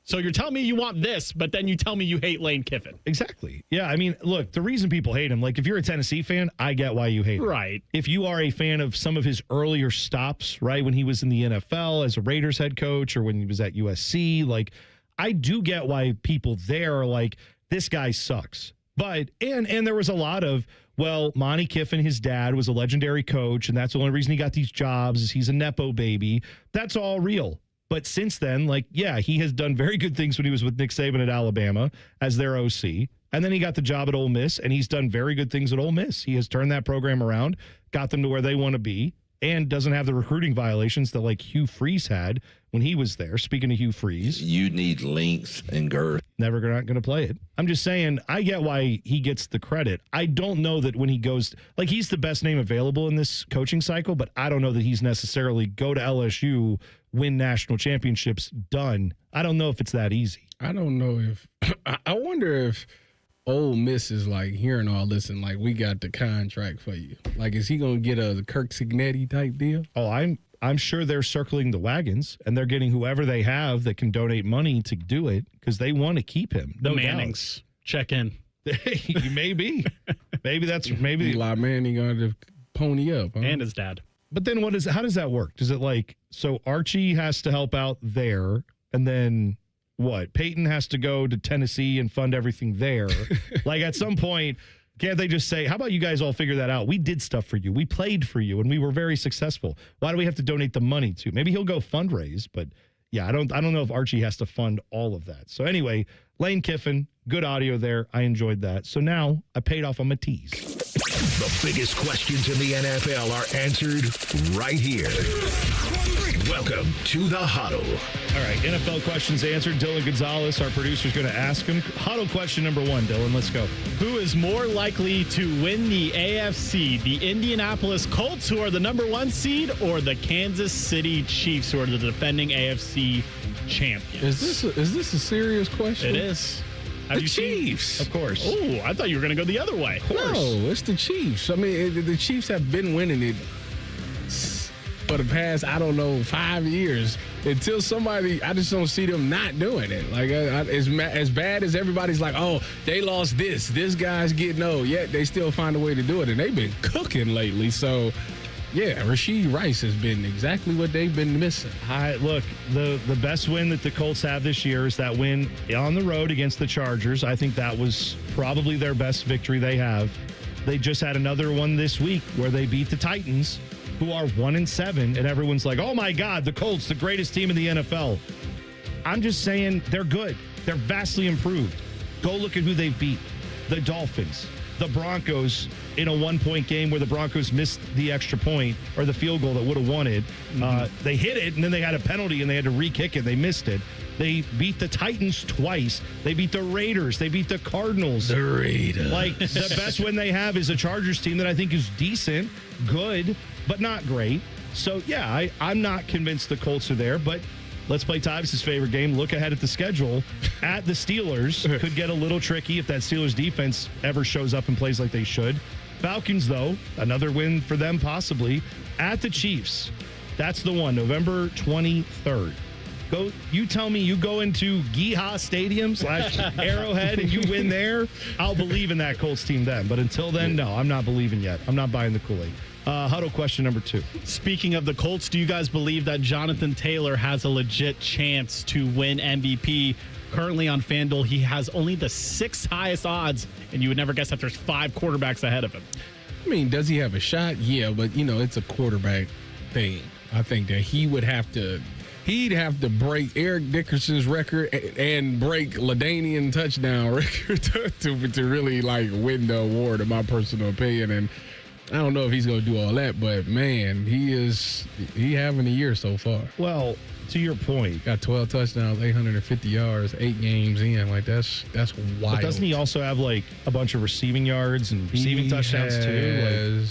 So you're telling me you want this, but then you tell me you hate Lane Kiffin. Exactly. Yeah, I mean, look, the reason people hate him, like if you're a Tennessee fan, I get why you hate him. Right. If you are a fan of some of his earlier stops, right, when he was in the NFL as a Raiders head coach or when he was at USC, like I do get why people there are like, this guy sucks. But, and there was a lot of, well, Monty Kiffin, his dad, was a legendary coach, and that's the only reason he got these jobs is he's a Nepo baby. That's all real. But since then, like, yeah, he has done very good things when he was with Nick Saban at Alabama as their OC. And then he got the job at Ole Miss, and he's done very good things at Ole Miss. He has turned that program around, got them to where they want to be, and doesn't have the recruiting violations that, like, Hugh Freeze had when he was there. Speaking of Hugh Freeze. You need length and girth. Never not going to play it. I'm just saying, I get why he gets the credit. I don't know that when he goes, like, he's the best name available in this coaching cycle, but I don't know that he's necessarily go to LSU, win national championships, done. I don't know if it's that easy. I don't know if I wonder if Ole Miss is like hearing all this and like, we got the contract for you. Like, is he gonna get a Kirk Cignetti type deal? Oh, I'm sure they're circling the wagons and they're getting whoever they have that can donate money to do it because they want to keep him. The Mannings check in. Maybe Eli Manning gonna pony up, huh? And his dad. But then how does that work? Does it so Archie has to help out there and then what? Peyton has to go to Tennessee and fund everything there. Like at some point, can't they just say, how about you guys all figure that out? We did stuff for you. We played for you and we were very successful. Why do we have to donate the money to? Maybe he'll go fundraise, but yeah, I don't know if Archie has to fund all of that. So anyway, Lane Kiffin, good audio there. I enjoyed that. So now I paid off on my tease. The biggest questions in the NFL are answered right here. Welcome to the Huddle. All right, NFL questions answered. Dylan Gonzalez, our producer, is going to ask him. Huddle question number one, Dylan. Let's go. Who is more likely to win the AFC? The Indianapolis Colts, who are the number 1 seed, or the Kansas City Chiefs, who are the defending AFC champions? Is this a serious question? It is. The Chiefs. Of course. Oh, I thought you were going to go the other way. No, it's the Chiefs. I mean, the Chiefs have been winning it for the past, 5 years. Until somebody, I just don't see them not doing it. Like, as bad as everybody's like, oh, they lost this guy's getting old, yet they still find a way to do it. And they've been cooking lately. So, yeah, Rashee Rice has been exactly what they've been missing. Look, the best win that the Colts have this year is that win on the road against the Chargers. I think that was probably their best victory they have. They just had another one this week where they beat the Titans, who are 1-7, and everyone's like, oh my God, the Colts, the greatest team in the NFL. I'm just saying they're good. They're vastly improved. Go look at who they've beat. The Dolphins, the Broncos in a 1-point game where the Broncos missed the extra point or the field goal that would have won it. They hit it, and then they had a penalty, and they had to re-kick it. They missed it. They beat the Titans twice. They beat the Raiders. They beat the Cardinals. The Raiders. Like, the best win they have is a Chargers team that I think is decent, good, but not great. So, yeah, I'm not convinced the Colts are there, but let's play Tyvis' favorite game. Look ahead at the schedule. At the Steelers, could get a little tricky if that Steelers defense ever shows up and plays like they should. Falcons, though, another win for them possibly. At the Chiefs, that's the one, November 23rd. You tell me you go into Geha Stadium / Arrowhead and you win there, I'll believe in that Colts team then. But until then, no, I'm not believing yet. I'm not buying the Kool-Aid. Huddle question number 2. Speaking of the Colts, do you guys believe that Jonathan Taylor has a legit chance to win MVP? Currently on FanDuel, he has only the 6th highest odds, and you would never guess that there's 5 quarterbacks ahead of him. I mean, does he have a shot? Yeah, but, it's a quarterback thing. I think that he'd have to break Eric Dickerson's record and break LaDainian touchdown record to really, win the award, in my personal opinion. And I don't know if he's going to do all that, but, man, he having a year so far. Well, to your point, got 12 touchdowns, 850 yards, 8 games in. That's wild. But doesn't he also have a bunch of receiving yards and receiving touchdowns too?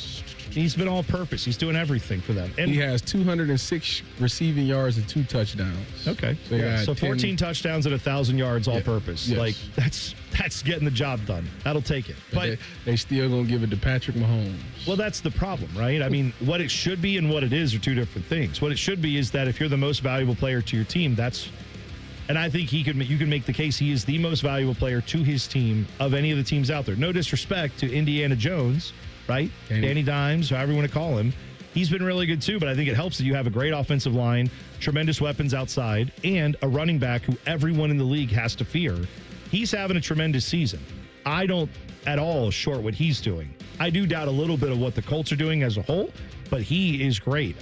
He's been all purpose. He's doing everything for them. And he has 206 receiving yards and 2 touchdowns. Okay, so 14 touchdowns and 1,000 yards all purpose. Yes. That's getting the job done. That'll take it. But they still gonna give it to Patrick Mahomes. Well, that's the problem, right? I mean, what it should be and what it is are 2 different things. What it should be is that if you're the most valuable player to your team, and I think you can make the case he is the most valuable player to his team of any of the teams out there. No disrespect to Indiana Jones, right? Danny Dimes, however you want to call him. He's been really good too, but I think it helps that you have a great offensive line, tremendous weapons outside, and a running back who everyone in the league has to fear. He's having a tremendous season. I don't at all short what he's doing. I do doubt a little bit of what the Colts are doing as a whole, but he is great.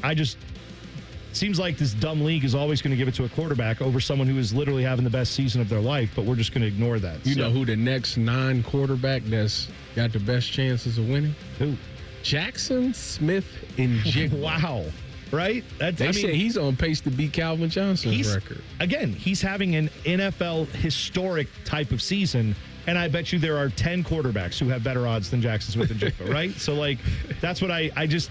Seems like this dumb league is always going to give it to a quarterback over someone who is literally having the best season of their life, but we're just going to ignore that. You know who the next non-quarterback that's got the best chances of winning? Who? Jackson Smith and Jigba. Wow. Right? They say he's on pace to beat Calvin Johnson's record. Again, he's having an NFL historic type of season, and I bet you there are 10 quarterbacks who have better odds than Jackson Smith and Jigba, right? So, that's what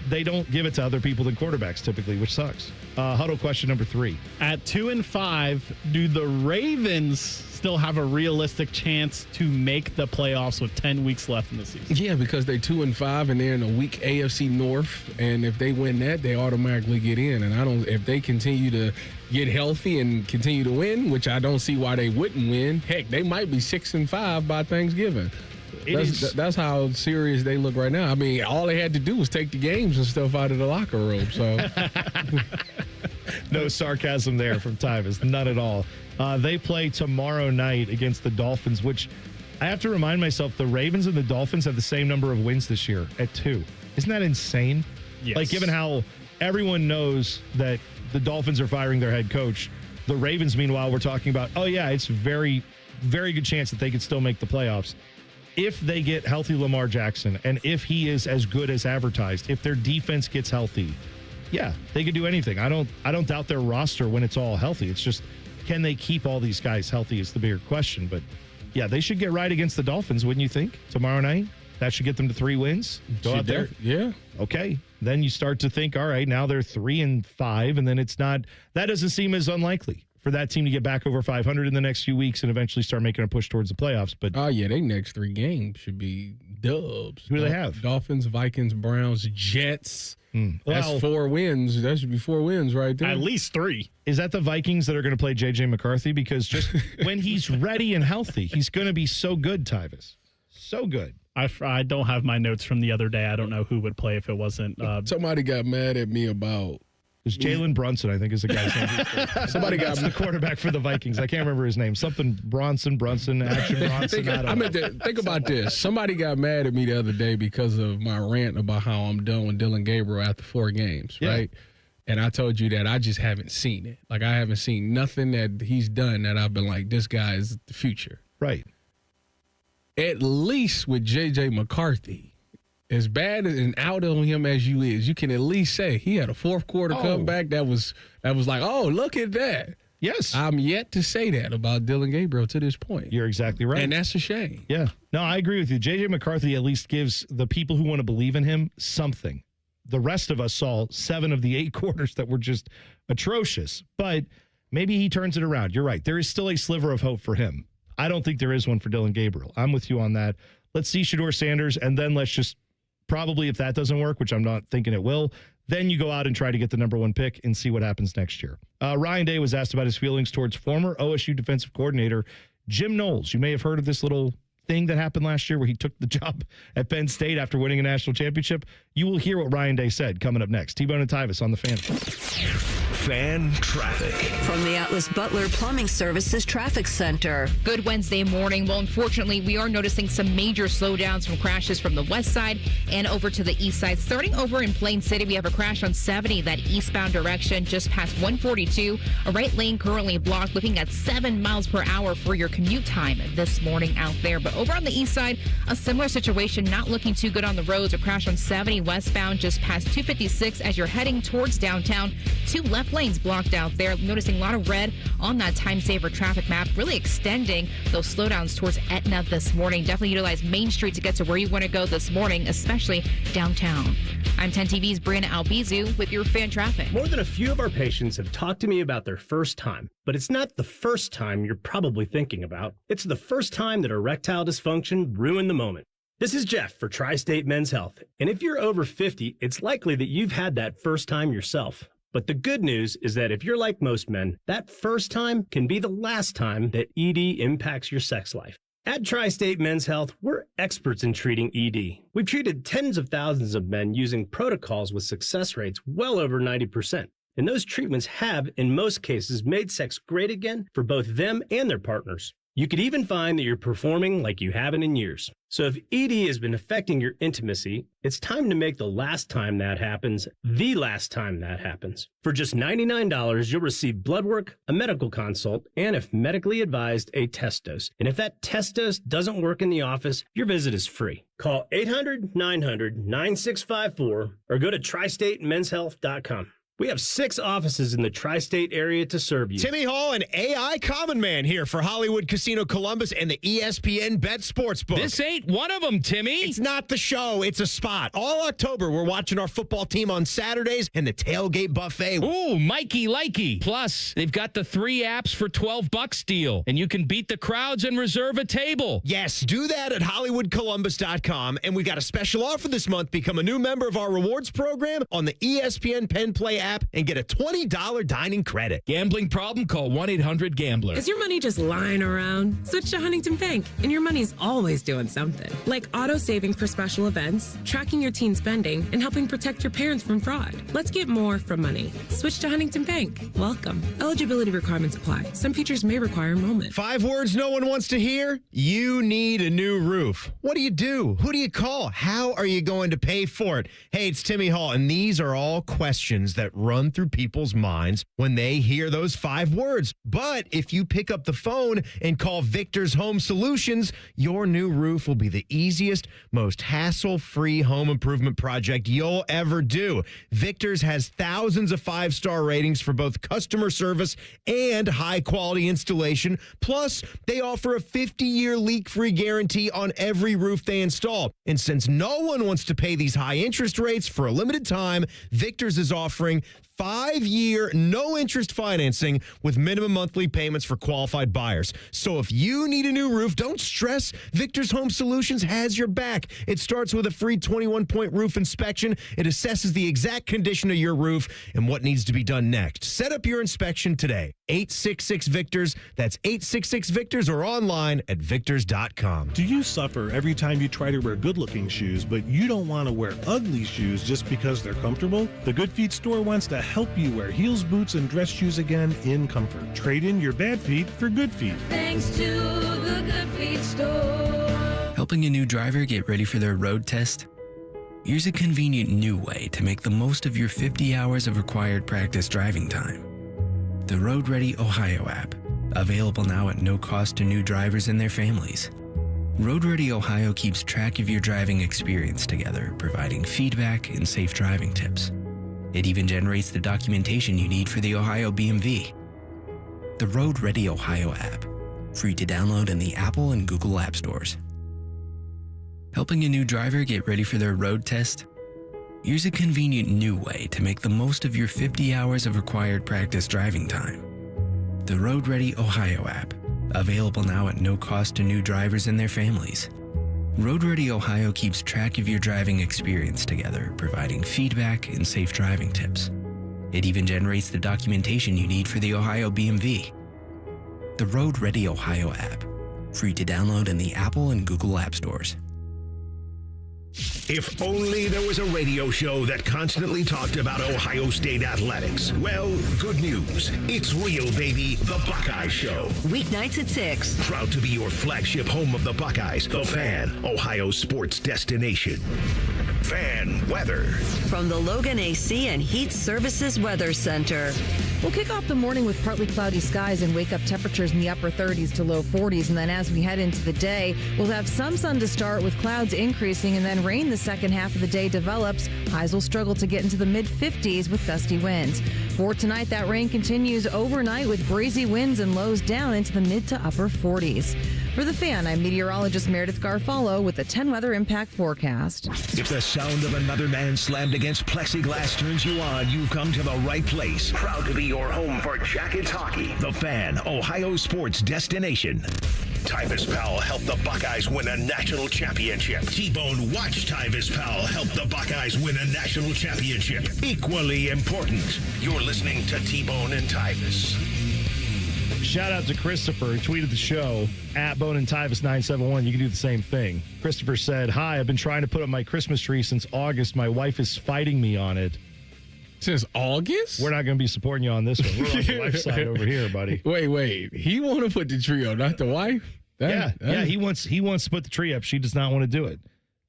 they don't give it to other people than quarterbacks typically, which sucks. Huddle question number 3. At 2-5, do the Ravens still have a realistic chance to make the playoffs with 10 weeks left in the season? Yeah, because they're 2-5 and they're in a weak AFC North, and if they win that, they automatically get in. And if they continue to get healthy and continue to win, which I don't see why they wouldn't win. Heck, they might be 6-5 by Thanksgiving. That's how serious they look right now. I mean, all they had to do was take the games and stuff out of the locker room. So, no sarcasm there from Tyvis, none at all. They play tomorrow night against the Dolphins, which I have to remind myself the Ravens and the Dolphins have the same number of wins this year at 2. Isn't that insane? Yes. Given how everyone knows that the Dolphins are firing their head coach, the Ravens, meanwhile, we're talking about, it's very, very good chance that they could still make the playoffs. If they get healthy Lamar Jackson, and if he is as good as advertised, if their defense gets healthy, they could do anything. I don't doubt their roster when it's all healthy. It's just, can they keep all these guys healthy is the bigger question. But, they should get right against the Dolphins, wouldn't you think? Tomorrow night? That should get them to 3 wins. Go out there. Yeah. Okay. Then you start to think, all right, now they're 3-5, and then it's not, that doesn't seem as unlikely for that team to get back over 500 in the next few weeks and eventually start making a push towards the playoffs. But their next 3 games should be dubs. Who do they have? Dolphins, Vikings, Browns, Jets. That's Well, 4 wins. That should be 4 wins right there. At least 3. Is that the Vikings that are going to play J.J. McCarthy? Because just when he's ready and healthy, he's going to be so good, Tyvis. So good. I don't have my notes from the other day. I don't know who would play if it wasn't. Somebody got mad at me about. It's Jalen Brunson, I think, is the guy's name. Somebody got the quarterback for the Vikings. I can't remember his name. Something Brunson, Action Bronson. Think about this. Somebody got mad at me the other day because of my rant about how I'm done with Dylan Gabriel after 4 games, right? And I told you that I just haven't seen it. I haven't seen nothing that he's done that I've been like, this guy is the future. Right. At least with J.J. McCarthy, as bad and out on him as you is, you can at least say he had a 4th quarter comeback that was like, oh, look at that. Yes. I'm yet to say that about Dylan Gabriel to this point. You're exactly right. And that's a shame. Yeah. No, I agree with you. J.J. McCarthy at least gives the people who want to believe in him something. The rest of us saw 7 of the 8 quarters that were just atrocious. But maybe he turns it around. You're right. There is still a sliver of hope for him. I don't think there is one for Dylan Gabriel. I'm with you on that. Let's see Shedeur Sanders, and then let's just probably, if that doesn't work, which I'm not thinking it will, then you go out and try to get the number 1 pick and see what happens next year. Ryan Day was asked about his feelings towards former OSU defensive coordinator Jim Knowles. You may have heard of this little thing that happened last year where he took the job at Penn State after winning a national championship? You will hear what Ryan Day said coming up next. T-Bone and Tyvis on the Fan. Fan traffic. From the Atlas Butler Plumbing Services Traffic Center. Good Wednesday morning. Well, unfortunately, we are noticing some major slowdowns from crashes from the west side and over to the east side. Starting over in Plain City, we have a crash on 70, that eastbound direction, just past 142. A right lane currently blocked, looking at 7 miles per hour for your commute time this morning out there. But over on the east side, a similar situation, not looking too good on the roads. A crash on 70 westbound, just past 256 as you're heading towards downtown. 2 left lanes blocked out there. Noticing a lot of red on that time saver traffic map, really extending those slowdowns towards Etna this morning. Definitely utilize Main Street to get to where you want to go this morning, especially downtown. I'm 10 TV's Brianna Albizu with your fan traffic. More than a few of our patients have talked to me about their first time, but it's not the first time you're probably thinking about. It's the first time that erectile dysfunction ruined the moment. This is Jeff for Tri-State Men's Health, and if you're over 50, it's likely that you've had that first time yourself. But the good news is that if you're like most men, that first time can be the last time that ED impacts your sex life. At Tri-State Men's Health, we're experts in treating ED. We've treated tens of thousands of men using protocols with success rates well over 90%. And those treatments have, in most cases, made sex great again for both them and their partners. You could even find that you're performing like you haven't in years. So if ED has been affecting your intimacy, it's time to make the last time that happens the last time that happens. For just $99, you'll receive blood work, a medical consult, and if medically advised, a test dose. And if that test dose doesn't work in the office, your visit is free. Call 800-900-9654 or go to tristatemenshealth.com. We have 6 offices in the tri-state area to serve you. Timmy Hall and AI Common Man here for Hollywood Casino Columbus and the ESPN Bet Sportsbook. This ain't one of them, Timmy. It's not the show, it's a spot. All October, we're watching our football team on Saturdays and the tailgate buffet. Ooh, Mikey likey. Plus, they've got the 3 apps for $12 deal, and you can beat the crowds and reserve a table. Yes, do that at HollywoodColumbus.com. And we got a special offer this month. Become a new member of our rewards program on the ESPN Penn Play app and get a $20 dining credit. Gambling problem? Call 1-800-GAMBLER. Is your money just lying around? Switch to Huntington Bank, and your money's always doing something. Like auto saving for special events, tracking your teen spending, and helping protect your parents from fraud. Let's get more from money. Switch to Huntington Bank. Welcome. Eligibility requirements apply. Some features may require enrollment. 5 words no one wants to hear? You need a new roof. What do you do? Who do you call? How are you going to pay for it? Hey, it's Timmy Hall, and these are all questions that run through people's minds when they hear those 5 words. But if you pick up the phone and call Victor's Home Solutions, your new roof will be the easiest, most hassle-free home improvement project you'll ever do. Victor's has thousands of 5-star ratings for both customer service and high-quality installation. Plus, they offer a 50-year leak-free guarantee on every roof they install. And since no one wants to pay these high interest rates, for a limited time, Victor's is offering 5-year, no-interest financing with minimum monthly payments for qualified buyers. So if you need a new roof, don't stress. Victor's Home Solutions has your back. It starts with a free 21-point roof inspection. It assesses the exact condition of your roof and what needs to be done next. Set up your inspection today. 866-VICTORS. That's 866-VICTORS or online at victors.com. Do you suffer every time you try to wear good-looking shoes, but you don't want to wear ugly shoes just because they're comfortable? The Good Feet store wants to help you wear heels, boots, and dress shoes again in comfort. Trade in your bad feet for good feet. Thanks to the Good Feet store. Helping a new driver get ready for their road test? Here's a convenient new way to make the most of your 50 hours of required practice driving time. The Road Ready Ohio app, available now at no cost to new drivers and their families. Road Ready Ohio keeps track of your driving experience together, providing feedback and safe driving tips. It even generates the documentation you need for the Ohio BMV. The Road Ready Ohio app, free to download in the Apple and Google App Stores. Helping a new driver get ready for their road test? Here's a convenient new way to make the most of your 50 hours of required practice driving time. The Road Ready Ohio app, available now at no cost to new drivers and their families. Road Ready Ohio keeps track of your driving experience together, providing feedback and safe driving tips. It even generates the documentation you need for the Ohio BMV. The Road Ready Ohio app, Free to download in the Apple and Google App Stores. If only there was a radio show that constantly talked about Ohio State athletics. Well, good news. It's real, baby. The Buckeye Show. Weeknights at 6. Proud to be your flagship home of the Buckeyes. The Fan, Ohio's sports destination. Fan weather. From the Logan AC and Heat Services Weather Center. We'll kick off the morning with partly cloudy skies and wake up temperatures in the upper 30s to low 40s. And then as we head into the day, we'll have some sun to start with clouds increasing, and then rain the second half of the day develops. Highs will struggle to get into the mid-50s with gusty winds. For tonight, that rain continues overnight with breezy winds and lows down into the mid to upper 40s. For The Fan, I'm meteorologist Meredith Garfalo with the 10 weather impact forecast. If the sound of another man slammed against plexiglass turns you on, you've come to the right place. Proud to be your home for Jackets hockey. The Fan, Ohio sports destination. Tyvis Powell helped the Buckeyes win a national championship. T-Bone watched Tyvis Powell help the Buckeyes win a national championship. Equally important, you're listening to T-Bone and Tyvis. Shout out to Christopher, who tweeted the show at Bone and Tyvis 971. You can do the same thing. Christopher said, "Hi, I've been trying to put up my Christmas tree since August. My wife is fighting me on it." Since August? We're not going to be supporting you on this one. We're on the wife side over here, buddy. Wait. He want to put the tree up, not the wife? Yeah. He wants to put the tree up. She does not want to do it.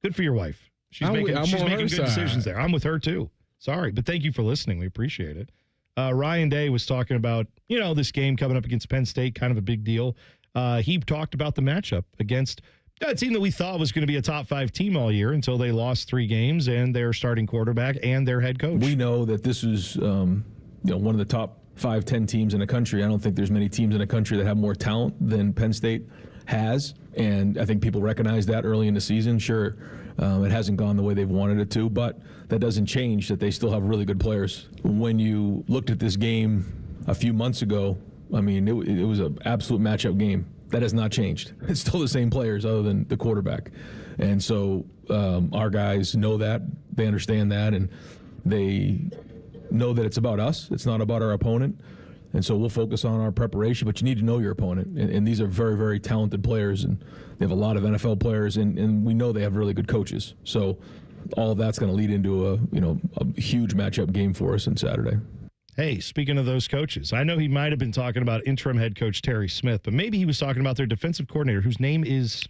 Good for your wife. She's making good decisions there. I'm with her too. Sorry, but thank you for listening. We appreciate it. Ryan Day was talking about, this game coming up against Penn State, kind of a big deal. He talked about the matchup against a team that we thought was going to be a top 5 team all year until they lost 3 games and their starting quarterback and their head coach. We know that this is one of the top 5-10 teams in the country. I don't think there's many teams in the country that have more talent than Penn State has, and I think people recognize that early in the season. Sure, it hasn't gone the way they've wanted it to, but that doesn't change that they still have really good players. When you looked at this game a few months ago, I mean, it was an absolute matchup game. That has not changed. It's still the same players other than the quarterback. And so our guys know that. They understand that, and they know that it's about us. It's not about our opponent. And so we'll focus on our preparation, but you need to know your opponent. And these are very, very talented players, and they have a lot of NFL players, and we know they have really good coaches. So all of that's going to lead into a huge matchup game for us on Saturday. Hey, speaking of those coaches, I know he might have been talking about interim head coach Terry Smith, but maybe he was talking about their defensive coordinator, whose name is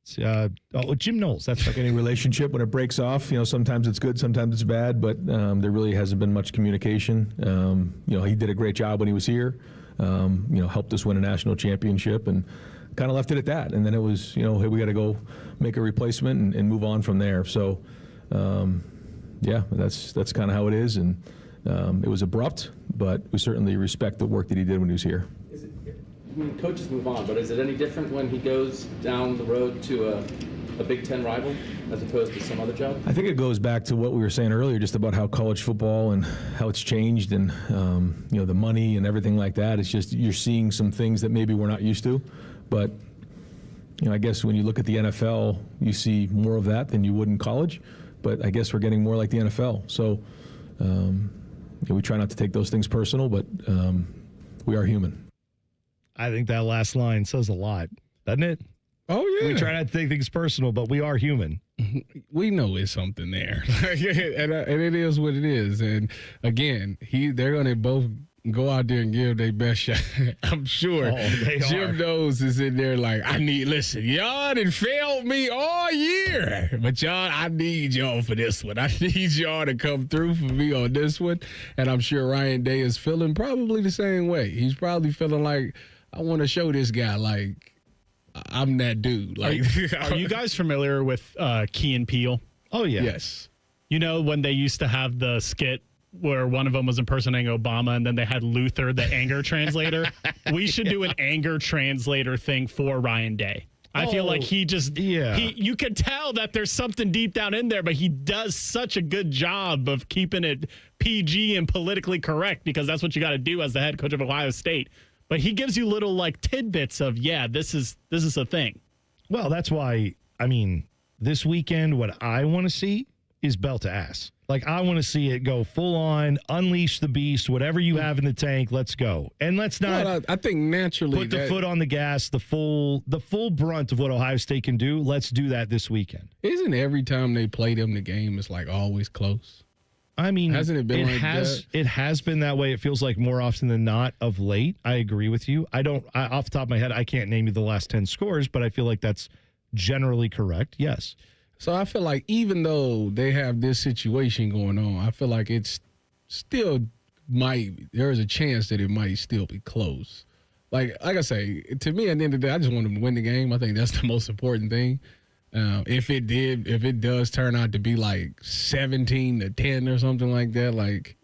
Jim Knowles. That's like any relationship. When it breaks off, sometimes it's good, sometimes it's bad, but there really hasn't been much communication. He did a great job when he was here, helped us win a national championship, and kind of left it at that. And then it was, hey, we got to go make a replacement and move on from there. So, that's kind of how it is. And it was abrupt, but we certainly respect the work that he did when he was here. Coaches move on, but is it any different when he goes down the road to a Big Ten rival as opposed to some other job? I think it goes back to what we were saying earlier, just about how college football and how it's changed, and the money and everything like that. It's just you're seeing some things that maybe we're not used to, but I guess when you look at the NFL, you see more of that than you would in college. But I guess we're getting more like the NFL. So we try not to take those things personal, but we are human. I think that last line says a lot, doesn't it? Oh, yeah. We try not to take things personal, but we are human. We know it's something there. and it is what it is. And, again, they're going to both go out there and give their best shot. I'm sure Jim Knowles is in there like, listen, y'all done failed me all year. But y'all, I need y'all for this one. I need y'all to come through for me on this one. And I'm sure Ryan Day is feeling probably the same way. He's probably feeling like, I want to show this guy, like, I'm that dude. Like, are you guys familiar with Key and Peele? Oh, yeah. Yes. When they used to have the skit where one of them was impersonating Obama and then they had Luther, the anger translator? We should do an anger translator thing for Ryan Day. I feel like you could tell that there's something deep down in there, but he does such a good job of keeping it PG and politically correct, because that's what you got to do as the head coach of Ohio State. But he gives you little tidbits of, this is a thing. Well, that's why, this weekend, what I want to see is belt to ass. Like, I want to see it go full on, unleash the beast, whatever you have in the tank, let's go. And let's not Well, I think naturally put the foot on the gas, the full brunt of what Ohio State can do. Let's do that this weekend. Isn't every time they play them, the game is like always close? I mean, hasn't it been that? It has been that way. It feels like more often than not of late. I agree with you. Off the top of my head, I can't name you the last 10 scores, but I feel like that's generally correct. Yes. So I feel like even though they have this situation going on, I feel like it's still there is a chance that it might still be close. Like I say, to me, at the end of the day, I just want them to win the game. I think that's the most important thing. If it does turn out to be like 17-10 or something like that, like,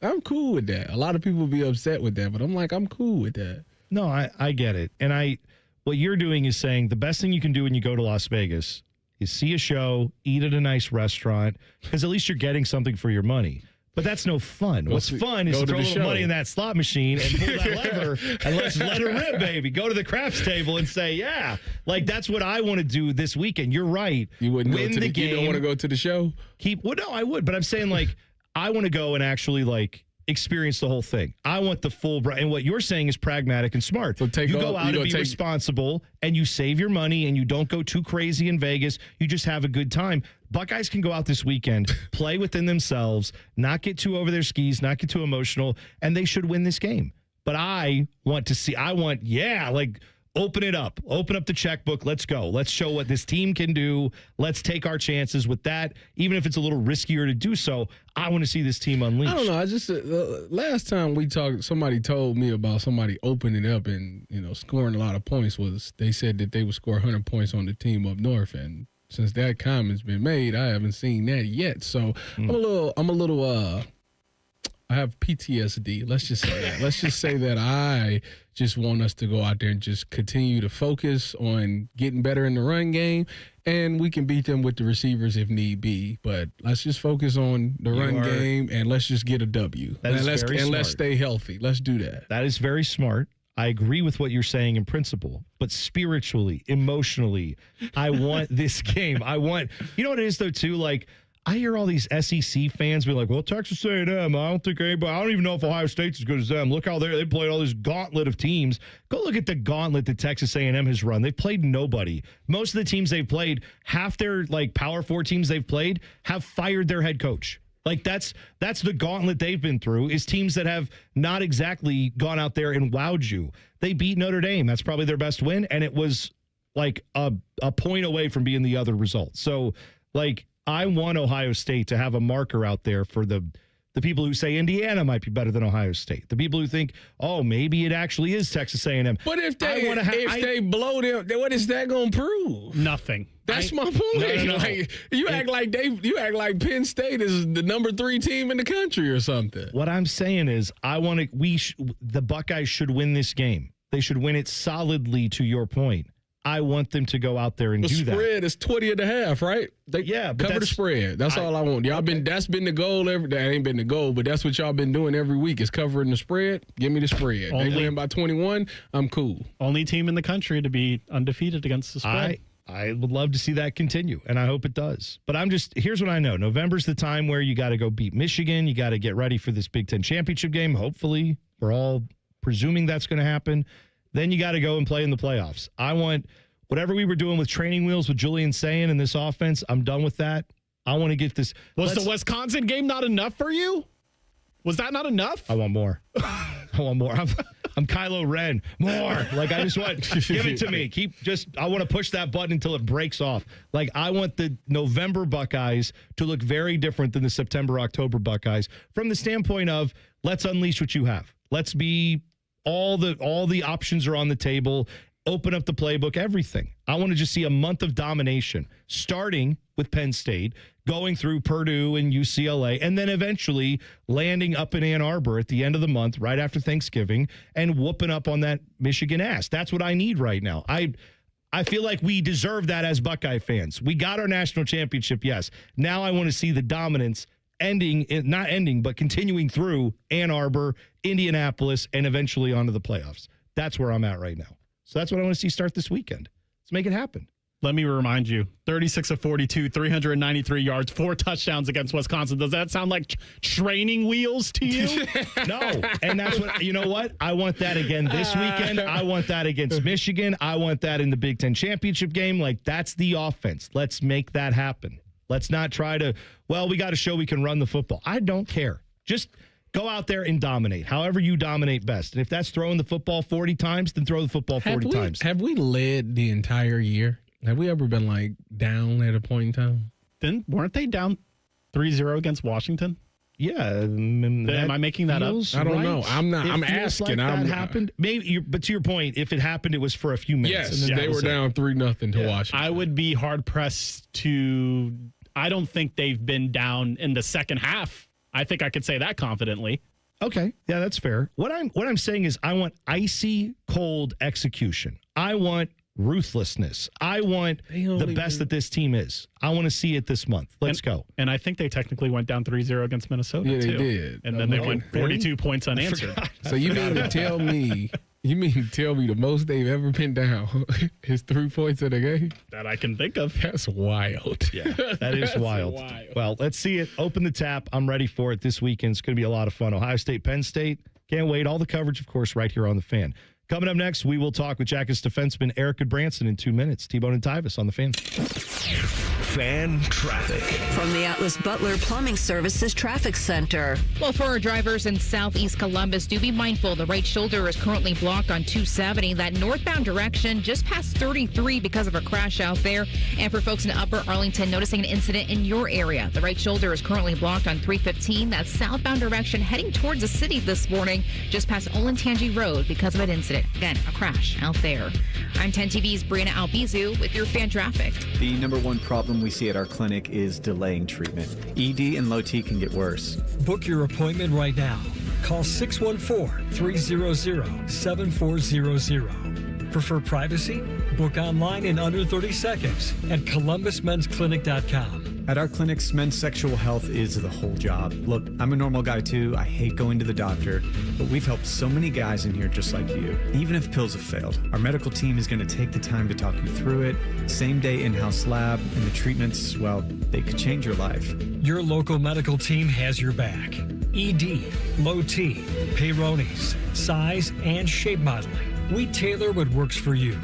I'm cool with that. A lot of people be upset with that, but I'm like, I'm cool with that. No, I get it. And what you're doing is saying the best thing you can do when you go to Las Vegas is see a show, eat at a nice restaurant, because at least you're getting something for your money. But that's no fun. What's fun is to throw a little money in that slot machine and pull that lever and let's let her rip, baby. Go to the craps table and say, yeah. Like, that's what I want to do this weekend. You're right. You wouldn't win the game. You don't want to go to the show? Well, no, I would. But I'm saying, like, I want to go and actually, like, experience the whole thing. I want the full, and what you're saying is pragmatic and smart. So you go out and be responsible, and you save your money, and you don't go too crazy in Vegas. You just have a good time. Buckeyes can go out this weekend, play within themselves, not get too over their skis, not get too emotional, and they should win this game. But open it up. Open up the checkbook. Let's go. Let's show what this team can do. Let's take our chances with that. Even if it's a little riskier to do so, I want to see this team unleashed. I don't know. I just last time we talked, somebody told me about somebody opening up and, scoring a lot of points. They said that they would score 100 points on the team up north, and since that comment's been made, I haven't seen that yet. So I have PTSD. Let's just say that. Let's just say that I just want us to go out there and just continue to focus on getting better in the run game, and we can beat them with the receivers if need be. But let's just focus on the run game, and let's just get a W. Let's stay healthy. Let's do that. That is very smart. I agree with what you're saying in principle, but spiritually, emotionally, I want this game. You know what it is, though, too? Like, I hear all these SEC fans be like, well, Texas A&M, I don't even know if Ohio State's as good as them. Look how they played all this gauntlet of teams. Go look at the gauntlet that Texas A&M has run. They've played nobody. Most of the teams they've played, half their Power 4 teams they've played have fired their head coach. Like, that's the gauntlet they've been through, is teams that have not exactly gone out there and wowed you. They beat Notre Dame. That's probably their best win, and it was like a point away from being the other result. So, like, I want Ohio State to have a marker out there for the people who say Indiana might be better than Ohio State. The people who think, oh, maybe it actually is Texas A&M. But if they blow them, what is that going to prove? Nothing. That's my point. No. Like, you act like Penn State is the number 3 team in the country or something. What I'm saying is, the Buckeyes should win this game. They should win it solidly, to your point. I want them to go out there and do that. The spread is 20.5, right? Cover the spread. That's all I want. That's been the goal. That ain't been the goal, but that's what y'all been doing every week, is covering the spread. Give me the spread. They win by 21. I'm cool. Only team in the country to be undefeated against the spread. I would love to see that continue, and I hope it does. But here's what I know. November's the time where you got to go beat Michigan. You got to get ready for this Big Ten championship game. Hopefully, we're all presuming that's going to happen. Then you got to go and play in the playoffs. I want whatever we were doing with training wheels with Julian Sayin and this offense, I'm done with that. I want to get this. Was the Wisconsin game not enough for you? Was that not enough? I want more. I'm Kylo Ren. More. Like, I just want, give it to me. I want to push that button until it breaks off. Like, I want the November Buckeyes to look very different than the September, October Buckeyes from the standpoint of, let's unleash what you have. Let's be, all the options are on the table. Open up the playbook, everything. I want to just see a month of domination, starting with Penn State, going through Purdue and UCLA, and then eventually landing up in Ann Arbor at the end of the month, right after Thanksgiving, and whooping up on that Michigan ass. That's what I need right now. I feel like we deserve that as Buckeye fans. We got our national championship, yes. Now I want to see the dominance but continuing through Ann Arbor, Indianapolis, and eventually onto the playoffs. That's where I'm at right now. So that's what I want to see start this weekend. Let's make it happen. Let me remind you, 36 of 42, 393 yards, 4 touchdowns against Wisconsin. Does that sound like training wheels to you? No. And that's what, you know what? I want that again this weekend. I want that against Michigan. I want that in the Big Ten championship game. Like, that's the offense. Let's make that happen. Let's not try to, we got to show we can run the football. I don't care. Just go out there and dominate, however you dominate best. And if that's throwing the football 40 times, then throw the football 40 times. Have we led the entire year? Have we ever been, like, down at a point in time? Then weren't they down 3-0 against Washington? Yeah. Am I making that up? I don't know. I'm not. I'm asking. That happened. Maybe, but to your point, if it happened, it was for a few minutes. Yes, they were down 3-0 to Washington. I would be hard pressed to. I don't think they've been down in the second half. I think I could say that confidently. Okay, yeah, that's fair. What I'm saying is, I want icy cold execution. I want ruthlessness. I want the best that this team is. I want to see it this month. Let's go. And I think they technically went down 3-0 against Minnesota, yeah, too. They did. And then they went 42 points unanswered. So you mean to tell me the most they've ever been down is 3 points in a game? That I can think of. That's wild. Yeah, that is wild. Well, let's see it. Open the tap. I'm ready for it this weekend. It's going to be a lot of fun. Ohio State, Penn State. Can't wait. All the coverage, of course, right here on The Fan. Coming up next, we will talk with Jackets defenseman Eric Goodbranson in 2 minutes. T-Bone and Tyvis on The Fan. Fan traffic. From the Atlas Butler Plumbing Services Traffic Center. Well, for our drivers in southeast Columbus, do be mindful. The right shoulder is currently blocked on 270. That northbound direction just past 33 because of a crash out there. And for folks in Upper Arlington noticing an incident in your area, the right shoulder is currently blocked on 315. That southbound direction heading towards the city this morning, just past Olentangy Road because of an incident. Again, a crash out there. I'm 10 TV's Brianna Albizu with your fan traffic. The number one problem we see at our clinic is delaying treatment. ED and low T can get worse. Book your appointment right now. Call 614-300-7400. Prefer privacy? Book online in under 30 seconds at columbusmensclinic.com. At our clinics, men's sexual health is the whole job. Look, I'm a normal guy too. I hate going to the doctor, but we've helped so many guys in here just like you. Even if pills have failed, our medical team is going to take the time to talk you through it. Same day in-house lab, and the treatments, well, they could change your life. Your local medical team has your back. ED, low T, Peyronie's, size, and shape modeling. We tailor what works for you.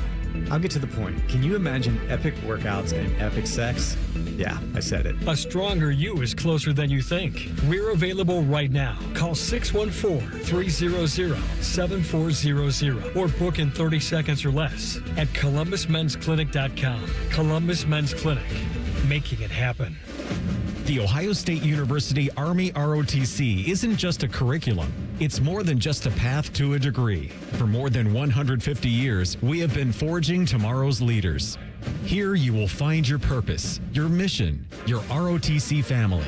I'll get to the point. Can you imagine epic workouts and epic sex? Yeah, I said it. A stronger you is closer than you think. We're available right now. Call 614-300-7400 or book in 30 seconds or less at columbusmensclinic.com. Columbus Men's Clinic, making it happen. The Ohio State University Army ROTC isn't just a curriculum. It's more than just a path to a degree. For more than 150 years, we have been forging tomorrow's leaders. Here you will find your purpose, your mission, your ROTC family.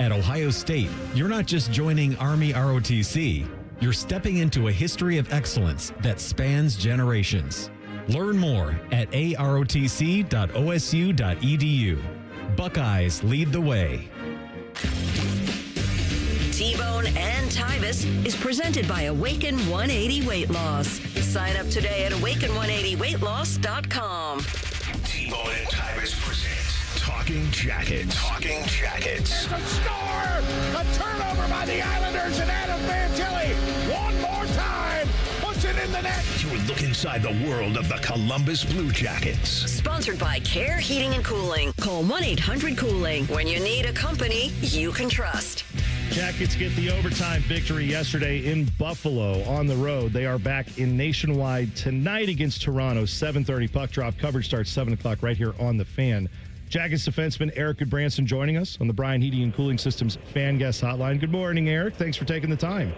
At Ohio State, you're not just joining Army ROTC, you're stepping into a history of excellence that spans generations. Learn more at arotc.osu.edu. Buckeyes lead the way. T-Bone and Tyvis is presented by Awaken 180 Weight Loss. Sign up today at awaken180weightloss.com. T-Bone and Tyvis present Talking Jackets. Talking Jackets. There's a score! A turnover by the Islanders and Adam Fantilli. One more time. Puts it in the net. You would look inside the world of the Columbus Blue Jackets. Sponsored by Care Heating and Cooling. Call 1-800-COOLING. When you need a company you can trust. Jackets get the overtime victory yesterday in Buffalo on the road. They are back in Nationwide tonight against Toronto. 7:30 puck drop. Coverage starts 7 o'clock right here on The Fan. Jackets defenseman Eric Goodbranson joining us on the Brian Heating and Cooling Systems Fan Guest Hotline. Good morning, Eric. Thanks for taking the time.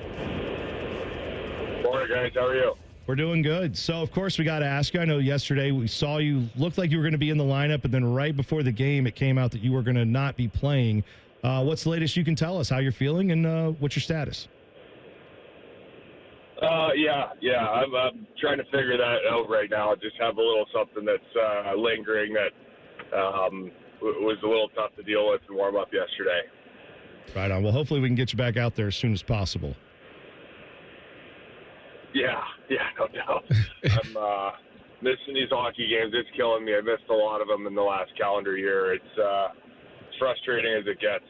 Morning, guys. How are you? We're doing good. So, of course, we got to ask you. I know yesterday we saw you, looked like you were going to be in the lineup, and then right before the game, it came out that you were going to not be playing. What's the latest you can tell us, how you're feeling, and what's your status? Yeah. I'm trying to figure that out right now. I just have a little something that's lingering that was a little tough to deal with and warm up yesterday. Right on. Well, hopefully we can get you back out there as soon as possible. Yeah, no doubt. missing these hockey games. It's killing me. I missed a lot of them in the last calendar year. It's frustrating as it gets.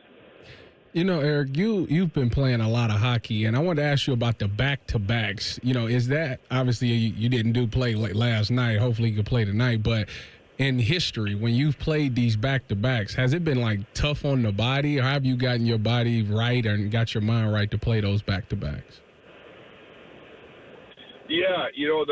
You know, Eric, you've been playing a lot of hockey, and I wanted to ask you about the back-to-backs. You know, is that obviously you didn't play like last night? Hopefully you can play tonight. But in history, when you've played these back-to-backs, has it been like tough on the body, or have you gotten your body right and got your mind right to play those back-to-backs? Yeah, you know,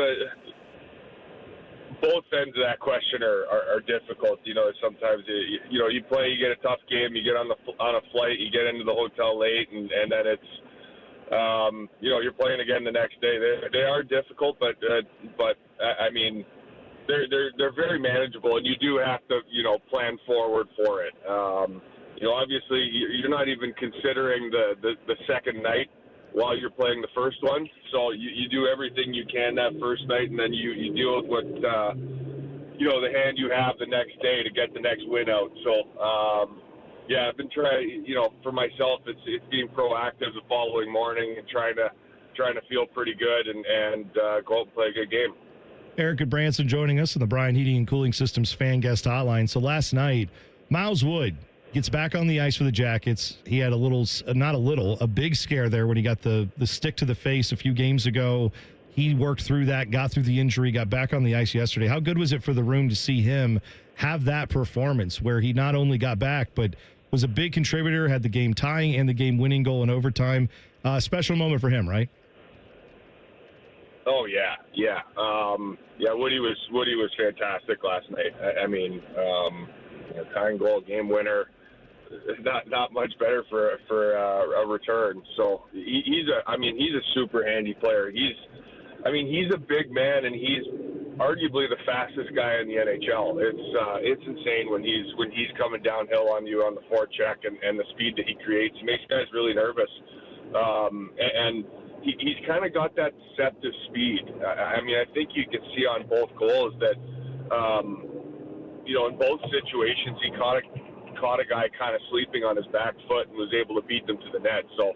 both ends of that question are difficult. You know, sometimes you play, you get a tough game, you get on a flight, you get into the hotel late, and then it's you're playing again the next day. They are difficult, but I mean, they're very manageable, and you do have to plan forward for it. Obviously you're not even considering the second night while you're playing the first one. So you do everything you can that first night, and then you deal with what, the hand you have the next day to get the next win out. So, I've been trying, for myself, it's being proactive the following morning and trying to feel pretty good and go out and play a good game. Eric Branson joining us on the Bryan Heating and Cooling Systems fan guest hotline. So last night, Miles Wood gets back on the ice for the Jackets. He had a big scare there when he got the stick to the face a few games ago. He worked through that, got through the injury, got back on the ice yesterday. How good was it for the room to see him have that performance where he not only got back, but was a big contributor, had the game tying and the game winning goal in overtime? Special moment for him, right? Oh, yeah. Woody was fantastic last night. I mean, tying goal, game winner. Not much better for a return. So he's a super handy player. He's a big man, and he's arguably the fastest guy in the NHL. It's insane when he's coming downhill on you on the forecheck and the speed that he creates. He makes guys really nervous. And he's kind of got that deceptive speed. I think you can see on both goals that in both situations he caught a guy kind of sleeping on his back foot and was able to beat them to the net. So,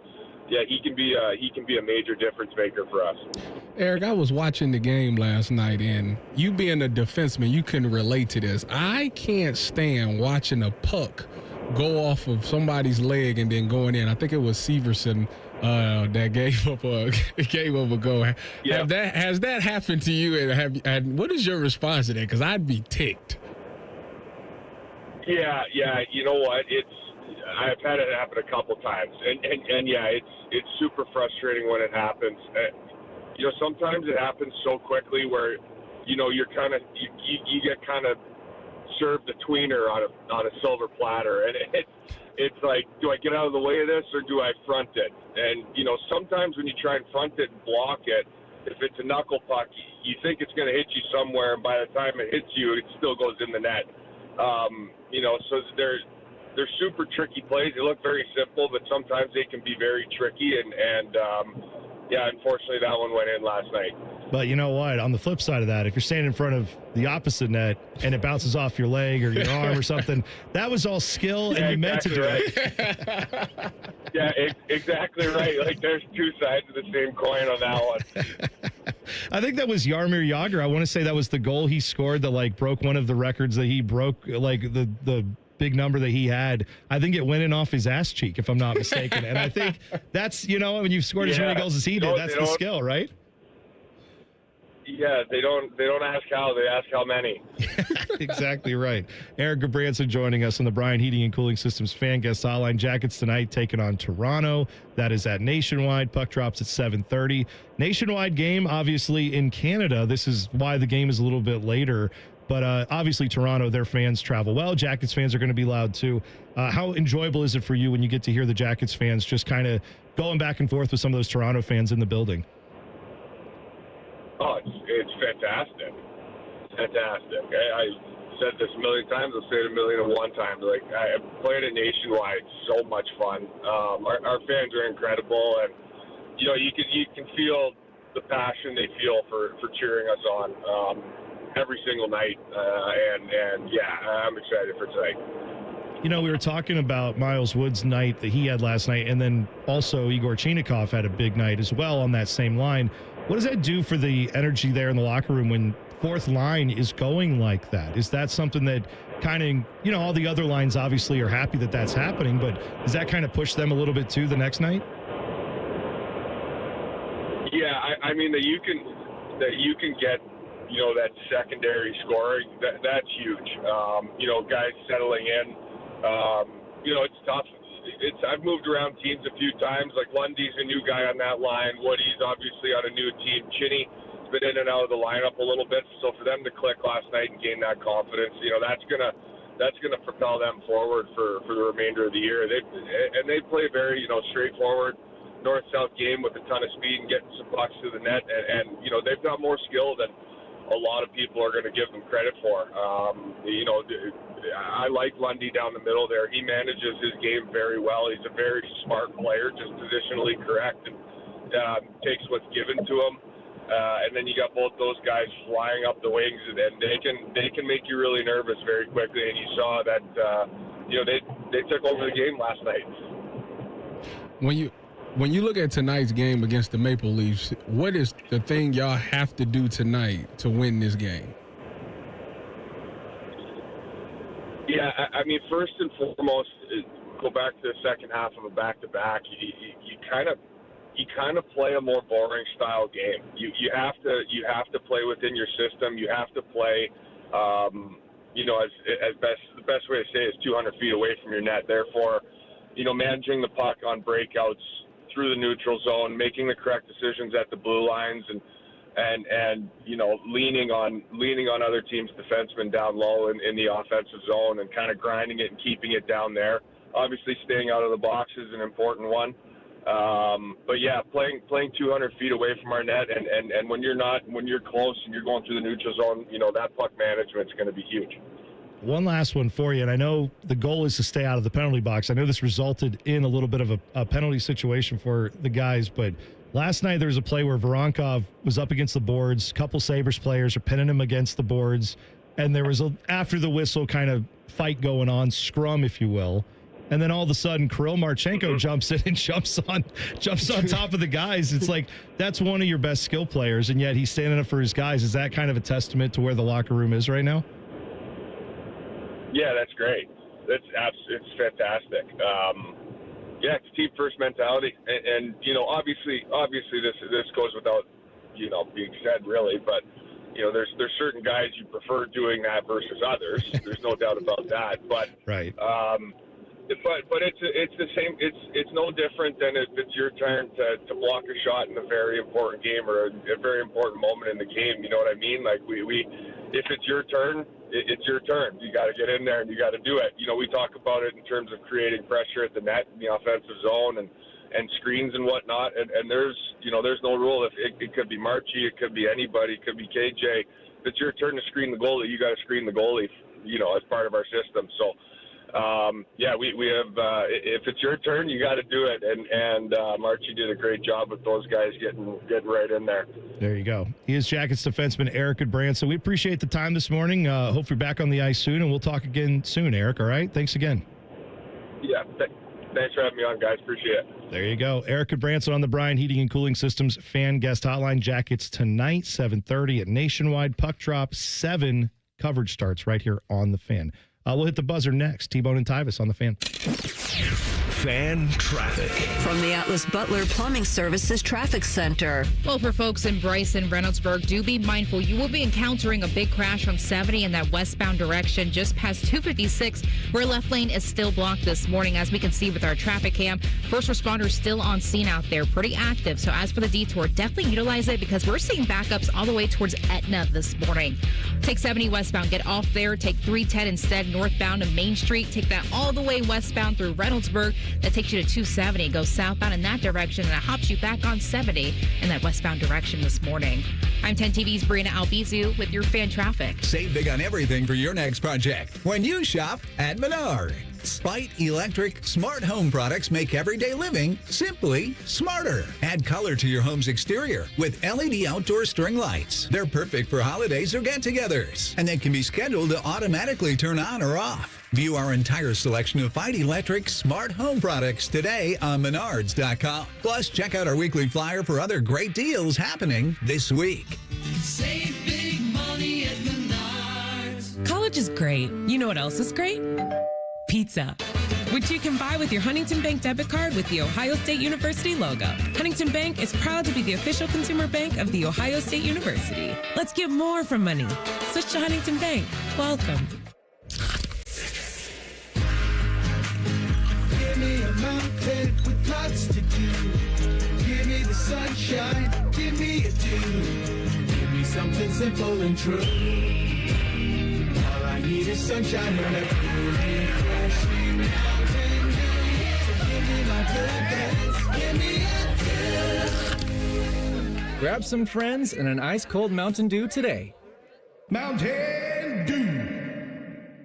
yeah, he can be a major difference maker for us. Eric, I was watching the game last night, and you being a defenseman, you can relate to this. I can't stand watching a puck go off of somebody's leg and then going in. I think it was Severson that gave up a goal. Yeah. Has that happened to you? And what is your response to that? Because I'd be ticked. Yeah. You know what? I've had it happen a couple times, and yeah, it's super frustrating when it happens. Sometimes it happens so quickly where, you're kind of you get kind of served a tweener on a silver platter, and it's like, do I get out of the way of this or do I front it? And sometimes when you try and front it and block it, if it's a knuckle puck, you think it's going to hit you somewhere, and by the time it hits you, it still goes in the net. So they're super tricky plays. They look very simple, but sometimes they can be very tricky. And unfortunately, that one went in last night. But you know what? On the flip side of that, if you're standing in front of the opposite net and it bounces off your leg or your arm or something, that was all skill and you meant to do it. Yeah, exactly right. Like there's two sides of the same coin on that one. I think that was Jaromir Jagr. I want to say that was the goal he scored that broke one of the records that he broke, the big number that he had. I think it went in off his ass cheek, if I'm not mistaken. And I think that's, when you've scored as many goals as he did, that's the skill, right? Yeah, they don't ask how, they ask how many. Exactly right. Eric Branson joining us on the Bryan Heating and Cooling Systems fan guest hotline. Jackets tonight taking on Toronto. That is at Nationwide. Puck drops at 7:30. Nationwide game, obviously, in Canada. This is why the game is a little bit later. But obviously, Toronto, their fans travel well. Jackets fans are going to be loud, too. How enjoyable is it for you when you get to hear the Jackets fans just kind of going back and forth with some of those Toronto fans in the building? Oh, it's fantastic. Fantastic. I said this a million times. I'll say it 1,000,001 times. I played it nationwide. So much fun. Our fans are incredible, and you can feel the passion they feel for cheering us on every single night. And I'm excited for tonight. We were talking about Miles Wood's night that he had last night, and then also Igor Chinakhov had a big night as well on that same line. What does that do for the energy there in the locker room when fourth line is going like that? Is that something that kind of, all the other lines obviously are happy that that's happening, but does that kind of push them a little bit too the next night? Yeah, I mean that you can get, that secondary scoring, that's huge. Guys settling in. It's tough. I've moved around teams a few times. Like Lundy's a new guy on that line. Woody's obviously on a new team. Chinny's been in and out of the lineup a little bit. So for them to click last night and gain that confidence, that's gonna propel them forward for the remainder of the year. They play very straightforward north-south game with a ton of speed and getting some pucks to the net, and they've got more skill than a lot of people are going to give them credit for. I like Lundy down the middle there. He manages his game very well. He's a very smart player, just positionally correct, and takes what's given to him. And then you got both those guys flying up the wings, and they can make you really nervous very quickly. And you saw that they took over the game last night. When you look at tonight's game against the Maple Leafs, what is the thing y'all have to do tonight to win this game? Yeah, I mean, first and foremost, go back to the second half of a back-to-back. You kind of play a more boring style game. You have to play within your system. You have to play, the best way to say it is 200 feet away from your net. Therefore, managing the puck on breakouts through the neutral zone, making the correct decisions at the blue lines, and leaning on other teams' defensemen down low in the offensive zone, and kind of grinding it and keeping it down there. Obviously, staying out of the box is an important one. But yeah, playing 200 feet away from our net, and when you're close and you're going through the neutral zone, that puck management is going to be huge. One last one for you, and I know the goal is to stay out of the penalty box. I know this resulted in a little bit of a penalty situation for the guys, but last night there was a play where Voronkov was up against the boards. A couple Sabres players are pinning him against the boards, and there was after the whistle kind of fight going on, scrum, if you will. And then all of a sudden, Kirill Marchenko jumps in and jumps on top of the guys. It's like, that's one of your best skill players, and yet he's standing up for his guys. Is that kind of a testament to where the locker room is right now? Yeah, that's great. It's fantastic. It's team first mentality, and obviously this goes without being said really, but there's certain guys you prefer doing that versus others. There's no doubt about that. But right. But it's the same. It's no different than if it's your turn to block a shot in a very important game or a very important moment in the game. You know what I mean? Like if it's your turn, it's your turn. You got to get in there and you got to do it. We talk about it in terms of creating pressure at the net in the offensive zone and screens and whatnot. And there's no rule. If it could be Marchie, it could be anybody, it could be KJ. If it's your turn to screen the goalie, you got to screen the goalie. As part of our system. So. We have. If it's your turn, you got to do it, and Marchie did a great job with those guys getting right in there. There you go. He is Jackets defenseman Eric Goodbranson. We appreciate the time this morning. Hope you're back on the ice soon, and we'll talk again soon, Eric. All right. Thanks again. Yeah. Thanks for having me on, guys. Appreciate it. There you go. Eric Goodbranson on the Bryan Heating and Cooling Systems fan guest hotline. Jackets tonight, 7:30 at Nationwide. Puck drop 7. Coverage starts right here on the Fan. We'll hit the buzzer next. T-Bone and Tyvis on the Fan. Fan traffic. From the Atlas Butler Plumbing Services Traffic Center. Well, for folks in Bryson, Reynoldsburg, do be mindful. You will be encountering a big crash on 70 in that westbound direction just past 256, where left lane is still blocked this morning. As we can see with our traffic cam, first responders still on scene out there, pretty active. So as for the detour, definitely utilize it because we're seeing backups all the way towards Etna this morning. Take 70 westbound, get off there, take 310 instead northbound to Main Street. Take that all the way westbound through Reynoldsburg. That takes you to 270. Go southbound in that direction, and it hops you back on 70 in that westbound direction this morning. I'm 10 TV's Brianna Albizu with your fan traffic. Save big on everything for your next project when you shop at Menards. Spite Electric smart home products make everyday living simply smarter. Add color to your home's exterior with LED outdoor string lights. They're perfect for holidays or get-togethers, and they can be scheduled to automatically turn on or off. View our entire selection of Spite Electric smart home products today on Menards.com. Plus, check out our weekly flyer for other great deals happening this week. Save big money Lunch is great. You know what else is great? Pizza, which you can buy with your Huntington Bank debit card with the Ohio State University logo. Huntington Bank is proud to be the official consumer bank of The Ohio State University. Let's get more from money. Switch to Huntington Bank. Welcome. Give me a mountain with lots to do. Give me the sunshine. Give me a dew. Give me something simple and true. All I need is sunshine and a cool, refreshing mountain dew. So give me my good days. Give me a dew. Grab some friends and an ice cold Mountain Dew today. Mountain Dew.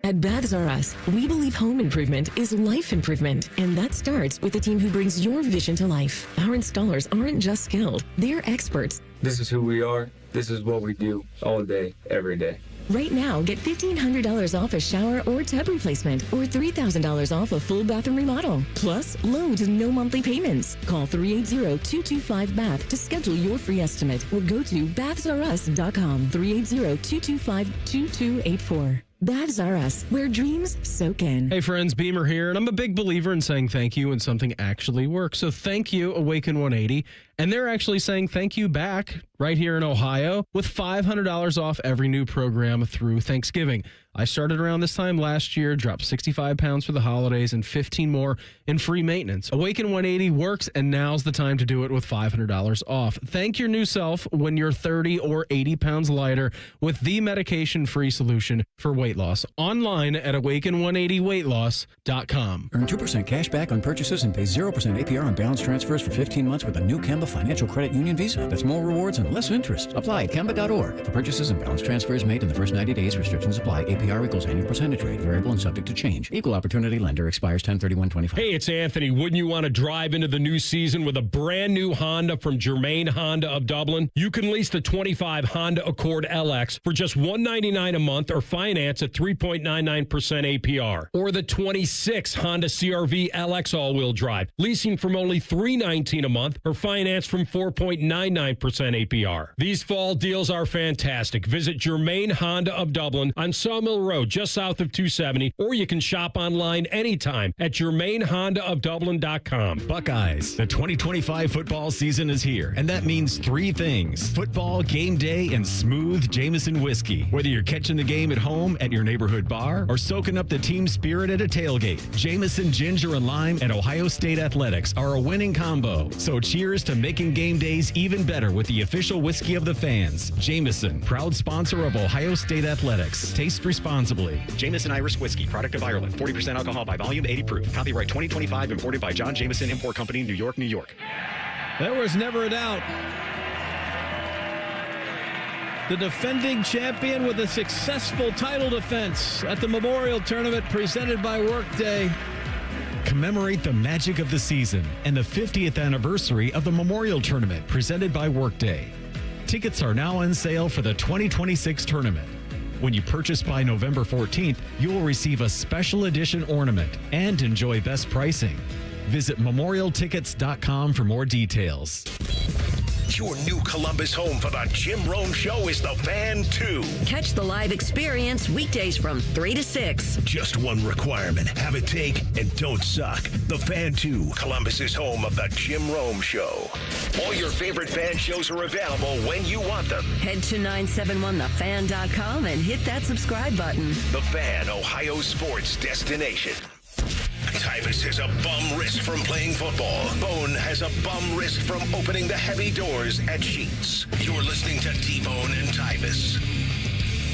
At Baths R Us, we believe home improvement is life improvement, and that starts with the team who brings your vision to life. Our installers aren't just skilled, they're experts. This is who we are. This is what we do all day, every day. Right now, get $1,500 off a shower or tub replacement, or $3,000 off a full bathroom remodel. Plus, low to no monthly payments. Call 380-225-BATH to schedule your free estimate, or go to bathsrus.com, 380-225-2284. Baths R Us, where dreams soak in. Hey friends, Beamer here, and I'm a big believer in saying thank you when something actually works. So thank you, Awaken 180. And they're actually saying thank you back right here in Ohio with $500 off every new program through Thanksgiving. I started around this time last year, dropped 65 pounds for the holidays and 15 more in free maintenance. Awaken 180 works, and now's the time to do it with $500 off. Thank your new self when you're 30 or 80 pounds lighter with the medication-free solution for weight loss. Online at awaken180weightloss.com. Earn 2% cash back on purchases and pay 0% APR on balance transfers for 15 months with a new Kemba Financial Credit Union Visa. That's more rewards and less interest. Apply at Kemba.org. For purchases and balance transfers made in the first 90 days, restrictions apply. APR equals annual percentage rate. Variable and subject to change. Equal opportunity lender expires 10/31/25. Hey, it's Anthony. Wouldn't you want to drive into the new season with a brand new Honda from Germain Honda of Dublin? You can lease the 25 Honda Accord LX for just $199 a month or finance at 3.99% APR. Or the 26 Honda CRV LX all-wheel drive, leasing from only $319 a month or finance from 4.99% APR. These fall deals are fantastic. Visit Germain Honda of Dublin on Sawmill Road, just south of 270, or you can shop online anytime at GermainHondaofDublin.com. Buckeyes, the 2025 football season is here, and that means three things: football, game day, and smooth Jameson whiskey. Whether you're catching the game at home, at your neighborhood bar, or soaking up the team spirit at a tailgate, Jameson Ginger and Lime and Ohio State Athletics are a winning combo. So cheers to making game days even better with the official whiskey of the fans. Jameson, proud sponsor of Ohio State Athletics. Taste responsibly. Jameson Irish Whiskey, product of Ireland. 40% alcohol by volume, 80 proof. Copyright 2025, imported by John Jameson Import Company, New York, New York. There was never a doubt. The defending champion with a successful title defense at the Memorial Tournament presented by Workday. Commemorate the magic of the season and the 50th anniversary of the Memorial Tournament presented by Workday. Tickets are now on sale for the 2026 tournament. When you purchase by November 14th, you will receive a special edition ornament and enjoy best pricing. Visit memorialtickets.com for more details. Your new Columbus home for the Jim Rome Show is the Fan 2. Catch the live experience weekdays from 3 to 6. Just one requirement: have a take and don't suck. The Fan 2, Columbus's home of the Jim Rome Show. All your favorite fan shows are available when you want them. Head to 971thefan.com and hit that subscribe button. The Fan, Ohio sports destination. Tyvis has a bum wrist from playing football. Bone has a bum wrist from opening the heavy doors at Sheets. You're listening to T-Bone and Tyvis.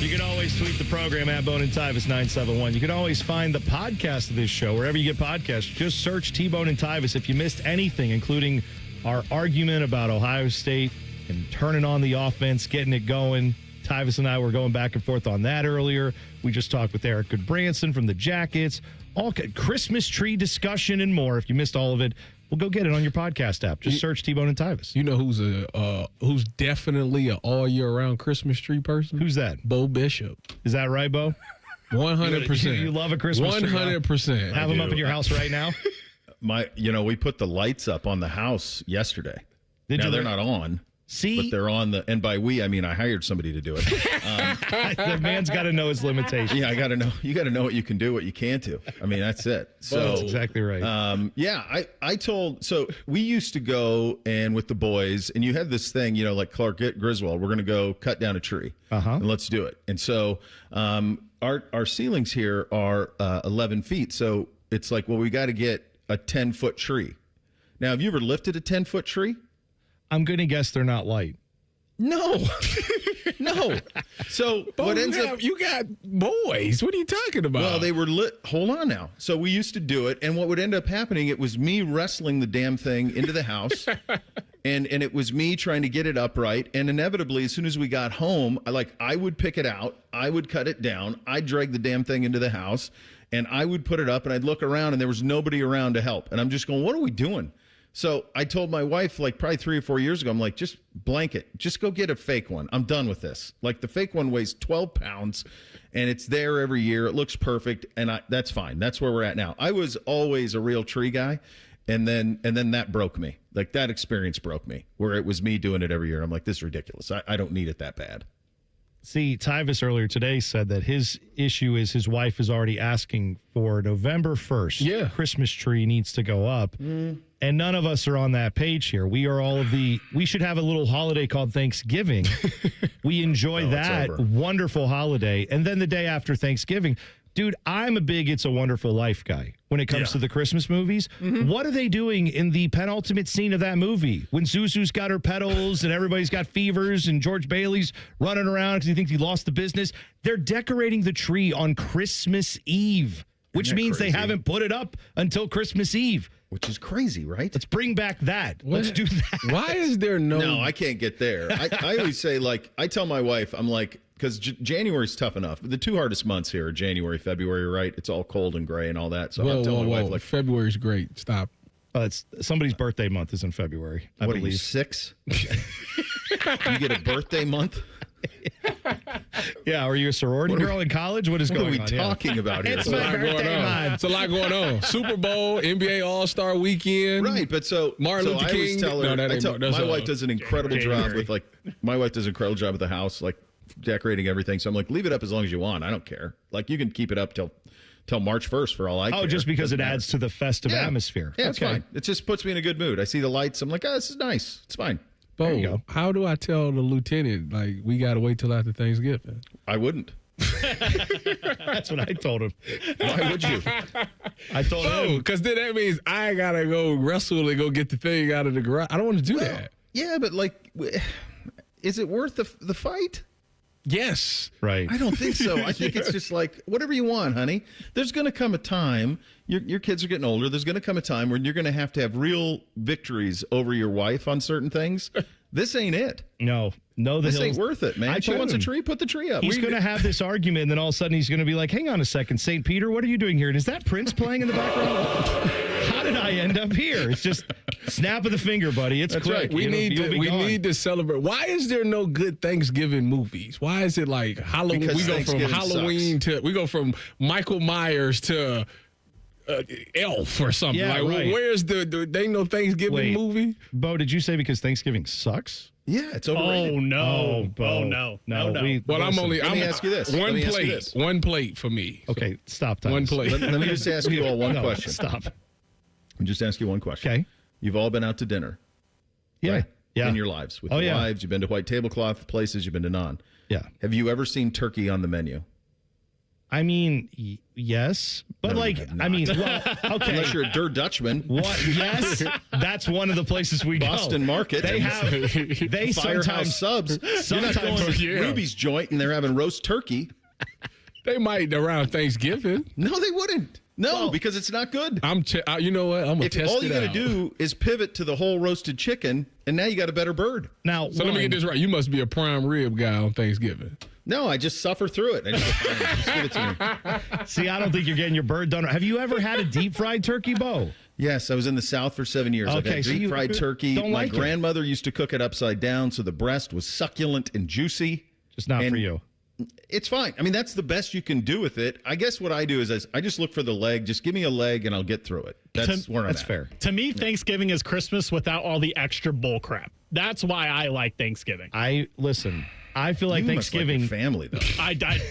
You can always tweet the program at Bone and Tyvis 971. You can always find the podcast of this show wherever you get podcasts. Just search T-Bone and Tyvis. If you missed anything, including our argument about Ohio State and turning on the offense, getting it going, Tyvis and I were going back and forth on that earlier. We just talked with Eric Goodbranson from the Jackets. All Christmas tree discussion and more. If you missed all of it, well, go get it on your podcast app. Just search T-Bone and Tyvis. You know who's definitely an all year round Christmas tree person? Who's that? Bo Bishop. Is that right, Bo? 100%. You love a Christmas tree. 100%. Have them up in your house right now. We put the lights up on the house yesterday. Now they're not on. See? But they're on and by we, I mean I hired somebody to do it. The man's got to know his limitations. Yeah, I got to know. You got to know what you can do, what you can't do. I mean, that's it. So that's exactly right. So we used to go and with the boys, and you had this thing, like Clark Griswold, we're going to go cut down a tree. And let's do it. And so our ceilings here are 11 feet. So it's like, well, we got to get a 10-foot tree. Now, have you ever lifted a 10-foot tree? I'm going to guess they're not light. No. No. So what ends up... You got boys. What are you talking about? Well, they were lit. Hold on now. So we used to do it, and what would end up happening, it was me wrestling the damn thing into the house, and it was me trying to get it upright, and inevitably, as soon as we got home, I would pick it out, I would cut it down, I'd drag the damn thing into the house, and I would put it up, and I'd look around, and there was nobody around to help. And I'm just going, what are we doing? So I told my wife, probably 3 or 4 years ago, I'm like, just blanket. Just go get a fake one. I'm done with this. The fake one weighs 12 pounds, and it's there every year. It looks perfect, and that's fine. That's where we're at now. I was always a real tree guy, and then that broke me. That experience broke me, where it was me doing it every year. I'm like, this is ridiculous. I don't need it that bad. See, Tyvis earlier today said that his issue is his wife is already asking for November 1st. Yeah. Christmas tree needs to go up. And none of us are on that page here. We are all we should have a little holiday called Thanksgiving. We enjoy that wonderful holiday. And then the day after Thanksgiving, dude, I'm a big It's a Wonderful Life guy when it comes to the Christmas movies. What are they doing in the penultimate scene of that movie when Zuzu's got her petals and everybody's got fevers and George Bailey's running around because he thinks he lost the business? They're decorating the tree on Christmas Eve, which means they haven't put it up until Christmas Eve. Which is crazy, right? Let's bring back that. Let's do that. Why is there no... No, I can't get there. I always say, I tell my wife, I'm like, because January's tough enough. The two hardest months here are January, February, right? It's all cold and gray and all that. So I'm telling my wife, February's great. Stop. It's somebody's birthday month is in February. I believe. Are you 6? You get a birthday month? Yeah, are you a sorority girl in college? What is going on? What are we talking about here? It's my birthday month. It's a lot going on. Super Bowl, NBA All-Star Weekend. Right, but Martin Luther King. My wife does an incredible job with my wife does an incredible job at the house, decorating everything. So I'm like, leave it up as long as you want. I don't care. You can keep it up till March 1st for all I care. Oh, just because it adds to the festive atmosphere. Yeah, it's fine. It just puts me in a good mood. I see the lights. I'm like, this is nice. It's fine. Bo, how do I tell the lieutenant, we got to wait till after Thanksgiving? I wouldn't. That's what I told him. Why would you? I told him. Because then that means I got to go wrestle and go get the thing out of the garage. I don't want to do that. Yeah, but is it worth the fight? Yes. Right. I don't think so. I think it's just whatever you want, honey. There's going to come a time, your kids are getting older, there's going to come a time when you're going to have real victories over your wife on certain things. This ain't it. No, this ain't worth it, man. She wants a tree, put the tree up. He's going to have this argument, and then all of a sudden he's going to be like, hang on a second, St. Peter, what are you doing here? And is that Prince playing in the background? How did I end up here? It's just snap of the finger, buddy. It's quick. Right. We need to celebrate. Why is there no good Thanksgiving movies? Why is it Halloween? Because we go from Halloween we go from Michael Myers to Elf or something. Yeah, right. Where's they no Thanksgiving movie? Bo, did you say because Thanksgiving sucks? Yeah, it's overrated. Oh no! Bo. No! Well, let me ask you this. One plate for me. Okay, stop. Tyvis. One plate. Let me just ask you all one question. Stop. Let me just ask you one question. Okay. You've all been out to dinner. Yeah. Right? Yeah. In your lives. With your wives. You've been to white tablecloth places. You've been to non. Yeah. Have you ever seen turkey on the menu? I mean, yes. But No, okay. Unless you're a Der Dutchman. What? Yes. That's one of the places we go. Boston Market. They Firehouse Subs. You're not going to Ruby's joint and they're having roast turkey. They might around Thanksgiving. No, they wouldn't. No, because it's not good. You know what? I'm going to test it out. All you got to do is pivot to the whole roasted chicken, and now you got a better bird. Now, let me get this right. You must be a prime rib guy on Thanksgiving. No, I just suffer through it. Just give it to me. See, I don't think you're getting your bird done. Have you ever had a deep fried turkey, Bo? Yes, I was in the South for 7 years. Okay, I've had deep fried turkey. My grandmother used to cook it upside down, so the breast was succulent and juicy. Just not for you. It's fine. I mean, that's the best you can do with it. I guess what I do is I just look for the leg. Just give me a leg and I'll get through it. That's where I'm at. That's fair. To me, Thanksgiving is Christmas without all the extra bull crap. That's why I like Thanksgiving. I feel like You must Thanksgiving like your family though.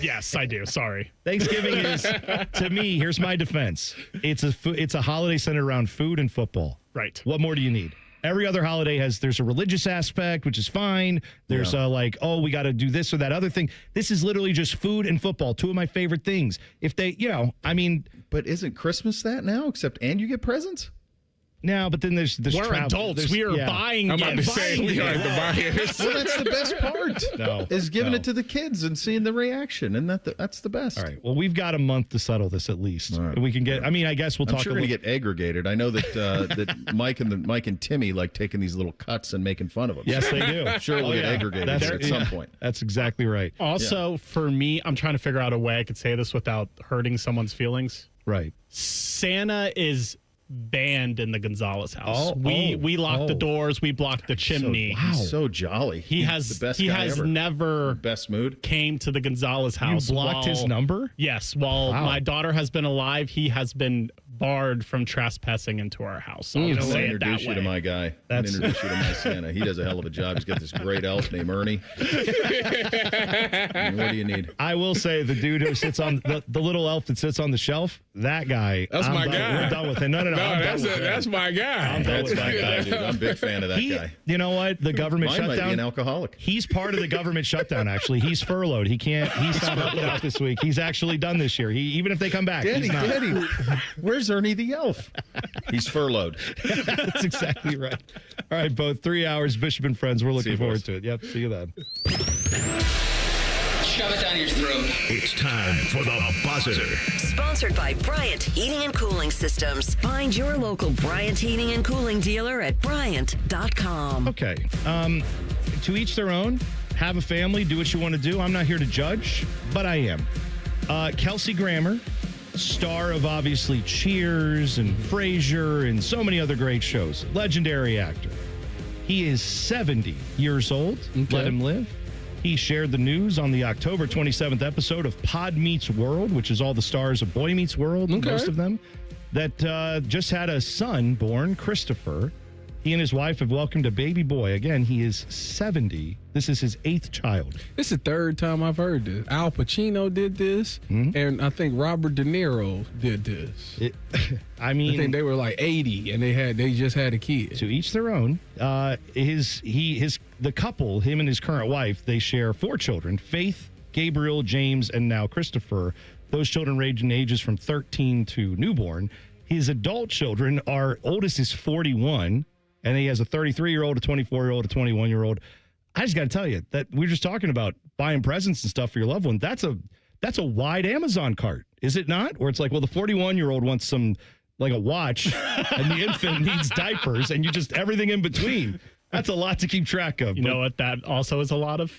Yes, I do. Sorry. Thanksgiving is, to me, here's my defense. It's a holiday centered around food and football. Right. What more do you need? Every other holiday there's a religious aspect, which is fine. There's we got to do this or that other thing. This is literally just food and football, two of my favorite things. If they, But isn't Christmas that now? And you get presents? No, but then there's We're travel. adults. We are buying I'm about to say, we are the buyers. Well, that's the best part. Is giving No. it to the kids and seeing the reaction, and that's the best. All right. Well, we've got a month to settle this at least. Right. We can get. I mean, I guess we'll I'm talk. sure going to get aggregated. I know that that Mike and Timmy like taking these little cuts and making fun of them. Yes, they do. I'm sure we'll get aggregated at some point. That's exactly right. Also, for me, I'm trying to figure out a way I could say this without hurting someone's feelings. Right. Santa is banned in the Gonzalez house. We locked the doors. We blocked the chimney. He's so jolly. He's the best he guy has ever. never best mood came to the Gonzalez house. You blocked his number? Yes. While Wow. my daughter has been alive, he has been barred from trespassing into our house. I'll just I'm say going it to that introduce you to way. my guy. I'm going to introduce you to my Santa. He does a hell of a job. He's got this great elf named Ernie. I mean, what do you need? I will say the dude who sits on the little elf that sits on the shelf, that guy. That's my guy. We're done with it. No. That's my guy. That's my guy, dude. I'm a big fan of that guy. You know what? The government Mine shutdown. might be an alcoholic. He's part of the government shutdown, actually. He's furloughed. He's not helping out this week. He's actually done this year. Even if they come back, he's not. Daddy, where's Ernie the elf? He's furloughed. That's exactly right. All right, both 3 hours, Bishop and Friends. We're looking forward to it. Yep, see you then. Shove it down your throat. It's time for the buzzer. Sponsored by Bryant Heating and Cooling Systems. Find your local Bryant Heating and Cooling dealer at Bryant.com. Okay. To each their own. Have a family. Do what you want to do. I'm not here to judge, but I am. Kelsey Grammer, star of obviously Cheers and Frasier and so many other great shows. Legendary actor. He is 70 years old. Okay. Let him live. He shared the news on the October 27th episode of Pod Meets World, which is all the stars of Boy Meets World, most of them, that just had a son born, Christopher. He and his wife have welcomed a baby boy. Again, he is 70. This is his 8th child. This is the third time I've heard this. Al Pacino did this, and I think Robert De Niro did this. I think they were like 80, and they just had a kid. To each their own. The couple, him and his current wife, they share 4 children: Faith, Gabriel, James, and now Christopher. Those children range in ages from 13 to newborn. His adult children, our oldest is 41. And he has a 33-year-old, a 24-year-old, a 21-year-old. I just got to tell you that we were just talking about buying presents and stuff for your loved one. That's a wide Amazon cart, is it not? Where it's like, well, the 41-year-old wants like a watch, and the infant needs diapers, and you just everything in between. That's a lot to keep track of. You know what that also is a lot of?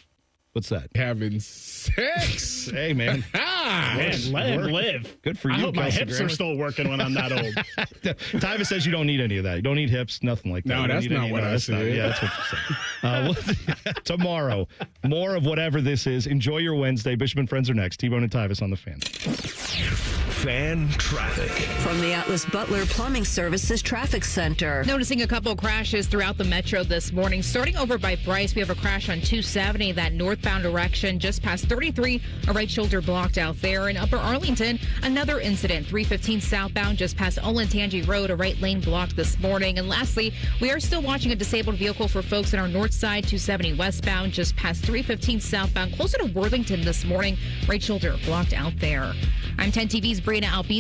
What's that? Having sex. Hey, man. Man, let him live. Good for you, I hope my Kelsey hips Grammer. are still working when I'm that old. Tyvis says you don't need any of that. You don't need hips, nothing like that. No, You don't that's need not any- what no, I that's not- said. Yeah, that's what you said. Tomorrow, more of whatever this is. Enjoy your Wednesday. Bishop and Friends are next. T-Bone and Tyvis on the Fan. Fan traffic. From the Atlas Butler Plumbing Services Traffic Center. Noticing a couple of crashes throughout the metro this morning. Starting over by Bryce, we have a crash on 270, that northbound direction, just past 33. A right shoulder blocked out there. In Upper Arlington, another incident, 315 southbound, just past Olentangy Road, a right lane blocked this morning. And lastly, we are still watching a disabled vehicle for folks in our north side, 270 westbound, just past 315 southbound, closer to Worthington this morning. Right shoulder blocked out there. I'm 10 TV's Brina Albi.